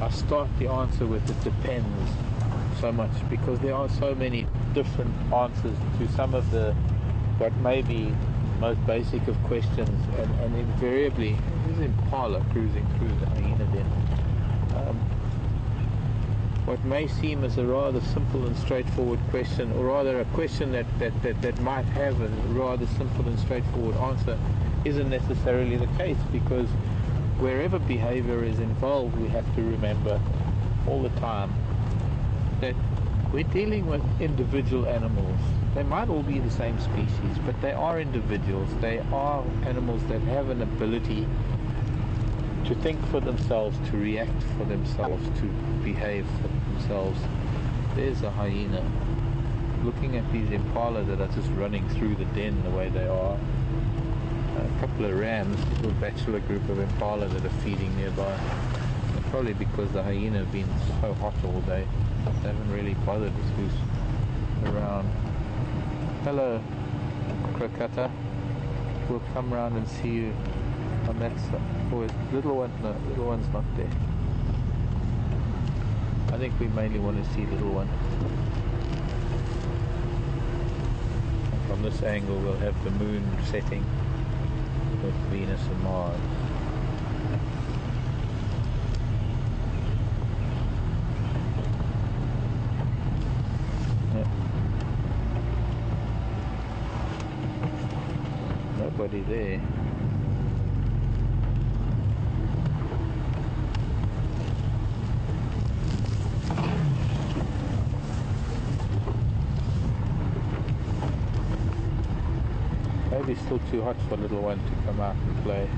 I start the answer with it depends so much, because there are so many different answers to some of what may be most basic of questions, and invariably this is Impala cruising through the hyena den. What may seem as a rather simple and straightforward question, or rather a question that might have a rather simple and straightforward answer, isn't necessarily the case, because wherever behavior is involved, we have to remember all the time that we're dealing with individual animals. They might all be the same species, but they are individuals. They are animals that have an ability to think for themselves, to react for themselves, to behave for themselves. There's a hyena. Looking at these impala that are just running through the den the way they are, a couple of rams, a little bachelor group of impala that are feeding nearby. Probably because the hyena have been so hot all day, they haven't really bothered with who's around. Hello, crocuta. We'll come round and see you on that side. Oh, little one? No, little one's not there. I think we mainly want to see little one. And from this angle we'll have the moon setting with Venus and Mars. Nobody there. Maybe it's still too hot for little one to come out and play.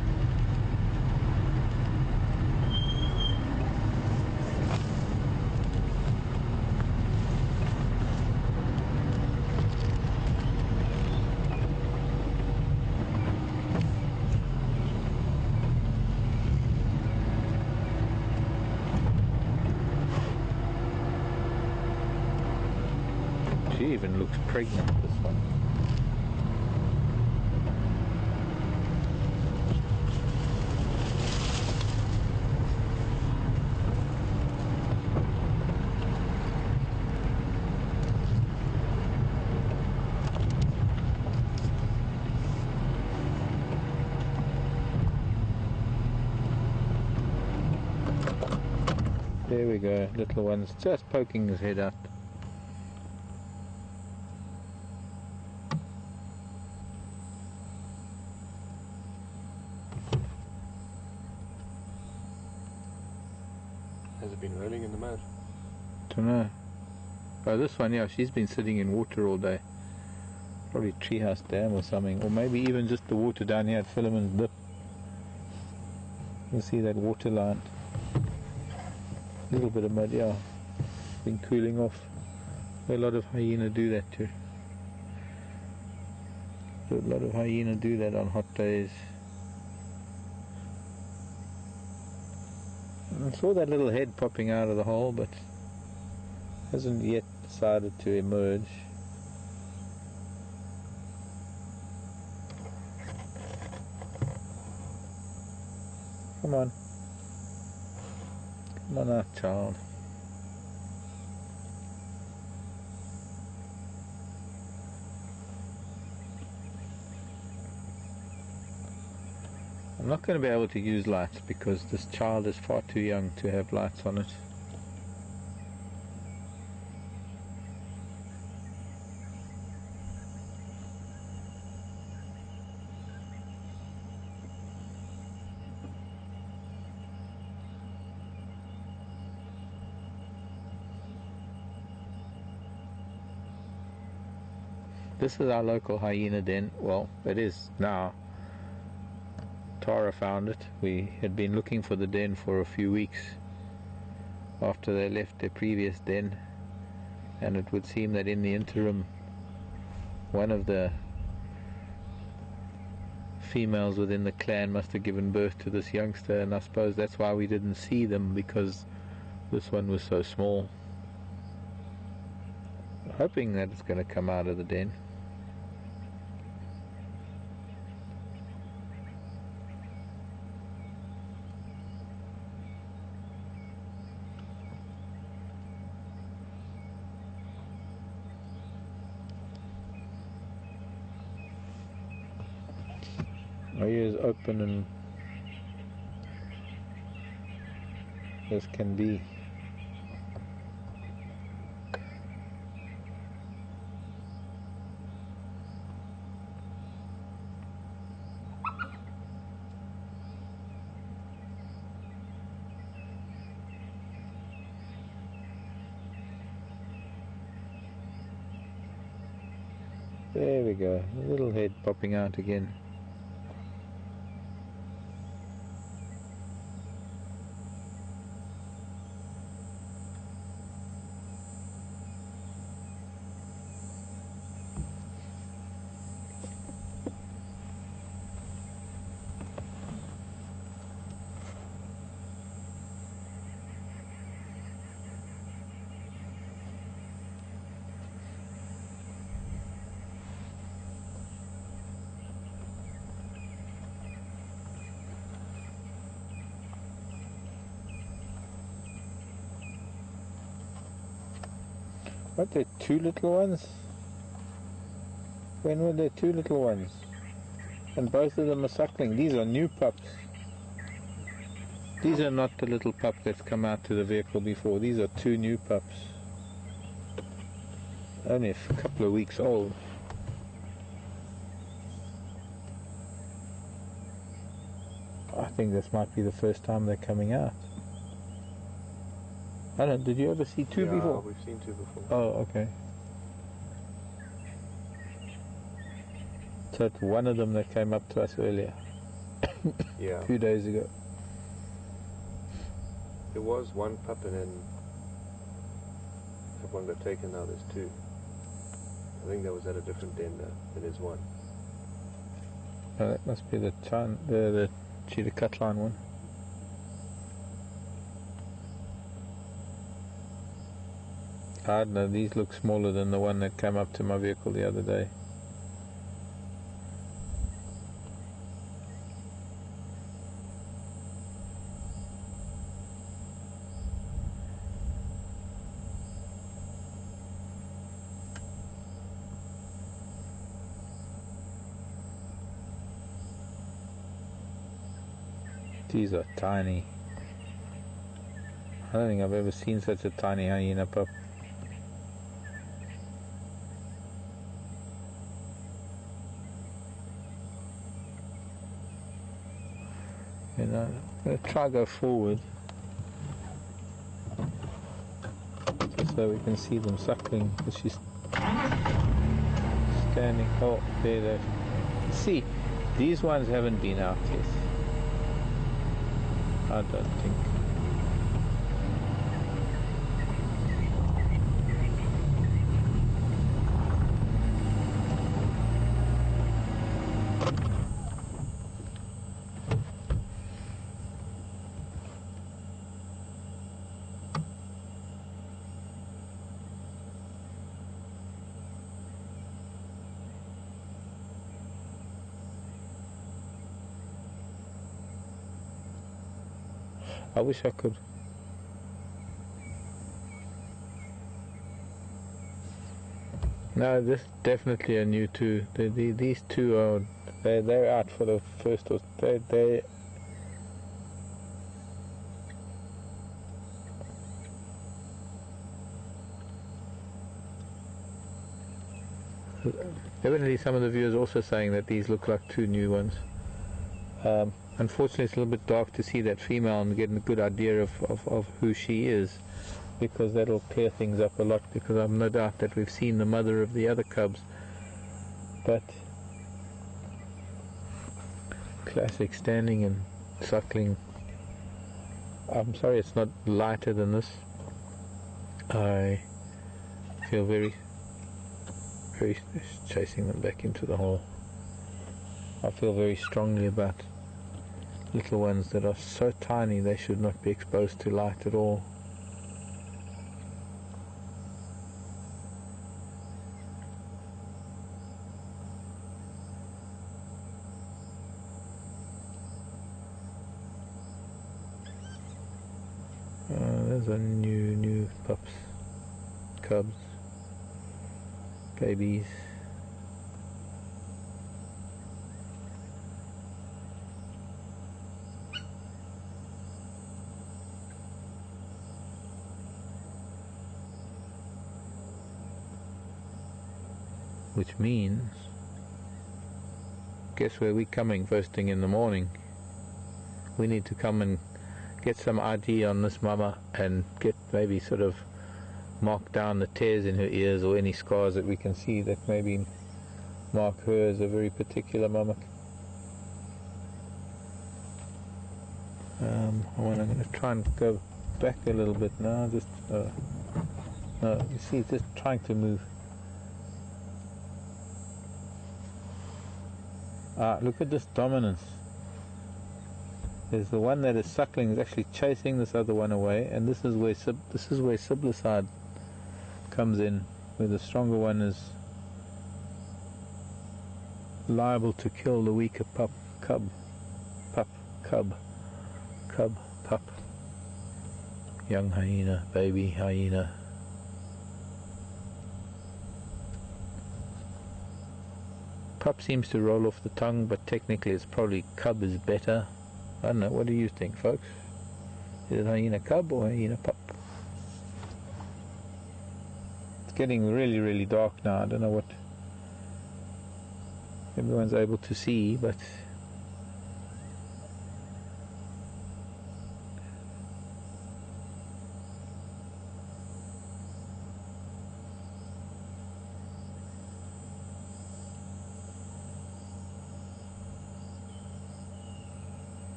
She even looks pregnant, this one. There we go, little one's just poking his head out. Has it been rolling in the mud? Don't know. Oh, this one, yeah, she's been sitting in water all day. Probably Treehouse Dam or something, or maybe even just the water down here at Philemon's Dip. You see that water line. A little bit of mud, yeah. Been cooling off. A lot of hyena do that too. A lot of hyena do that on hot days. I saw that little head popping out of the hole, but hasn't yet decided to emerge. Come on. Come on out, child. I'm not going to be able to use lights because this child is far too young to have lights on it. This is our local hyena den. Well, it is now. Tara found it. We had been looking for the den for a few weeks after they left their previous den, and it would seem that in the interim one of the females within the clan must have given birth to this youngster, and I suppose that's why we didn't see them, because this one was so small. Hoping that it's going to come out of the den. My ears open and as can be. There we go, a little head popping out again. What, there are 2 little ones? When were there 2 little ones? And both of them are suckling. These are new pups. These are not the little pup that's come out to the vehicle before. These are 2 new pups. Only a couple of weeks old. I think this might be the first time they're coming out. I don't know, did you ever see 2 before? Yeah, we've seen 2 before. Oh, okay. So it's one of them that came up to us earlier. Yeah. 2 days ago. There was 1 pup and then that one got taken, now there's 2. I think that was at a different den now. There is 1. Oh, that must be the cheetah cutline one. I don't know, these look smaller than the one that came up to my vehicle the other day. These are tiny. I don't think I've ever seen such a tiny hyena pup. You know, I'm going to try go forward just so we can see them suckling. She's standing. Oh, there they. See, these ones haven't been out yet. I don't think. I wish I could. No, this is definitely a new 2. These 2 are they're out for the first or they. Evidently, some of the viewers also saying that these look like 2 new ones. Unfortunately, it's a little bit dark to see that female and get a good idea of who she is, because that'll clear things up a lot, because I've no doubt that we've seen the mother of the other cubs. But classic standing and suckling. I'm sorry it's not lighter than this. I feel very chasing them back into the hole. I feel very strongly about little ones that are so tiny they should not be exposed to light at all. There's a new pups, cubs, babies. Which means, guess where we're coming first thing in the morning? We need to come and get some ID on this mama and get maybe sort of mark down the tears in her ears or any scars that we can see that maybe mark her as a very particular mama. I'm going to try and go back a little bit now. Just no, you see, just trying to move. Look at this dominance. There's the one that is suckling is actually chasing this other one away, and this is where siblicide comes in, where the stronger one is liable to kill the weaker cub. Young hyena, baby hyena. Pup seems to roll off the tongue, but technically it's probably cub is better. I don't know, what do you think, folks? Is it hyena cub or hyena pup? It's getting really, really dark now. I don't know what everyone's able to see, but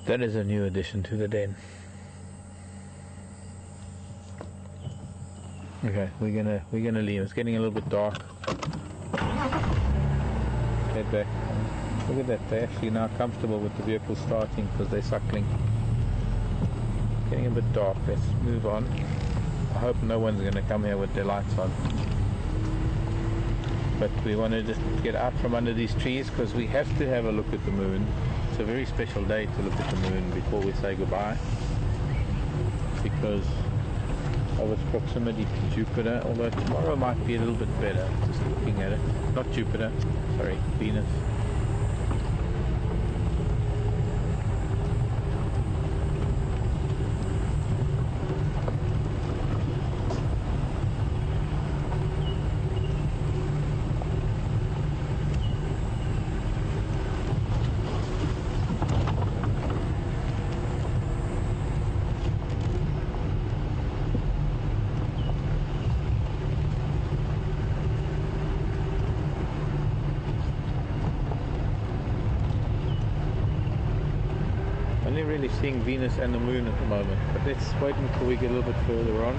that is a new addition to the den. Okay, we're gonna leave. It's getting a little bit dark. Head back. Look at that. They're actually now comfortable with the vehicle starting because they're suckling. Getting a bit dark. Let's move on. I hope no one's gonna come here with their lights on. But we want to just get out from under these trees because we have to have a look at the moon. It's a very special day to look at the moon before we say goodbye, because of its proximity to Jupiter, although tomorrow might be a little bit better, just looking at it. Not Jupiter, sorry, Venus. Only really seeing Venus and the moon at the moment, but let's wait until we get a little bit further on.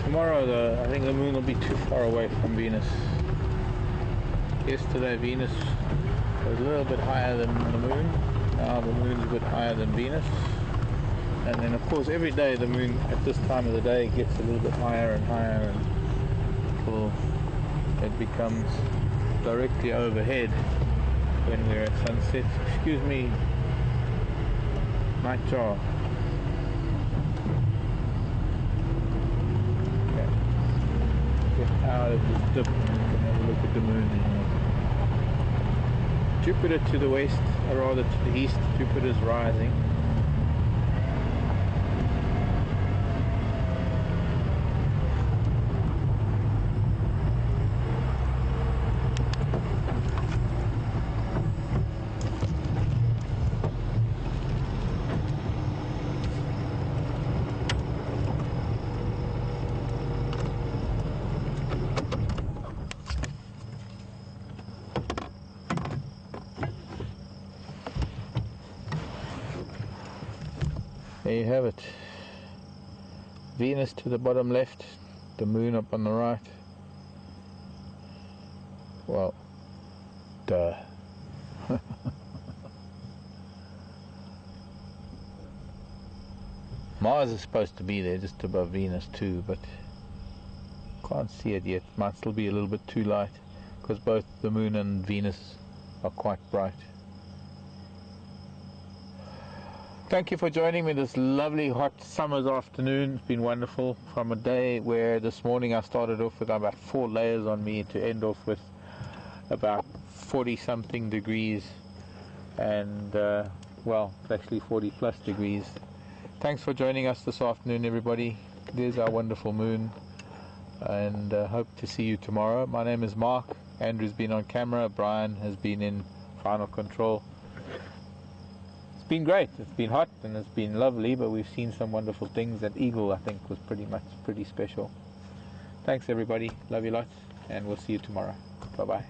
Tomorrow, though, I think the moon will be too far away from Venus. Yesterday, Venus was a little bit higher than the moon. Now the moon's a bit higher than Venus. And then, of course, every day the moon at this time of the day gets a little bit higher and higher until it becomes directly overhead when we're at sunset. Excuse me, nightjar. Out of this dip, and we can have a look at the moon. Jupiter to the west, or rather to the east. Jupiter's rising. There you have it. Venus to the bottom left, the moon up on the right. Well, duh. Mars is supposed to be there just above Venus too, but can't see it yet. Might still be a little bit too light because both the moon and Venus are quite bright. Thank you for joining me this lovely hot summer's afternoon. It's been wonderful. From a day where this morning I started off with about 4 layers on me to end off with about 40 something degrees, and well, it's actually 40 plus degrees. Thanks for joining us this afternoon, everybody. There's our wonderful moon, and hope to see you tomorrow. My name is Mark. Andrew's been on camera. Brian has been in final control. It's been great. It's been hot and it's been lovely, but we've seen some wonderful things. That eagle, I think, was pretty special. Thanks, everybody. Love you lots, and we'll see you tomorrow. Bye-bye.